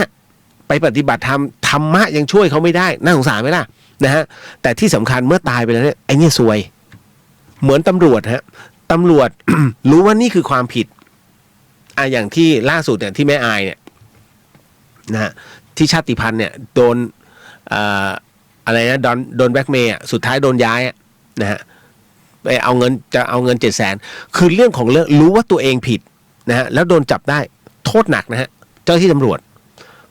ไปปฏิบัติธรรมะยังช่วยเขาไม่ได้น่าสงสารไหมล่ะนะฮะแต่ที่สำคัญเมื่อตายไปแล้วเนี่ยไอ้เนี่ยซวยเหมือนตำรวจฮะตำรวจ รู้ว่านี่คือความผิดอย่างที่ล่าสุดเนี่ยที่แม่อายเนี่ยนะฮะที่ชาติพันธุ์เนี่ยโดนอะไรนะโดนแบล็กเมย์สุดท้ายโดนย้ายนะฮะไปเอาเงินจะเอาเงิน700,000คือเรื่องของเรื่องรู้ว่าตัวเองผิดนะฮะแล้วโดนจับได้โทษหนักนะฮะเจ้าที่ตำรวจ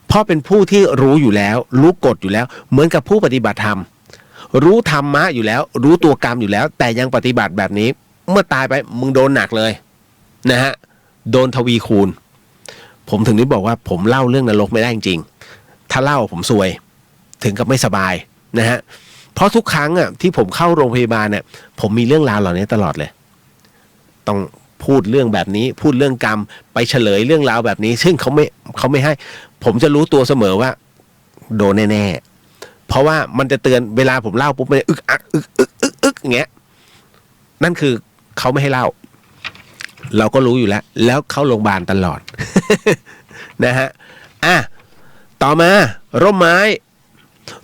เพราะเป็นผู้ที่รู้อยู่แล้วรู้กฎอยู่แล้วเหมือนกับผู้ปฏิบัติธรรมรู้ธรรมะอยู่แล้วรู้ตัวกรรมอยู่แล้วแต่ยังปฏิบัติแบบนี้เมื่อตายไปมึงโดนหนักเลยนะฮะโดนทวีคูณผมถึงได้บอกว่าผมเล่าเรื่องนรกไม่ได้จริงๆถ้าเล่าผมซวยถึงกับไม่สบาย นะฮะเพราะทุกครั้งอ่ะที่ผมเข้าโรงพยาบาลเนี่ยผมมีเรื่องราวเหล่านี้ตลอดเลยต้องพูดเรื่องแบบนี้พูดเรื่องกรรมไปเฉลยเรื่องราวแบบนี้ซึ่งเขาไม่ให้ผมจะรู้ตัวเสมอว่าโดนแน่ๆเพราะว่ามันจะเตือนเวลาผมเล่าปุ๊บมันอึกอักอึกอย่างเงี้ยนั่นคือเขาไม่ให้เล่าเราก็รู้อยู่แล้วเข้าโรงพยาบาลตลอด นะฮะต่อมาร่มไม้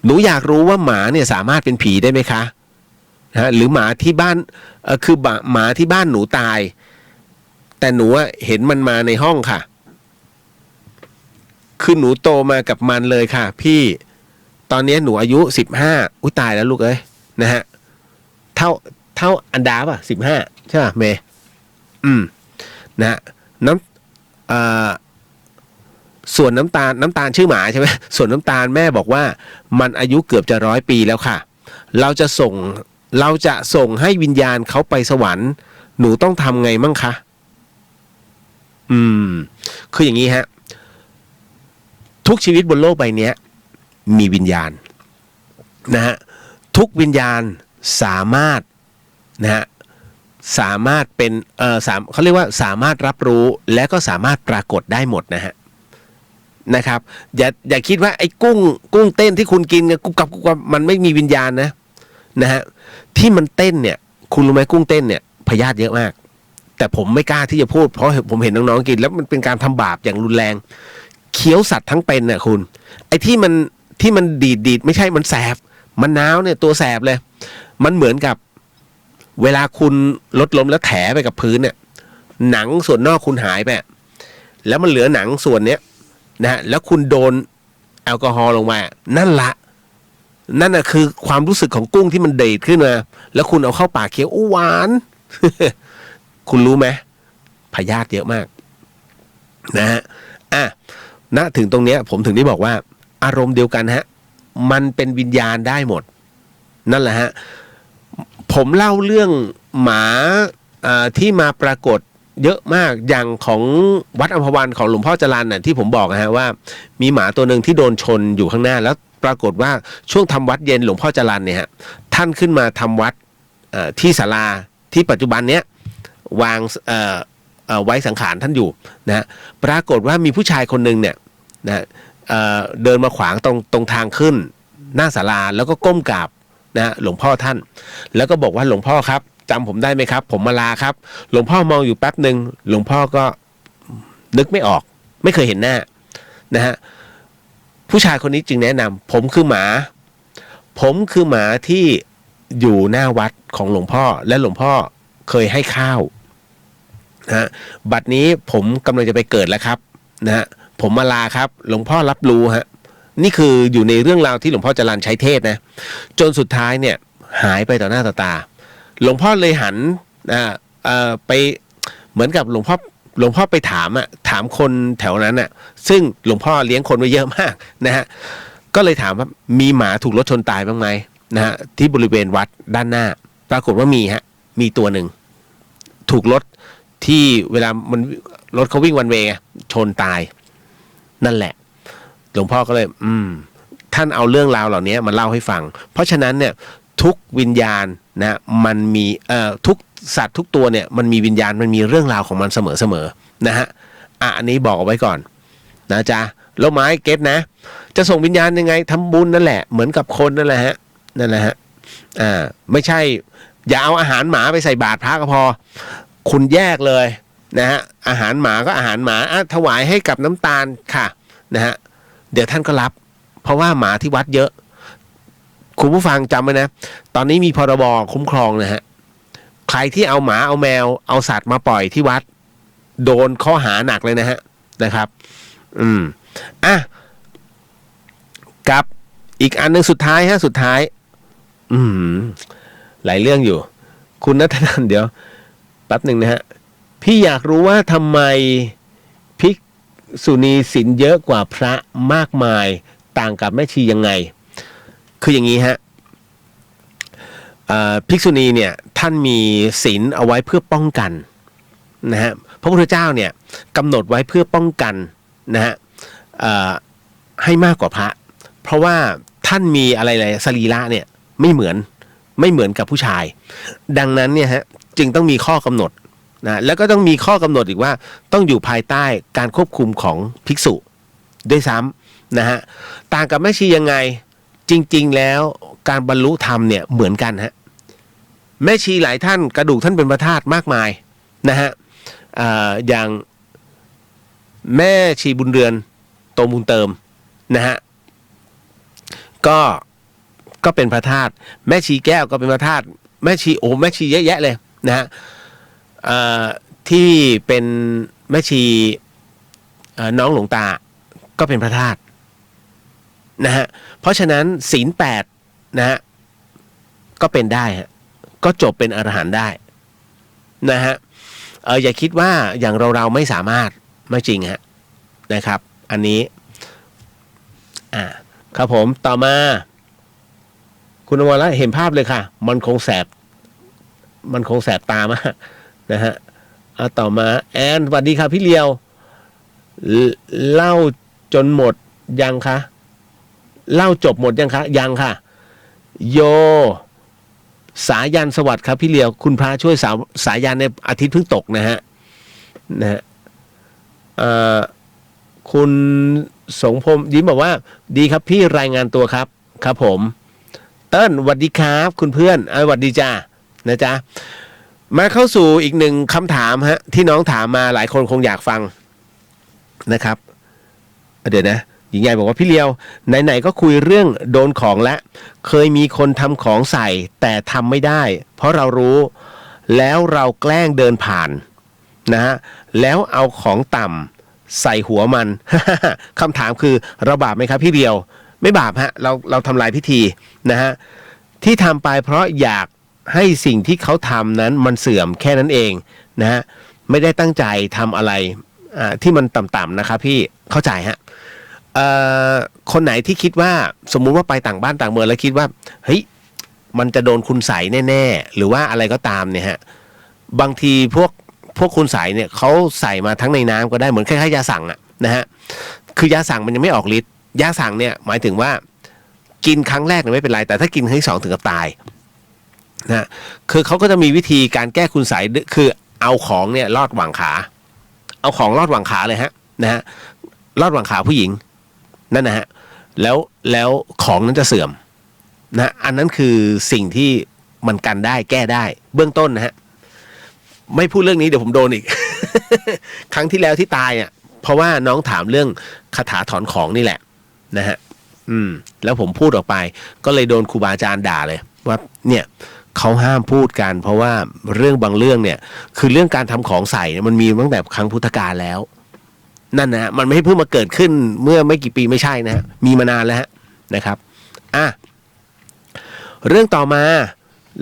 หนูอยากรู้ว่าหมาเนี่ยสามารถเป็นผีได้ไหมคะนะหรือหมาที่บ้านคือหมาที่บ้านหนูตายแต่หนูเห็นมันมาในห้องค่ะคือหนูโตมากับมันเลยค่ะพี่ตอนนี้หนูอายุ15อุ้ยตายแล้วลูกเอ้ยนะฮะเท่าอันดาป่ะ15ใช่ป่ะเมย์นะส่วนน้ำตาลชื่อหมาใช่ไหมส่วนน้ำตาลแม่บอกว่ามันอายุเกือบจะ100 ปีแล้วค่ะเราจะส่งให้วิญญาณเขาไปสวรรค์หนูต้องทำไงมั่งคะคืออย่างนี้ฮะทุกชีวิตบนโลกใบนี้มีวิญญาณนะฮะทุกวิญญาณสามารถนะฮะสามารถเป็นเขาเรียกว่าสามารถรับรู้และก็สามารถปรากฏได้หมดนะครับอย่าคิดว่าไอ้กุ้งเต้นที่คุณกินกุบกับมันไม่มีวิญญาณนะฮะที่มันเต้นเนี่ยคุณรู้ไหมกุ้งเต้นเนี่ยพยาธิเยอะมากแต่ผมไม่กล้าที่จะพูดเพราะผมเห็นน้องๆกินแล้วมันเป็นการทำบาปอย่างรุนแรงเคี้ยวสัตว์ทั้งเป็นน่ะคุณไอ้ที่มันดีดไม่ใช่มันแสบมันน้าวเนี่ยตัวแสบเลยมันเหมือนกับเวลาคุณรถล้มแล้วแถไปกับพื้นเนี่ยหนังส่วนนอกคุณหายไปแล้วมันเหลือหนังส่วนเนี้ยนะฮะแล้วคุณโดนแอลกอฮอล์ลงมานั่นน่ะคือความรู้สึกของกุ้งที่มันเดือดขึ้นมาแล้วคุณเอาเข้าปากเคี้ยวหวาน คุณรู้ไหมพยาธิเยอะมากนะฮะณถึงตรงเนี้ยผมถึงได้บอกว่าอารมณ์เดียวกันฮะมันเป็นวิญญาณได้หมดนั่นแหละฮะผมเล่าเรื่องหมาที่มาปรากฏเยอะมากอย่างของวัดอัมพวันของหลวงพ่อจรัญน่ะที่ผมบอกนะฮะว่ามีหมาตัวหนึ่งที่โดนชนอยู่ข้างหน้าแล้วปรากฏว่าช่วงทำวัดเย็นหลวงพ่อจรัญเนี่ยฮะท่านขึ้นมาทำวัดที่ศาลาที่ปัจจุบันเนี้ยวางไว้สังขารท่านอยู่นะปรากฏว่ามีผู้ชายคนหนึ่งเนี่ยนะเดินมาขวางตรงทางขึ้นหน้าศาลาแล้วก็ก้มกราบนะหลวงพ่อท่านแล้วก็บอกว่าหลวงพ่อครับจำผมได้ไหมครับผมมาลาครับหลวงพ่อมองอยู่แป๊บหนึ่งหลวงพ่อก็นึกไม่ออกไม่เคยเห็นหน้านะฮะผู้ชายคนนี้จึงแนะนำผมคือหมาที่อยู่หน้าวัดของหลวงพ่อและหลวงพ่อเคยให้ข้าวนะฮะบัดนี้ผมกำลังจะไปเกิดแล้วครับนะฮะผมมาลาครับหลวงพ่อรับรู้ฮะนี่คืออยู่ในเรื่องราวที่หลวงพ่อจรัญใช้เทศนะจนสุดท้ายเนี่ยหายไปต่อหน้าต่อตาหลวงพ่อเลยหันไปเหมือนกับหลวงพ่อไปถามคนแถวนั้นน่ะซึ่งหลวงพ่อเลี้ยงคนไว้เยอะมากนะฮะก็เลยถามว่ามีหมาถูกรถชนตายบ้างไหมนะฮะที่บริเวณวัดด้านหน้าปรากฏว่ามีตัวหนึ่งถูกรถที่เวลามันรถเขาวิ่งวันเวย์ชนตายนั่นแหละหลวงพ่อก็เลยท่านเอาเรื่องราวเหล่านี้มาเล่าให้ฟังเพราะฉะนั้นเนี่ยทุกวิญญาณนะมันมีทุกสัตว์ทุกตัวเนี่ยมันมีวิญญาณมันมีเรื่องราวของมันเสมอนะฮะอันนี้บอกเอาไว้ก่อนนะจ๊ะแล้วไม้เก็ตนะจะส่งวิญญาณยังไงทำบุญนั่นแหละเหมือนกับคนนั่นแหละฮะไม่ใช่อย่าเอาอาหารหมาไปใส่บาตรพระก็พอคุณแยกเลยนะฮะอาหารหมาก็อาหารหมาถวายให้กับน้ำตาลค่ะนะฮะเดี๋ยวท่านก็รับเพราะว่าหมาที่วัดเยอะคุณผู้ฟังจำไว้นะตอนนี้มีพรบคุ้มครองนะฮะใครที่เอาหมาเอาแมวเอาสัตว์มาปล่อยที่วัดโดนข้อหาหนักเลยนะครับกับอีกอันนึงสุดท้ายหลายเรื่องอยู่คุณณัฐนันท์เดี๋ยวแป๊บหนึ่งนะฮะพี่อยากรู้ว่าทำไมภิกษุณีศีลเยอะกว่าพระมากมายต่างกับแม่ชียังไงคืออย่างนี้ฮะภิกษุณีเนี่ยท่านมีศีลเอาไว้เพื่อป้องกันนะฮะพระพุทธเจ้าเนี่ยกำหนดไว้เพื่อป้องกันนะฮะให้มากกว่าพระเพราะว่า ท่านมีอะไรสรีระเนี่ยไม่เหมือนกับผู้ชายดังนั้นเนี่ยฮะจึงต้องมีข้อกำหนดนะแล้วก็ต้องมีข้อกำหนดอีกว่าต้องอยู่ภายใต้การควบคุมของภิกษุด้วยซ้ำนะฮะต่างกับแม่ชียังไงจริงๆแล้วการบรรลุธรรมเนี่ยเหมือนกันฮะแม่ชีหลายท่านกระดูกท่านเป็นพระธาตุมากมายนะฮะอย่างแม่ชีบุญเรือนโตบุญเติมนะฮะก็เป็นพระธาตุแม่ชีแก้วก็เป็นพระธาตุแม่ชีเยอะแยะเลยนะฮะที่เป็นแม่ชีน้องหลวงตาก็เป็นพระธาตุนะฮะเพราะฉะนั้นศีล8นะฮะก็เป็นได้ฮะก็จบเป็นอรหันต์ได้นะฮะอย่าคิดว่าอย่างเราไม่สามารถไม่จริงฮะนะครับอันนี้ครับผมต่อมาคุณอมรรัตน์เห็นภาพเลยค่ะมันคงแสบตามากนะฮะต่อมาแอนสวัสดีค่ะพี่เลียวเล่าจนหมดยังคะเล่าจบหมดยังคะยังค่ะโยสายันสวัสดิ์ครับพี่เลียวคุณพระช่วยสายันในอาทิตย์เพิ่งตกนะฮะคุณสงพรมยิ้มบอกว่าดีครับพี่รายงานตัวครับครับผมเติ้ลสวัสดีครับคุณเพื่อนสวัสดีจ้านะจ๊ะมาเข้าสู่อีกหนึ่งคำถามฮะที่น้องถามมาหลายคนคงอยากฟังนะครับเดี๋ยวนะหญิงใหญ่บอกว่าพี่เลียวไหนๆก็คุยเรื่องโดนของและเคยมีคนทำของใส่แต่ทำไม่ได้เพราะเรารู้แล้วเราแกล้งเดินผ่านนะฮะแล้วเอาของต่ำใส่หัวมัน คำถามคือเราบาปไหมครับพี่เลียวไม่บาปฮะเราทำลายพิธีนะฮะที่ทำไปเพราะอยากให้สิ่งที่เขาทำนั้นมันเสื่อมแค่นั้นเองนะฮะไม่ได้ตั้งใจทำอะไรที่มันต่ำๆนะครับพี่เข้าใจฮะคนไหนที่คิดว่าสมมุติว่าไปต่างบ้านต่างเมืองแล้วคิดว่าเฮ้ยมันจะโดนคุณใส่แน่ๆหรือว่าอะไรก็ตามเนี่ยฮะบางทีพวกคุณใส่เนี่ยเขาใส่มาทั้งในน้ำก็ได้เหมือนคล้ายๆยาสั่งอะนะฮะคือยาสั่งมันยังไม่ออกฤทธิ์ยาสั่งเนี่ยหมายถึงว่ากินครั้งแรกเนี่ยไม่เป็นไรแต่ถ้ากินครั้งที่2ถึงกับตายนะคือเขาก็จะมีวิธีการแก้คุณใส่คือเอาของเนี่ยลอดหว่างขาเอาของลอดหว่างขาเลยฮะนะฮะลอดหว่างขาผู้หญิงนั่นนะฮะแล้วของนั้นจะเสื่อมนะอันนั้นคือสิ่งที่มันกันได้แก้ได้เบื้องต้นนะฮะไม่พูดเรื่องนี้เดี๋ยวผมโดนอีก ครั้งที่แล้วที่ตายอ่ะเพราะว่าน้องถามเรื่องคาถาถอนของนี่แหละนะฮะแล้วผมพูดออกไปก็เลยโดนครูบาอาจารย์ด่าเลยว่าเนี่ยเขาห้ามพูดกันเพราะว่าเรื่องบางเรื่องเนี่ยคือเรื่องการทำของใส่มันมีตั้งแต่ครั้งพุทธกาลแล้วนั่นนะมันไม่ให้เพิ่งมาเกิดขึ้นเมื่อไม่กี่ปีไม่ใช่นะฮะมีมานานแล้วฮะนะครับเรื่องต่อมา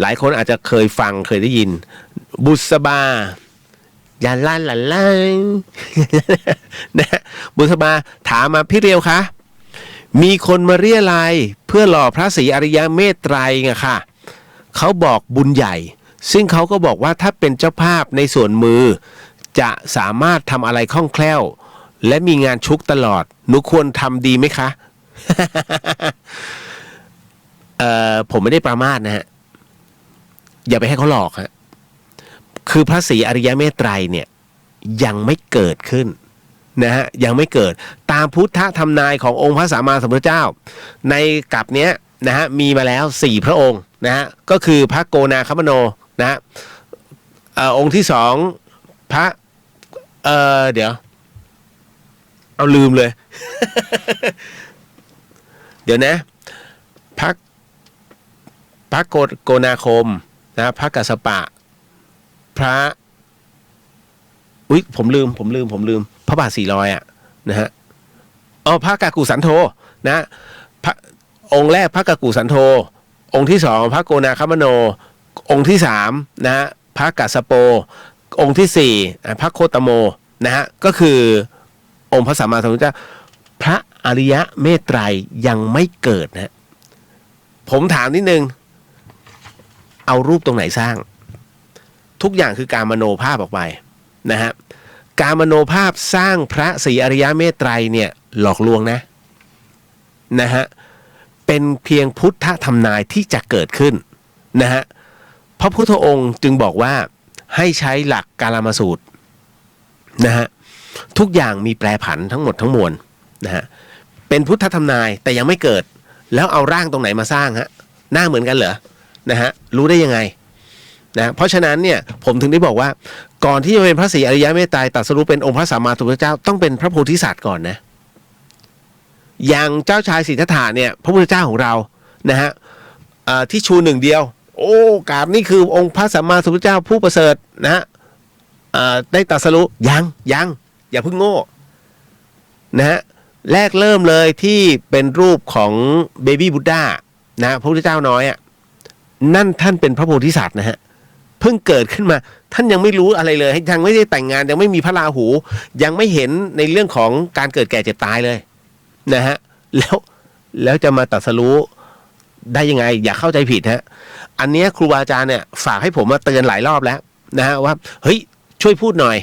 หลายคนอาจจะเคยฟังเคยได้ยินบุษบาอย่าลั่นนะบุษบาถามมาพี่เรียวคะมีคนมาเรียรายเพื่อหล่อพระศรีอริยเมตไตรไงค่ะเขาบอกบุญใหญ่ซึ่งเขาก็บอกว่าถ้าเป็นเจ้าภาพในส่วนมือจะสามารถทำอะไรคล่องแคล่วและมีงานชุกตลอดหนูควรทำดีไหมคะ ผมไม่ได้ประมาทนะฮะอย่าไปให้เขาหลอกฮะคือพระศรีอริยเมตไตรเนี่ยยังไม่เกิดขึ้นนะฮะยังไม่เกิดตามพุทธธรรมนายขององค์พระสัมมาสัมพุทธเจ้าในกลับเนี้ยนะฮะมีมาแล้ว4พระองค์นะฮะก็คือพระโกนาคมโนนะฮะองค์ที่2พระเดี๋ยวเอาลืมเลย เดี๋ยวนะพระโกนาคมนะพระกัสสปะพระผมลืมพระบาท400อ่ะนะฮะพระกากุสันโธนะพระองค์แรกพระกากุสันโธองค์ที่2พระโกนาคมโนองค์ที่3นะฮะพระกัสสโปองค์ที่4พระโคตโมนะฮะก็คือองค์พระสัมมาสัมพุทธเจ้าพระอริยเมตไตรยังไม่เกิดนะผมถามนิดนึงเอารูปตรงไหนสร้างทุกอย่างคือการมโนภาพออกไปนะฮะการมโนภาพสร้างพระศรีอริยเมตไตรเนี่ยหลอกลวงนะฮะ เป็นเพียงพุทธทำนายที่จะเกิดขึ้นนะฮะพระพุทธองค์จึงบอกว่าให้ใช้หลักกาลามสูตรนะฮะทุกอย่างมีแปรผันทั้งหมดทั้งมวลนะฮะเป็นพุทธทำนายแต่ยังไม่เกิดแล้วเอาร่างตรงไหนมาสร้างฮะหน้าเหมือนกันเหรอนะฮะรู้ได้ยังไงนะเพราะฉะนั้นเนี่ยผมถึงได้บอกว่าก่อนที่จะเป็นพระศรีอริยเมตไตรตรัสรู้เป็นองค์พระสัมมาสัมพุทธเจ้าต้องเป็นพระโพธิสัตว์ก่อนนะอย่างเจ้าชายสิทธัตถะเนี่ยพระพุทธเจ้าของเรานะฮะที่ชูหนึ่งเดียวโอ้กราบนี่คือองค์พระสัมมาสัมพุทธเจ้าผู้ประเสริฐนะฮะได้ตรัสรู้ยังอย่าเพิ่งโง่นะฮะแรกเริ่มเลยที่เป็นรูปของเบบี้บุดดานะพระพุทธเจ้าน้อยอ่ะนั่นท่านเป็นพระโพธิสัตว์นะฮะเพิ่งเกิดขึ้นมาท่านยังไม่รู้อะไรเลยยังไม่ได้แต่งงานยังไม่มีพระราหูยังไม่เห็นในเรื่องของการเกิดแก่เจ็บตายเลยนะฮะแล้วจะมาตรัสรู้ได้ยังไงอย่าเข้าใจผิดฮะอันนี้ครูบาอาจารย์เนี่ยฝากให้ผมมาเตือนหลายรอบแล้วนะฮะว่าเฮ้ยช่วยพูดหน่อย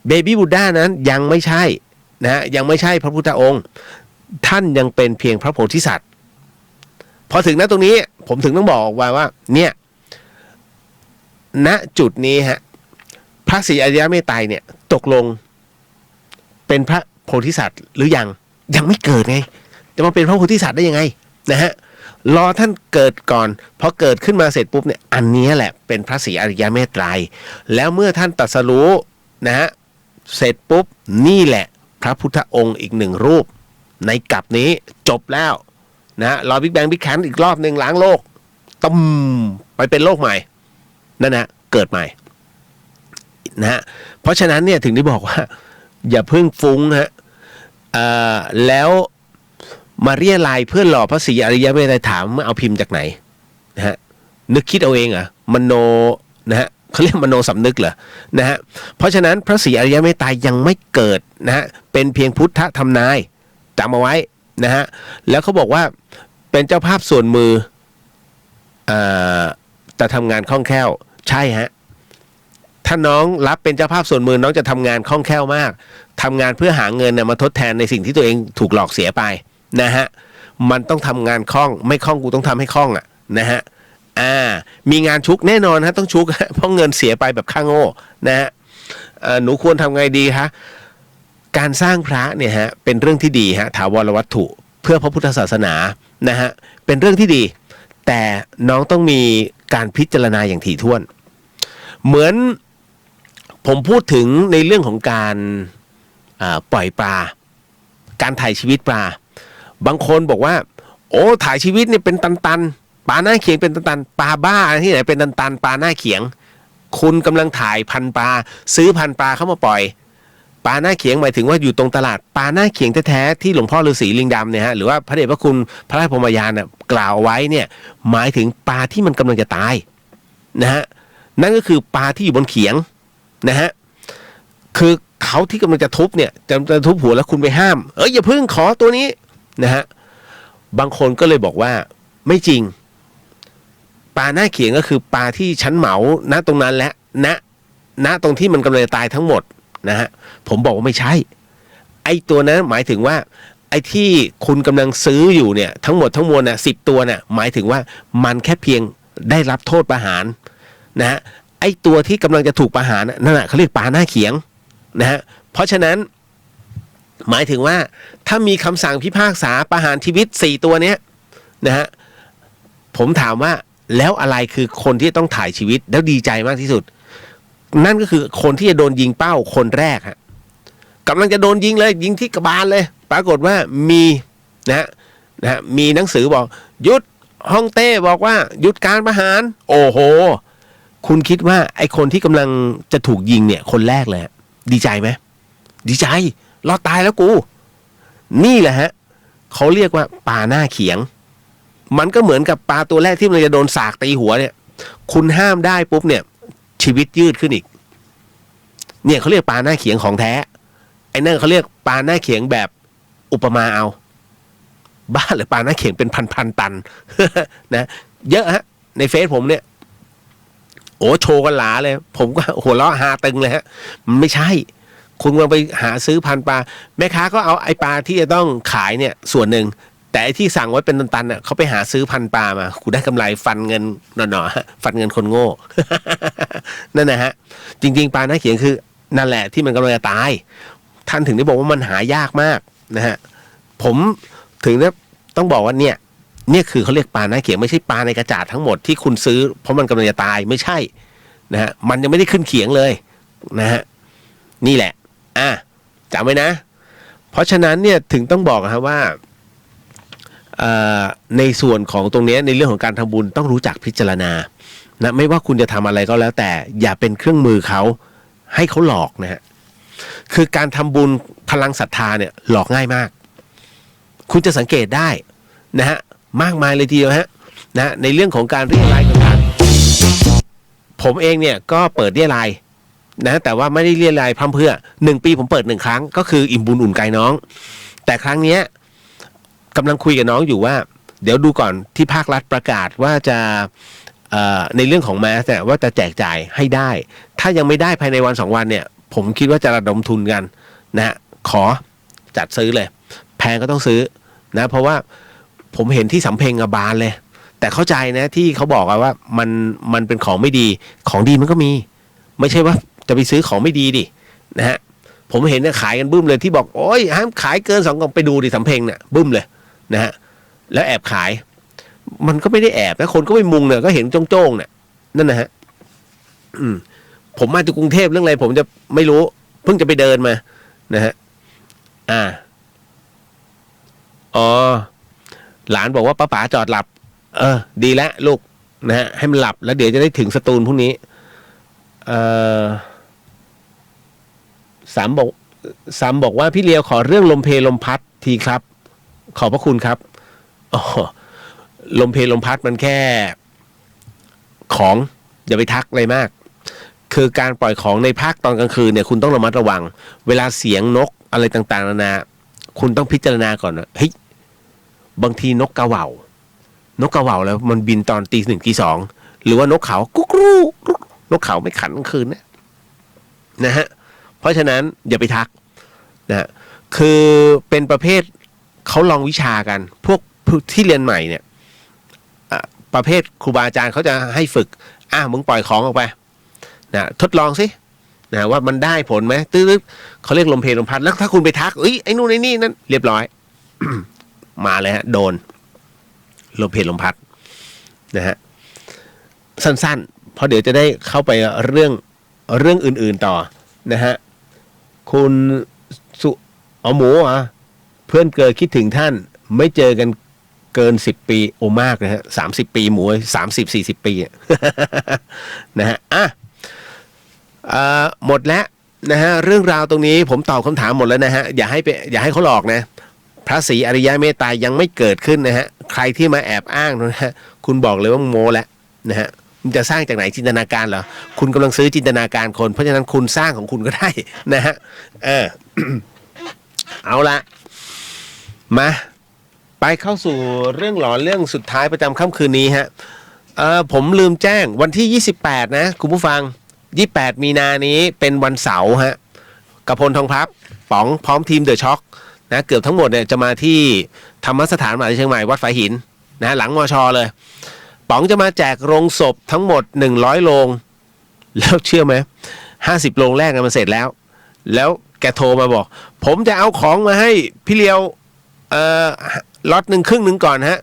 เบบี้บุดดานั้นยังไม่ใช่นะฮะยังไม่ใช่พระพุทธองค์ท่านยังเป็นเพียงพระโพธิสัตว์พอถึงณตรงนี้ผมถึงต้องบอกว่าเนี่ยณจุดนี้ฮะพระศรีอริยเมตไตรเนี่ยตกลงเป็นพระโพธิสัตว์หรือยังไม่เกิดไงจะมาเป็นพระโพธิสัตว์ได้ยังไงนะฮะรอท่านเกิดก่อนพอเกิดขึ้นมาเสร็จปุ๊บเนี่ยอันนี้แหละเป็นพระศรีอริยเมตไตรแล้วเมื่อท่านตรัสรู้นะฮะเสร็จปุ๊บนี่แหละพระพุทธองค์อีกหนึ่งรูปในกลับนี้จบแล้วนะรอบิ๊กแบงบิ๊กแคนอีกรอบหนึ่งล้างโลกต้มไปเป็นโลกใหม่นั่นนะเกิดใหม่นะฮะเพราะฉะนั้นเนี่ยถึงได้บอกว่าอย่าเพิ่งฟุ้งฮะแล้วมาเรียลายเพื่อหล่อพระศรีอริยเมตไตรถามเอาพิมพ์จากไหนนะฮะนึกคิดเอาเองเหรอมโนนะฮะเขาเรียกมโนสำนึกเหรอนะฮะเพราะฉะนั้นพระศรีอริยเมตไตรยังไม่เกิดนะฮะเป็นเพียงพุทธทำนายจำเอาไว้นะฮะแล้วเขาบอกว่าเป็นเจ้าภาพส่วนมือจะทำงานคล่องแคล่วใช่ฮะถ้าน้องรับเป็นเจ้าภาพส่วนมือน้องจะทำงานคล่องแคล่วมากทำงานเพื่อหาเงินมาทดแทนในสิ่งที่ตัวเองถูกหลอกเสียไปนะฮะมันต้องทำงานคล่องไม่คล่องกูต้องทำให้คล่องอ่ะนะฮะมีงานชุกแน่นอนฮะต้องชุกเพราะเงินเสียไปแบบข้างโง่นะฮะหนูควรทำไงดีคะการสร้างพระเนี่ยฮะเป็นเรื่องที่ดีฮะถาวรวัตถุเพื่อพระพุทธศาสนานะฮะเป็นเรื่องที่ดีแต่น้องต้องมีการพิจารณาอย่างถี่ถ้วนเหมือนผมพูดถึงในเรื่องของการปล่อยปลาการถ่ายชีวิตปลาบางคนบอกว่าโอ้ถ่ายชีวิตเนี่ยเป็นตันๆปลาหน้าเขียงเป็นตันๆปลาบ้าที่ไหนเป็นตันๆปลาหน้าเขียงคุณกำลังถ่ายพันปลาซื้อพันปลาเข้ามาปล่อยปลาหน้าเขียงหมายถึงว่าอยู่ตรงตลาดปลาหน้าเขียงแท้ๆที่หลวงพ่อฤาษีลิงดำเนี่ยฮะหรือว่าพระเดชพระคุณพระราชพรหมยานกล่าวไว้เนี่ยหมายถึงปลาที่มันกำลังจะตายนะฮะนั่นก็คือปลาที่อยู่บนเขียงนะฮะคือเขาที่กำลังจะทุบเนี่ยจะทุบหัวแล้วคุณไปห้ามอย่าเพิ่งขอตัวนี้นะฮะบางคนก็เลยบอกว่าไม่จริงปลาหน้าเขียงก็คือปลาที่ชั้นเหมาณตรงนั้นและณตรงที่มันกำลังจะตายทั้งหมดนะฮะผมบอกว่าไม่ใช่ไอ้ตัวนั้นหมายถึงว่าไอ้ที่คุณกำลังซื้ออยู่เนี่ยทั้งหมดทั้งมวลน่ะ10 ตัวน่ะหมายถึงว่ามันแค่เพียงได้รับโทษประหารนะฮะไอ้ตัวที่กำลังจะถูกประหารนั่นแหละเขาเรียกปลาหน้าเขียงนะฮะเพราะฉะนั้นหมายถึงว่าถ้ามีคำสั่งพิพากษาประหารชีวิต4 ตัวเนี้ยนะฮะผมถามว่าแล้วอะไรคือคนที่ต้องถ่ายชีวิตแล้วดีใจมากที่สุดนั่นก็คือคนที่จะโดนยิงเป้าคนแรกฮะกำลังจะโดนยิงเลยยิงที่กระบาลเลยปรากฏว่ามีนะฮะมีหนังสือบอกหยุดฮ่องเต้บอกว่าหยุดการประหารโอ้โหคุณคิดว่าไอ้คนที่กำลังจะถูกยิงเนี่ยคนแรกเลยดีใจไหมดีใจรอดตายแล้วกูนี่แหละฮะเขาเรียกว่าปลาหน้าเขียงมันก็เหมือนกับปลาตัวแรกที่มันจะโดนสากตีหัวเนี่ยคุณห้ามได้ปุ๊บเนี่ยชีวิตยืดขึ้นอีกเนี่ยเขาเรียกปลาหน้าเขียงของแท้ไอ้นั่นเขาเรียกปลาหน้าเขียงแบบอุปมาเอาบ้าหรือปลาหน้าเขียงเป็นพันตัน นะเยอะฮะในเฟซผมเนี่ยโอ้โชว์กันหลาเลยผมก็หัวเราะฮาตึงเลยฮะมันไม่ใช่คุณลองไปหาซื้อพันปลาแม่ค้าก็เอาไอ้ปลาที่จะต้องขายเนี่ยส่วนหนึ่ง แต่ไอ้ที่สั่งไว้เป็นตันๆน่ะเขาไปหาซื้อพันธุ์ปลามากูได้กำไรฟันเงินหน่อๆฟันเงินคนโง่ นั่นนะฮะจริงๆปลาหน้าเขียงคือนั่นแหละที่มันกำลังจะตายท่านถึงได้บอกว่ามันหายากมากนะฮะผมถึงได้ต้องบอกว่าเนี่ยคือเขาเรียกปลาหน้าเขียงไม่ใช่ปลาในกระจาดทั้งหมดที่คุณซื้อเพราะมันกำลังจะตายไม่ใช่นะฮะมันยังไม่ได้ขึ้นเขียงเลยนะฮะนี่แหละจำไว้นะเพราะฉะนั้นเนี่ยถึงต้องบอกว่าในส่วนของตรงนี้ในเรื่องของการทำบุญต้องรู้จักพิจารณานะไม่ว่าคุณจะทำอะไรก็แล้วแต่อย่าเป็นเครื่องมือเขาให้เขาหลอกนะฮะคือการทำบุญพลังศรัทธาเนี่ยหลอกง่ายมากคุณจะสังเกตได้นะฮะมากมายเลยทีเดียวฮะนะในเรื่องของการเรียรายต่างๆผมเองเนี่ยก็เปิดเรียรายนะแต่ว่าไม่ได้เรียรายพร่ำเพรื่อ1 ปีผมเปิด1 ครั้งก็คืออิ่มบุญอุ่นกายน้องแต่ครั้งเนี้ยกำลังคุยกับน้องอยู่ว่าเดี๋ยวดูก่อนที่ภาครัฐประกาศว่าจะในเรื่องของแมสเนี่ยว่าจะแจกจ่ายให้ได้ถ้ายังไม่ได้ภายในวัน2 วันเนี่ยผมคิดว่าจะระดมทุนกันนะฮะขอจัดซื้อเลยแพงก็ต้องซื้อนะเพราะว่าผมเห็นที่สำเพ็งบานเลยแต่เข้าใจนะที่เขาบอกว่ามันเป็นของไม่ดีของดีมันก็มีไม่ใช่ว่าจะไปซื้อของไม่ดีดินะฮะผมเห็นเนี่ยขายกันบึ้มเลยที่บอกโอ้ยห้ามขายเกิน2 กล่องไปดูดิสำเพ็งเนี่ยบึ้มเลยนะฮะแล้วแอบขายมันก็ไม่ได้แอบนะคนก็ไม่มุงเนี่ยก็เห็นโจ้งๆเนี่ยนั่นนะฮะผมมาจากกรุงเทพเรื่องอะไรผมจะไม่รู้เพิ่งจะไปเดินมานะฮะอ๋อหลานบอกว่าป้าป๋าจอดหลับดีแล้วลูกนะฮะให้มันหลับแล้วเดี๋ยวจะได้ถึงสตูลพรุ่งนี้สามบอกว่าพี่เลียวขอเรื่องลมเพลมพัดทีครับขอบพระคุณครับลมเพลมพัดมันแค่ของอย่าไปทักอะไรมากคือการปล่อยของในภาคตอนกลางคืนเนี่ยคุณต้องระมัดระวังเวลาเสียงนกอะไรต่างๆนานาคุณต้องพิจารณาก่อนเฮ้ยบางทีนกกระเหว่แล้วมันบินตอนตี 1 ตี 2หรือว่านกเขากุ๊กรูนกเขาไม่ขันกลางคืนนะฮะเพราะฉะนั้นอย่าไปทักนะคือเป็นประเภทเขาลองวิชากันพวกที่เรียนใหม่เนี่ยประเภทครูบาอาจารย์เขาจะให้ฝึกมึงปล่อยของออกไปนะทดลองสินะว่ามันได้ผลไหมตื้อเขาเรียกลมเพลลมพัดแล้วถ้าคุณไปทักไอ้นู่นไอ้นี่นั่นเรียบร้อย มาเลยฮะโดนลมเพลลมพัดนะฮะสั้นๆเพราะเดี๋ยวจะได้เข้าไปเรื่องอื่นๆต่อนะฮะคุณหมูเพื่อนเกิดคิดถึงท่านไม่เจอกันเกิน10 ปีโอมากนะฮะ30 ปีหมู30-40 ปีนะฮะหมดแล้วนะฮะเรื่องราวตรงนี้ผมตอบคำถามหมดแล้วนะฮะอย่าให้เขาหลอกนะพระศรีอริยเมตตายังไม่เกิดขึ้นนะฮะใครที่มาแอบอ้างนะฮะคุณบอกเลยว่าโม้แล้วนะฮะมันจะสร้างจากไหนจินตนาการเหรอคุณกำลังซื้อจินตนาการคนเพราะฉะนั้นคุณสร้างของคุณก็ได้นะฮะเอาละมาไปเข้าสู่เรื่องหลอนเรื่องสุดท้ายประจำค่ำคืนนี้ฮะผมลืมแจ้งวันที่28นะคุณผู้ฟัง28 มีนานี้เป็นวันเสาร์ฮะกพลทองพลับป๋องพร้อมทีมเดอะช็อคนะเกือบทั้งหมดเนี่ยจะมาที่ธรรมสถานมหาวิทยาลัยเชียงใหม่วัดฝายหินนะหลังมชเลยป๋องจะมาแจกโรงศพทั้งหมด100 โรงแล้วเชื่อไหม50 โรงแรกมันเสร็จแล้วแกโทรมาบอกผมจะเอาของมาให้พี่เลียวล็อต1 ครึ่งก่อนฮะ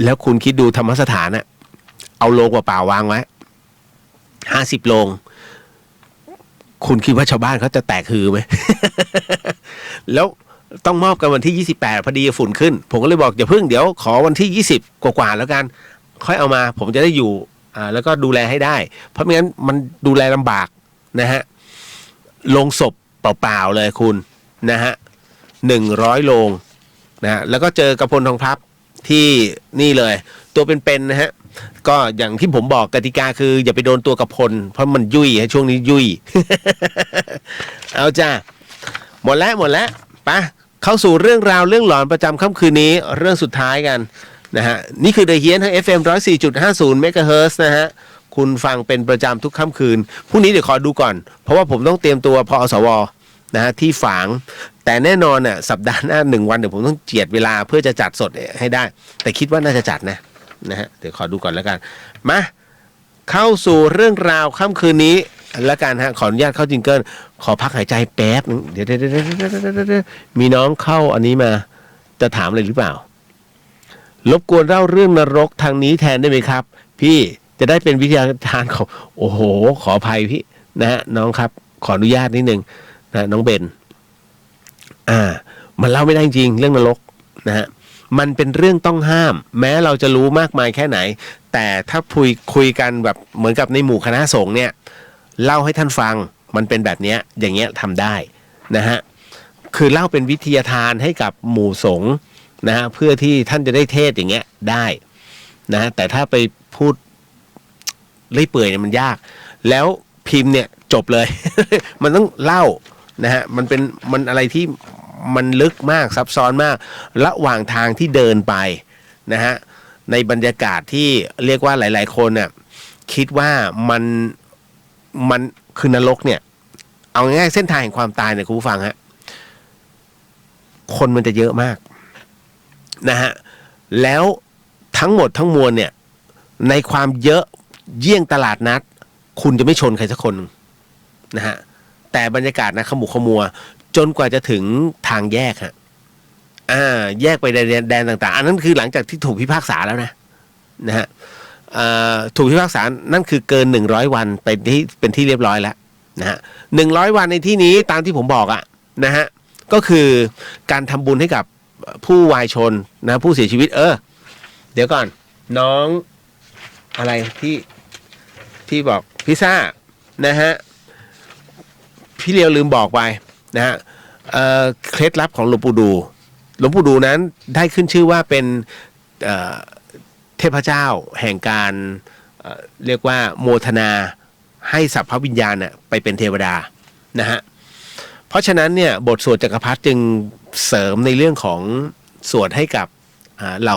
แล้วคุณคิดดูธรรมสถานอะเอาโรงเปล่าวางไว้50 โรงคุณคิดว่าชาวบ้านเขาจะแตกฮือไหม แล้วต้องมอบกันวันที่28พอดีฝุ่นขึ้นผมก็เลยบอกอย่าเพิ่งเดี๋ยวขอวันที่20กว่าแล้วกันค่อยเอามาผมจะได้อยู่แล้วก็ดูแลให้ได้เพราะไม่งั้นมันดูแลลำบากนะฮะโรงศพเปล่าๆเลยคุณนะฮะ100 โรงนะฮะแล้วก็เจอกระพลทองพลับที่นี่เลยตัวเป็นๆนะฮะก็อย่างที่ผมบอกกติกาคืออย่าไปโดนตัวกระพลเพราะมันยุ่ยช่วงนี้ยุ่ย เอาจ้าหมดแล้วไปเข้าสู่เรื่องราวเรื่องหลอนประจำค่ำคืนนี้เรื่องสุดท้ายกันนะฮะนี่คือเดอะเฮียนทั้ง FM 104.50 เมกะเฮิร์ตซ์นะฮะคุณฟังเป็นประจำทุกค่ำคืนพรุ่งนี้เดี๋ยวขอดูก่อนเพราะว่าผมต้องเตรียมตัวพอสว นะฮะที่ฝางแต่แน่นอนน่ะสัปดาห์หน้า1 วันเดี๋ยวผมต้องเจียดเวลาเพื่อจะจัดสดให้ได้แต่คิดว่าน่าจะจัดนะฮะเดี๋ยวขอดูก่อนแล้วกันมาเข้าสู่เรื่องราวค่ำคืนนี้แล้วกันฮะขออนุญาตเข้าจิงเกิลขอพักหายใจแป๊บนึงเดี๋ยวมีน้องเข้าอันนี้มาจะถามอะไรหรือเปล่ารบกวนเล่าเรื่องนรกทางนี้แทนได้ไหมครับพี่จะได้เป็นวิทยาทานของโอ้โหขออภัยพี่นะฮะน้องครับขออนุญาตนิดนึงนะน้องเบนมันเล่าไม่ได้จริงเรื่องนรกนะฮะมันเป็นเรื่องต้องห้ามแม้เราจะรู้มากมายแค่ไหนแต่ถ้าคุยกันแบบเหมือนกับในหมู่คณะสงฆ์เนี่ยเล่าให้ท่านฟังมันเป็นแบบเนี้ยอย่างเงี้ยทำได้นะฮะคือเล่าเป็นวิทยาทานให้กับหมู่สงฆ์นะฮะเพื่อที่ท่านจะได้เทศอย่างเงี้ยได้นะฮะแต่ถ้าไปพูดเลื่อยเปื่อยเนี่ยมันยากแล้วพิมพ์เนี่ยจบเลย มันต้องเล่านะฮะมันอะไรที่มันลึกมากซับซ้อนมากระหว่างทางที่เดินไปนะฮะในบรรยากาศที่เรียกว่าหลายๆคนเนี่ยคิดว่ามันคือนรกเนี่ยเอาง่ายๆเส้นทางแห่งความตายเนี่ยคุณผู้ฟังฮะคนมันจะเยอะมากนะฮะแล้วทั้งหมดทั้งมวลเนี่ยในความเยอะเยี่ยงตลาดนัดคุณจะไม่ชนใครสักคนนะฮะแต่บรรยากาศนะขมุกขมัวจนกว่าจะถึงทางแยกฮะแยกไปแดนต่างๆอันนั้นคือหลังจากที่ถูกพิพากษาแล้วนะฮะถูกพิพากษานั่นคือเกิน100 วันเป็นที่เรียบร้อยแล้วนะฮะ100 วันในที่นี้ตามที่ผมบอกนะฮะก็คือการทำบุญให้กับผู้วายชนนะผู้เสียชีวิตเดี๋ยวก่อนน้องอะไรที่บอกพิซซ่านะฮะพี่เลียวลืมบอกไปนะฮะเคล็ดลับของหลวงปู่ดูนั้นได้ขึ้นชื่อว่าเป็นเทพเจ้าแห่งการเรียกว่าโมทนาให้สัพพวิญญาณไปเป็นเทวดานะฮะเพราะฉะนั้นเนี่ยบทสวดจักรพรรดิจึงเสริมในเรื่องของสวดให้กับเรา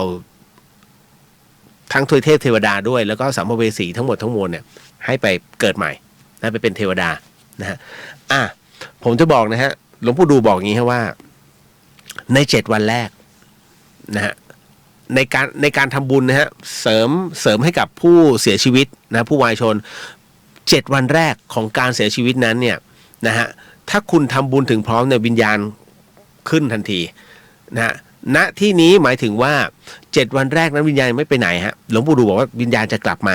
ทั้งทวยเทพเทวดาด้วยแล้วก็สัมภเวสีทั้งหมดทั้งมวลเนี่ยให้ไปเกิดใหม่นะไปเป็นเทวดานะฮะผมจะบอกนะฮะหลวงปู่ดูบอกอย่างนี้ว่าใน7 วันแรกนะฮะในการทำบุญนะฮะเสริมให้กับผู้เสียชีวิตนะผู้วายชน7 วันแรกของการเสียชีวิตนั้นเนี่ยนะฮะถ้าคุณทำบุญถึงพร้อมเนี่ยวิญญาณขึ้นทันทีนะฮะณที่นี้หมายถึงว่า7 วันแรกนั้นวิญญาณไม่ไปไหนฮะหลวงปู่ดูบอกว่าวิญญาณจะกลับม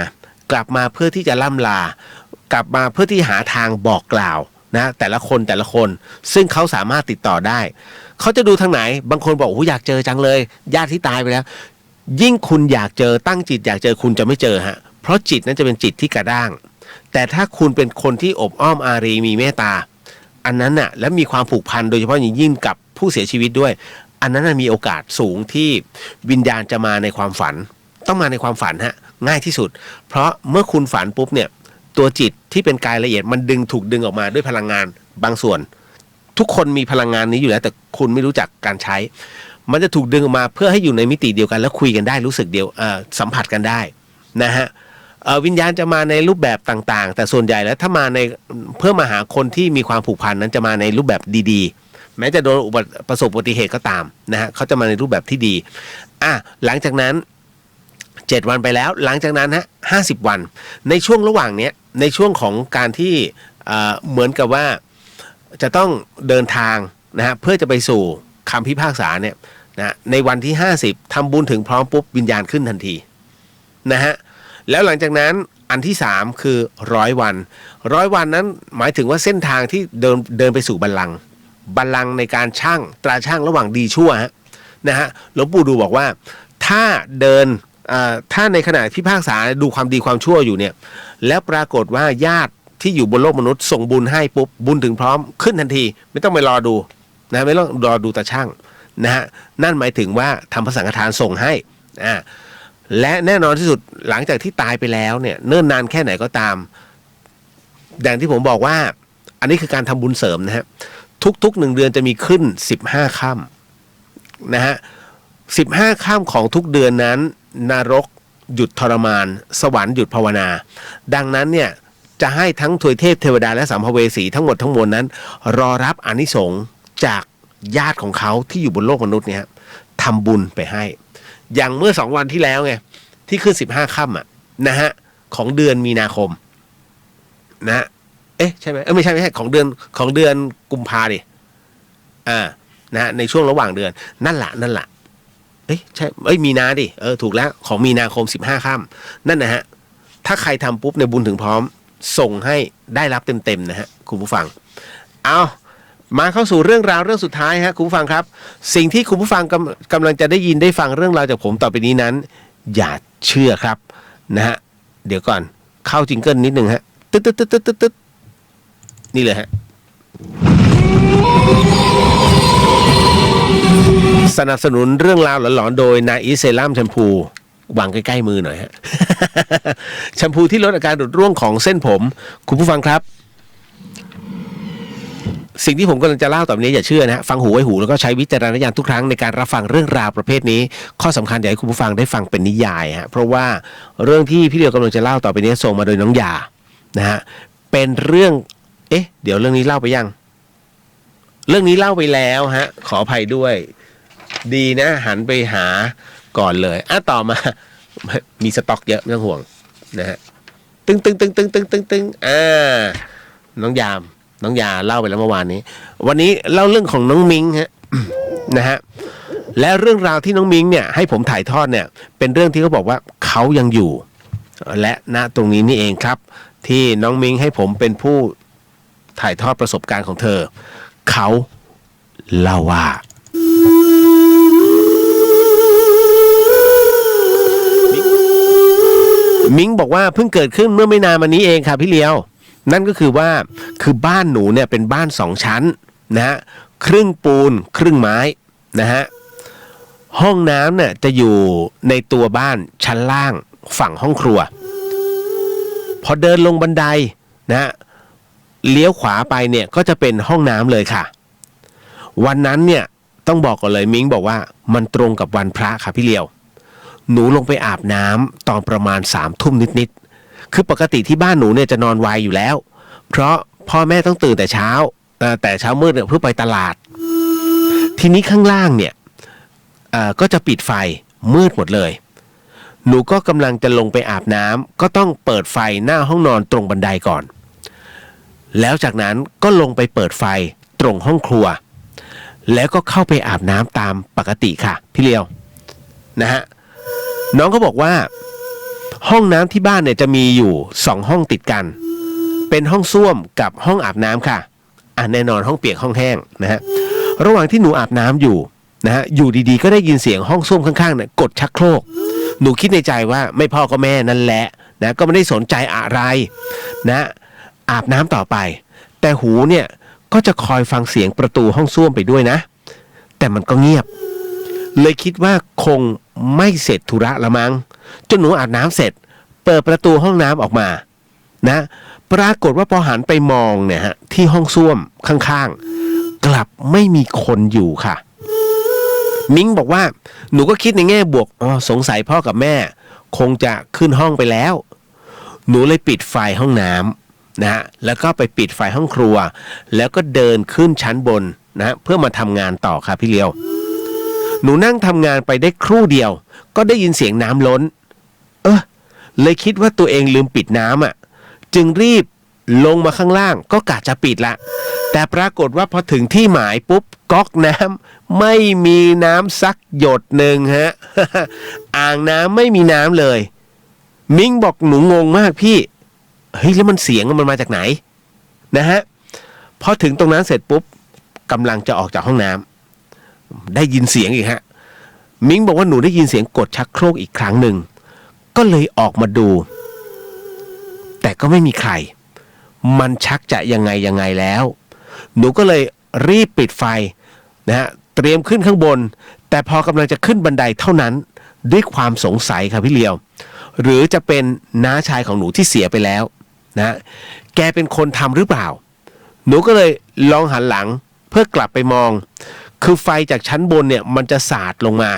าเพื่อที่จะล่ำลากลับมาเพื่อที่หาทางบอกกล่าวนะแต่ละคนซึ่งเขาสามารถติดต่อได้เขาจะดูทางไหนบางคนบอกโอ้อยากเจอจังเลยญาติที่ตายไปแล้วยิ่งคุณอยากเจอตั้งจิตอยากเจอคุณจะไม่เจอฮะเพราะจิตนั้นจะเป็นจิตที่กระด้างแต่ถ้าคุณเป็นคนที่อบอ้อมอารีมีเมตตาอันนั้นน่ะและมีความผูกพันโดยเฉพาะยิ่งกับผู้เสียชีวิตด้วยอันนั้นมีโอกาสสูงที่วิญญาณจะมาในความฝันต้องมาในความฝันฮะง่ายที่สุดเพราะเมื่อคุณฝันปุ๊บเนี่ยตัวจิตที่เป็นกายละเอียดมันถูกดึงออกมาด้วยพลังงานบางส่วนทุกคนมีพลังงานนี้อยู่แล้วแต่คุณไม่รู้จักการใช้มันจะถูกดึงออกมาเพื่อให้อยู่ในมิติเดียวกันแล้วคุยกันได้รู้สึกเดียวสัมผัสกันได้นะฮะวิญญาณจะมาในรูปแบบต่างๆแต่ส่วนใหญ่แล้วถ้ามาในเพื่อมาหาคนที่มีความผูกพันนั้นจะมาในรูปแบบดีๆแม้จะโดนประสบอุบัติเหตุก็ตามนะฮะเขาจะมาในรูปแบบที่ดีหลังจากนั้น7 วันไปแล้วหลังจากนั้น50 วันในช่วงระหว่างนี้ในช่วงของการที่เหมือนกับว่าจะต้องเดินทางนะฮะเพื่อจะไปสู่คำพิพากษาเนี่ยนะในวันที่50ทำบุญถึงพร้อมปุ๊บวิญญาณขึ้นทันทีนะฮะแล้วหลังจากนั้นอันที่3คือ100 วัน100 วันนั้นหมายถึงว่าเส้นทางที่เดินไปสู่บัลลังก์ในการชั่งตราชั่งระหว่างดีชั่วนะฮะหลวงปู่ดูบอกว่าถ้าถ้าในขณะพิพากษาดูความดีความชั่วอยู่เนี่ยแล้วปรากฏว่าญาติที่อยู่บนโลกมนุษย์ส่งบุญให้ปุ๊บบุญถึงพร้อมขึ้นทันทีไม่ต้องไปรอดูนะไม่ต้องรอดูตาช่างนะฮะนั่นหมายถึงว่าทำพระสังฆทานส่งให้และแน่นอนที่สุดหลังจากที่ตายไปแล้วเนี่ยเนิ่นนานแค่ไหนก็ตามอย่างที่ผมบอกว่าอันนี้คือการทำบุญเสริมนะฮะทุกๆ1 เดือนจะมีขึ้น15 ค่ำนะฮะ15 ค่ำของทุกเดือนนั้นนรกหยุดทรมานสวรรค์หยุดภาวนาดังนั้นเนี่ย จะให้ทั้งทวยเทพเทวดาและสัมภเวสีทั้งหมดทั้งมวลนั้น รอรับอานิสงส์จากญาติของเขาที่อยู่บนโลกมนุษย์เนี่ยทำบุญไปให้อย่างเมื่อ2 วันที่แล้วไงที่ขึ้น15 ค่ำนะฮะของเดือนมีนาคมนะใช่ไหมไม่ใช่ของเดือนกุมภาดินะในช่วงระหว่างเดือนนั่นแหละใช่มีนาดิถูกแล้วของมีนาคม15 ค่ำนั่นนะฮะถ้าใครทำปุ๊บในบุญถึงพร้อมส่งให้ได้รับเต็มๆนะฮะคุณผู้ฟังเอามาเข้าสู่เรื่องราวเรื่องสุดท้ายฮะคุณผู้ฟังครับสิ่งที่คุณผู้ฟังกำลังจะได้ยินได้ฟังเรื่องราวจากผมต่อไปนี้นั้นอย่าเชื่อครับนะฮะเดี๋ยวก่อนเข้าจิงเกิลนิดนึงฮะตึ๊ดนี่เลยฮะสนับสนุนเรื่องราวหลอนๆโดยนาอีเซรั่มแชมพูวางใกล้ๆมือหน่อยฮะ แชมพูที่ลดอาการหลุดร่วงของเส้นผมคุณผู้ฟังครับสิ่งที่ผมกำลังจะเล่าต่อไปนี้อย่าเชื่อนะฟังหูไว้หูแล้วก็ใช้วิจารณญาณทุกครั้งในการรับฟังเรื่องราวประเภทนี้ข้อสำคัญอยากให้คุณผู้ฟังได้ฟังเป็นนิยายฮะเพราะว่าเรื่องที่พี่เดียวกำลังจะเล่าต่อไปนี้ส่งมาโดยน้องยานะฮะเป็นเรื่องเดี๋ยวเรื่องนี้เล่าไปยังเรื่องนี้เล่าไปแล้วฮะขออภัยด้วยดีนะหันไปหาก่อนเลยต่อมามีสต็อกเยอะไม่ต้องห่วงนะฮะตึงน้องยาเล่าไปแล้วเมื่อวานนี้วันนี้เล่าเรื่องของน้องมิงฮะ นะฮะและเรื่องราวที่น้องมิงเนี่ยให้ผมถ่ายทอดเนี่ยเป็นเรื่องที่เขาบอกว่าเขายังอยู่และณตรงนี้นี่เองครับที่น้องมิงให้ผมเป็นผู้ถ่ายทอดประสบการณ์ของเธอเขาเล่าว่ามิงบอกว่าเพิ่งเกิดขึ้นเมื่อไม่นานมานี้เองค่ะพี่เลียวนั่นก็คือว่าคือบ้านหนูเนี่ยเป็นบ้าน2 ชั้นนะฮะครึ่งปูนครึ่งไม้นะฮะห้องน้ำเนี่ยจะอยู่ในตัวบ้านชั้นล่างฝั่งห้องครัวพอเดินลงบันไดนะฮะเลี้ยวขวาไปเนี่ยก็จะเป็นห้องน้ำเลยค่ะวันนั้นเนี่ยต้องบอกก่อนเลยมิงบอกว่ามันตรงกับวันพระค่ะพี่เลียวหนูลงไปอาบน้ำตอนประมาณ3 ทุ่มนิดคือปกติที่บ้านหนูเนี่ยจะนอนไวอยู่แล้วเพราะพ่อแม่ต้องตื่นแต่เช้ามืดเนี่ยเพื่อไปตลาดทีนี้ข้างล่างเนี่ยก็จะปิดไฟมืดหมดเลยหนูก็กำลังจะลงไปอาบน้ำก็ต้องเปิดไฟหน้าห้องนอนตรงบันไดก่อนแล้วจากนั้นก็ลงไปเปิดไฟตรงห้องครัวแล้วก็เข้าไปอาบน้ำตามปกติค่ะพี่เลียวนะฮะน้องก็บอกว่าห้องน้ำที่บ้านเนี่ยจะมีอยู่2 ห้องติดกันเป็นห้องส้วมกับห้องอาบน้ำค่ะแน่นอนห้องเปียกห้องแห้งนะฮะระหว่างที่หนูอาบน้ำอยู่นะฮะอยู่ดีๆก็ได้ยินเสียงห้องส้วมข้างๆเนี่ยกดชักโครกหนูคิดในใจว่าไม่พ่อก็แม่นั่นแหละนะก็ไม่ได้สนใจอะไรนะอาบน้ำต่อไปแต่หูเนี่ยก็จะคอยฟังเสียงประตูห้องส้วมไปด้วยนะแต่มันก็เงียบเลยคิดว่าคงไม่เสร็จธุระละมั้งจนหนูอาบน้ำเสร็จเปิดประตูห้องน้ำออกมานะปรากฏว่าพอหันไปมองเนี่ยฮะที่ห้องส้วมข้างๆกลับไม่มีคนอยู่ค่ะมิงบอกว่าหนูก็คิดในแง่บวกสงสัยพ่อกับแม่คงจะขึ้นห้องไปแล้วหนูเลยปิดไฟห้องน้ำนะฮะแล้วก็ไปปิดไฟห้องครัวแล้วก็เดินขึ้นชั้นบนนะเพื่อมาทำงานต่อค่ะพี่เลียวหนูนั่งทำงานไปได้ครู่เดียวก็ได้ยินเสียงน้ำล้นเลยคิดว่าตัวเองลืมปิดน้ำจึงรีบลงมาข้างล่างก็กะจะปิดละแต่ปรากฏว่าพอถึงที่หมายปุ๊บก๊อกน้ำไม่มีน้ำสักหยดหนึ่งฮะ อ่างน้ำไม่มีน้ำเลยมิงบอกหนูงงมากพี่เฮ้ยแล้วมันเสียงมันมาจากไหนนะฮะพอถึงตรงนั้นเสร็จปุ๊บกำลังจะออกจากห้องน้ำได้ยินเสียงอีกฮะมิงบอกว่าหนูได้ยินเสียงกดชักโครกอีกครั้งหนึ่งก็เลยออกมาดูแต่ก็ไม่มีใครมันชักจะยังไงแล้วหนูก็เลยรีบปิดไฟนะฮะเตรียมขึ้นข้างบนแต่พอกำลังจะขึ้นบันไดเท่านั้นด้วยความสงสัยครับพี่เลียวหรือจะเป็นน้าชายของหนูที่เสียไปแล้วนะแกเป็นคนทำหรือเปล่าหนูก็เลยลองหันหลังเพื่อกลับไปมองคือไฟจากชั้นบนเนี่ยมันจะสาดลงมา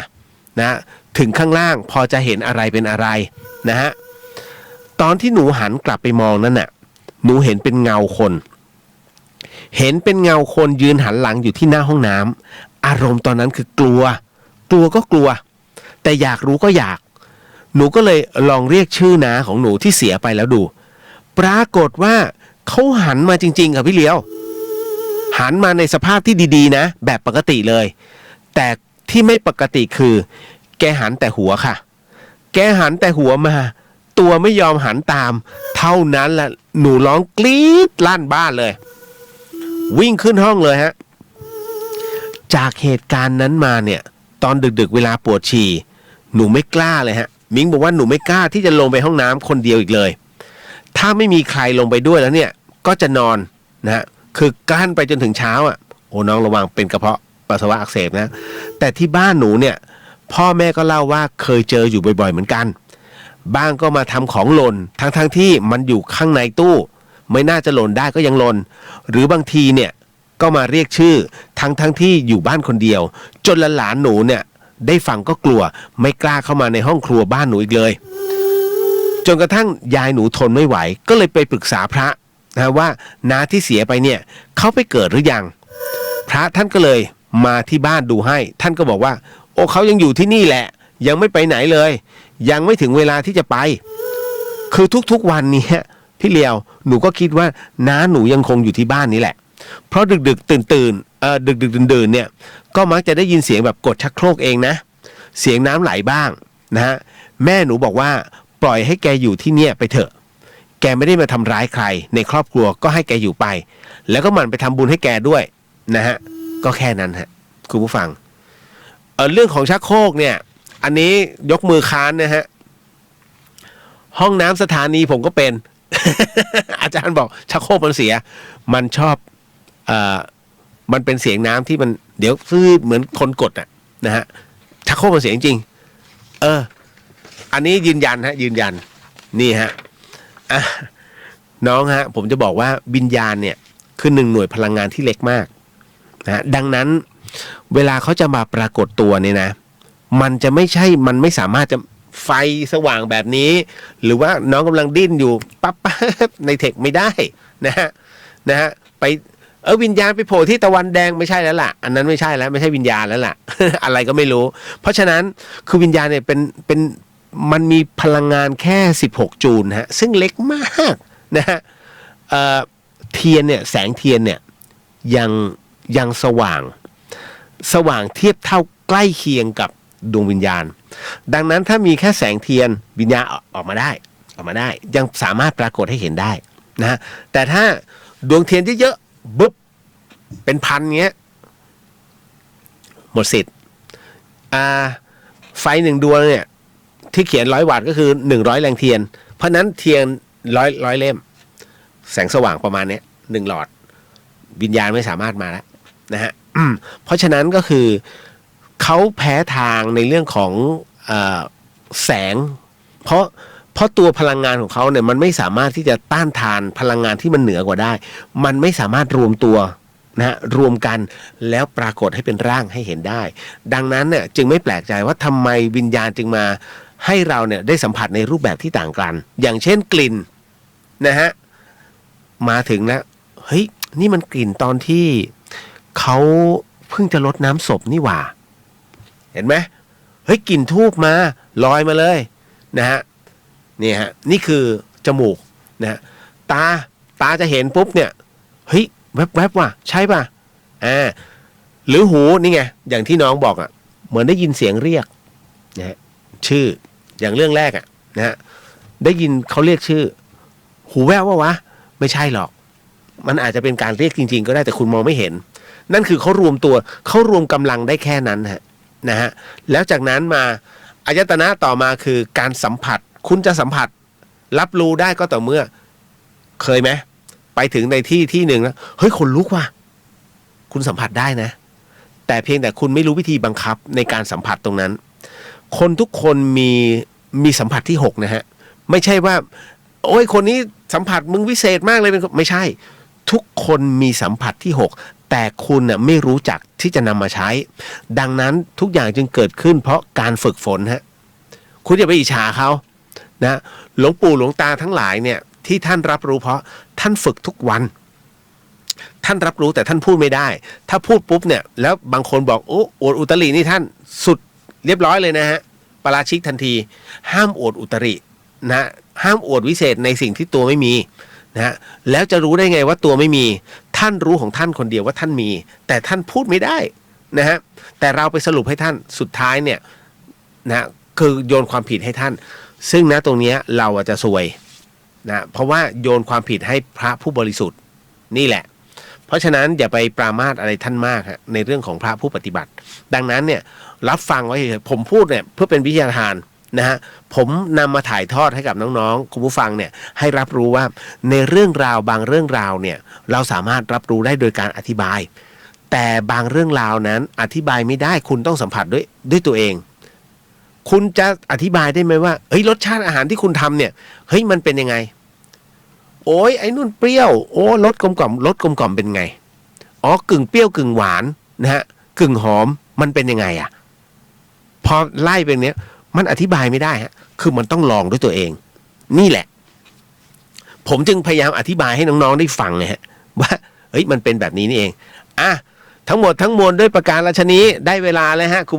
นะถึงข้างล่างพอจะเห็นอะไรเป็นอะไรนะฮะตอนที่หนูหันกลับไปมองนั่นน่ะ หนูเห็นเป็นเงาคนยืนหันหลังอยู่ที่หน้าห้องน้ำอารมณ์ตอนนั้นคือกลัวก็กลัวแต่อยากรู้ก็อยากหนูก็เลยลองเรียกชื่อน้าของหนูที่เสียไปแล้วดูปรากฏว่าเขาหันมาจริงๆค่ะพี่เลี้ยวหันมาในสภาพที่ดีๆนะแบบปกติเลยแต่ที่ไม่ปกติคือแกหันแต่หัวค่ะแกหันแต่หัวมาตัวไม่ยอมหันตามเท่านั้นแหละหนูร้องกรี๊ดลั่นบ้านเลยวิ่งขึ้นห้องเลยฮะจากเหตุการณ์นั้นมาเนี่ยตอนดึกๆเวลาปวดฉี่หนูไม่กล้าเลยฮะมิ้งบอกว่าหนูไม่กล้าที่จะลงไปห้องน้ำคนเดียวอีกเลยถ้าไม่มีใครลงไปด้วยแล้วเนี่ยก็จะนอนนะฮะคือกลั้นไปจนถึงเช้าอ่ะโอ้น้องระวังเป็นกระเพาะปัสสาวะอักเสบนะแต่ที่บ้านหนูเนี่ยพ่อแม่ก็เล่าว่าเคยเจออยู่บ่อยๆเหมือนกันบ้างก็มาทำของหล่นทั้งที่มันอยู่ข้างในตู้ไม่น่าจะหล่นได้ก็ยังหล่นหรือบางทีเนี่ยก็มาเรียกชื่อทั้งที่อยู่บ้านคนเดียวจนหลานหนูเนี่ยได้ฟังก็กลัวไม่กล้าเข้ามาในห้องครัวบ้านหนูอีกเลยจนกระทั่งยายหนูทนไม่ไหวก็เลยไปปรึกษาพระนะว่าน้าที่เสียไปเนี่ยเขาไปเกิดหรือยังพระท่านก็เลยมาที่บ้านดูให้ท่านก็บอกว่าโอ้เขายังอยู่ที่นี่แหละยังไม่ไปไหนเลยยังไม่ถึงเวลาที่จะไปคือทุกๆวันนี้พี่เลียวหนูก็คิดว่าน้าหนูยังคงอยู่ที่บ้านนี้แหละเพราะดึกๆตื่นดื่นเนี่ยก็มักจะได้ยินเสียงแบบกดชักโครกเองนะเสียงน้ำไหลบ้างนะฮะแม่หนูบอกว่าปล่อยให้แกอยู่ที่เนี่ยไปเถอะแกไม่ได้มาทำร้ายใครในครอบครัวก็ให้แกอยู่ไปแล้วก็หมั่นไปทำบุญให้แกด้วยนะฮะก็แค่นั้นฮะคุณผู้ฟังเรื่องของชักโครกเนี่ยอันนี้ยกมือค้านนะฮะห้องน้ำสถานีผมก็เป็น อาจารย์บอกชักโครกมันเสียมันชอบมันเป็นเสียงน้ำที่มันเดี๋ยวเหมือนคนกดอ่ะนะฮะชักโครกมันเสียจริงอันนี้ยืนยันนี่ฮะน้องฮะผมจะบอกว่าวิญญาณเนี่ยคือ1 หน่วยพลังงานที่เล็กมากนะดังนั้นเวลาเขาจะมาปรากฏตัวเนี่ยนะมันไม่สามารถจะไฟสว่างแบบนี้หรือว่าน้องกำลังดิ้นอยู่ปั๊บในเทคไม่ได้นะฮะไปวิญญาณไปโผล่ที่ตะวันแดงไม่ใช่แล้วล่ะอันนั้นไม่ใช่แล้วไม่ใช่วิญญาณแล้วล่ะ อะไรก็ไม่รู้เพราะฉะนั้นคือวิญญาณเนี่ยเป็นมันมีพลังงานแค่16จูลฮะซึ่งเล็กมากนะฮะเทียนเนี่ยแสงเทียนเนี่ยยังสว่างเทียบเท่าใกล้เคียงกับดวงวิญญาณดังนั้นถ้ามีแค่แสงเทียนวิญญาณออกมาได้ยังสามารถปรากฏให้เห็นได้นะแต่ถ้าดวงเทียนเยอะๆบึ๊บเป็นพันเงี้ยหมดสิทธิ์ไฟ1 ดวงเนี่ยที่เขียน100 วัตต์ก็คือ100 แรงเทียนเพราะนั้นเทียน100 เล่มแสงสว่างประมาณนี้1 หลอดวิญญาณไม่สามารถมาแล้วนะฮะ เพราะฉะนั้นก็คือเขาแพ้ทางในเรื่องของแสงเพราะตัวพลังงานของเขาเนี่ยมันไม่สามารถที่จะต้านทานพลังงานที่มันเหนือกว่าได้มันไม่สามารถรวมตัวนะฮะรวมกันแล้วปรากฏให้เป็นร่างให้เห็นได้ดังนั้นเนี่ยจึงไม่แปลกใจว่าทำไมวิญญาณจึงมาให้เราเนี่ยได้สัมผัสในรูปแบบที่ต่างกันอย่างเช่นกลิ่นนะฮะมาถึงแล้วเฮ้ยนี่มันกลิ่นตอนที่เขาเพิ่งจะรดน้ำศพนี่หว่าเห็นไหมเฮ้ยกลิ่นทูบมาลอยมาเลยนะฮะนี่ฮะนี่คือจมูกนะฮะตาจะเห็นปุ๊บเนี่ยเฮ้ยแวบๆว่ะใช่ป่ะหรือหูนี่ไงอย่างที่น้องบอกอ่ะเหมือนได้ยินเสียงเรียกนะฮะชื่ออย่างเรื่องแรกอ่ะนะฮะได้ยินเขาเรียกชื่อหูแว่ววะไม่ใช่หรอกมันอาจจะเป็นการเรียกจริงๆก็ได้แต่คุณมองไม่เห็นนั่นคือเขารวมกำลังได้แค่นั้นฮะนะฮะแล้วจากนั้นมาอายตนะต่อมาคือการสัมผัสคุณจะสัมผัสรับรู้ได้ก็ต่อเมื่อเคยไหมไปถึงในที่หนึ่งแล้วเฮ้ยคนลุกว่ะคุณสัมผัสได้นะแต่เพียงแต่คุณไม่รู้วิธีบังคับในการสัมผัสตรงนั้นคนทุกคนมีสัมผัสที่6นะฮะไม่ใช่ว่าโอ้ยคนนี้สัมผัสมึงวิเศษมากเลยไม่ใช่ทุกคนมีสัมผัสที่6แต่คุณน่ะไม่รู้จักที่จะนำมาใช้ดังนั้นทุกอย่างจึงเกิดขึ้นเพราะการฝึกฝนฮะคุณอย่าไปอิจฉาเขานะหลวงปู่หลวงตาทั้งหลายเนี่ย ที่ท่านรับรู้เพราะท่านฝึกทุกวัน ท่านรับรู้แต่ท่านพูดไม่ได้ถ้าพูดปุ๊บเนี่ยแล้วบางคนบอกโอ้อวดอุตรินี่ท่านสุดเรียบร้อยเลยนะฮะปาราชิกทันทีห้ามอวดอุตรินะห้ามอวดวิเศษในสิ่งที่ตัวไม่มีนะฮะแล้วจะรู้ได้ไงว่าตัวไม่มีท่านรู้ของท่านคนเดียวว่าท่านมีแต่ท่านพูดไม่ได้นะฮะแต่เราไปสรุปให้ท่านสุดท้ายเนี่ยนะคือโยนความผิดให้ท่านซึ่งนะตรงนี้เราจะซวยนะเพราะว่าโยนความผิดให้พระผู้บริสุทธิ์นี่แหละเพราะฉะนั้นอย่าไปปรามาสอะไรท่านมากฮะในเรื่องของพระผู้ปฏิบัติดังนั้นเนี่ยรับฟังไว้ผมพูดเนี่ยเพื่อเป็นวิทยาทานนะฮะผมนำมาถ่ายทอดให้กับน้องๆคุณผู้ฟังเนี่ยให้รับรู้ว่าในเรื่องราวบางเรื่องราวเนี่ยเราสามารถรับรู้ได้โดยการอธิบายแต่บางเรื่องราวนั้นอธิบายไม่ได้คุณต้องสัมผัสด้วยตัวเองคุณจะอธิบายได้ไหมว่าเฮ้ยรสชาติอาหารที่คุณทำเนี่ยเฮ้ยมันเป็นยังไงโอ้ยไอ้นู่นเปรี้ยวโอ้รสกลมกล่อมเป็นไงอ๋อกึ่งเปรี้ยวกึ่งหวานนะฮะกึ่งหอมมันเป็นยังไงอ่ะพอไล่เป็นเนี้ยมันอธิบายไม่ได้ฮะคือมันต้องลองด้วยตัวเองนี่แหละผมจึงพยายามอธิบายให้น้องๆได้ฟังไงฮะว่าเฮ้ยมันเป็นแบบนี้นี่เองอ่ะทั้งหมดทั้งมวลด้วยประการราชนี้ได้เวลาแล้วฮะคุณ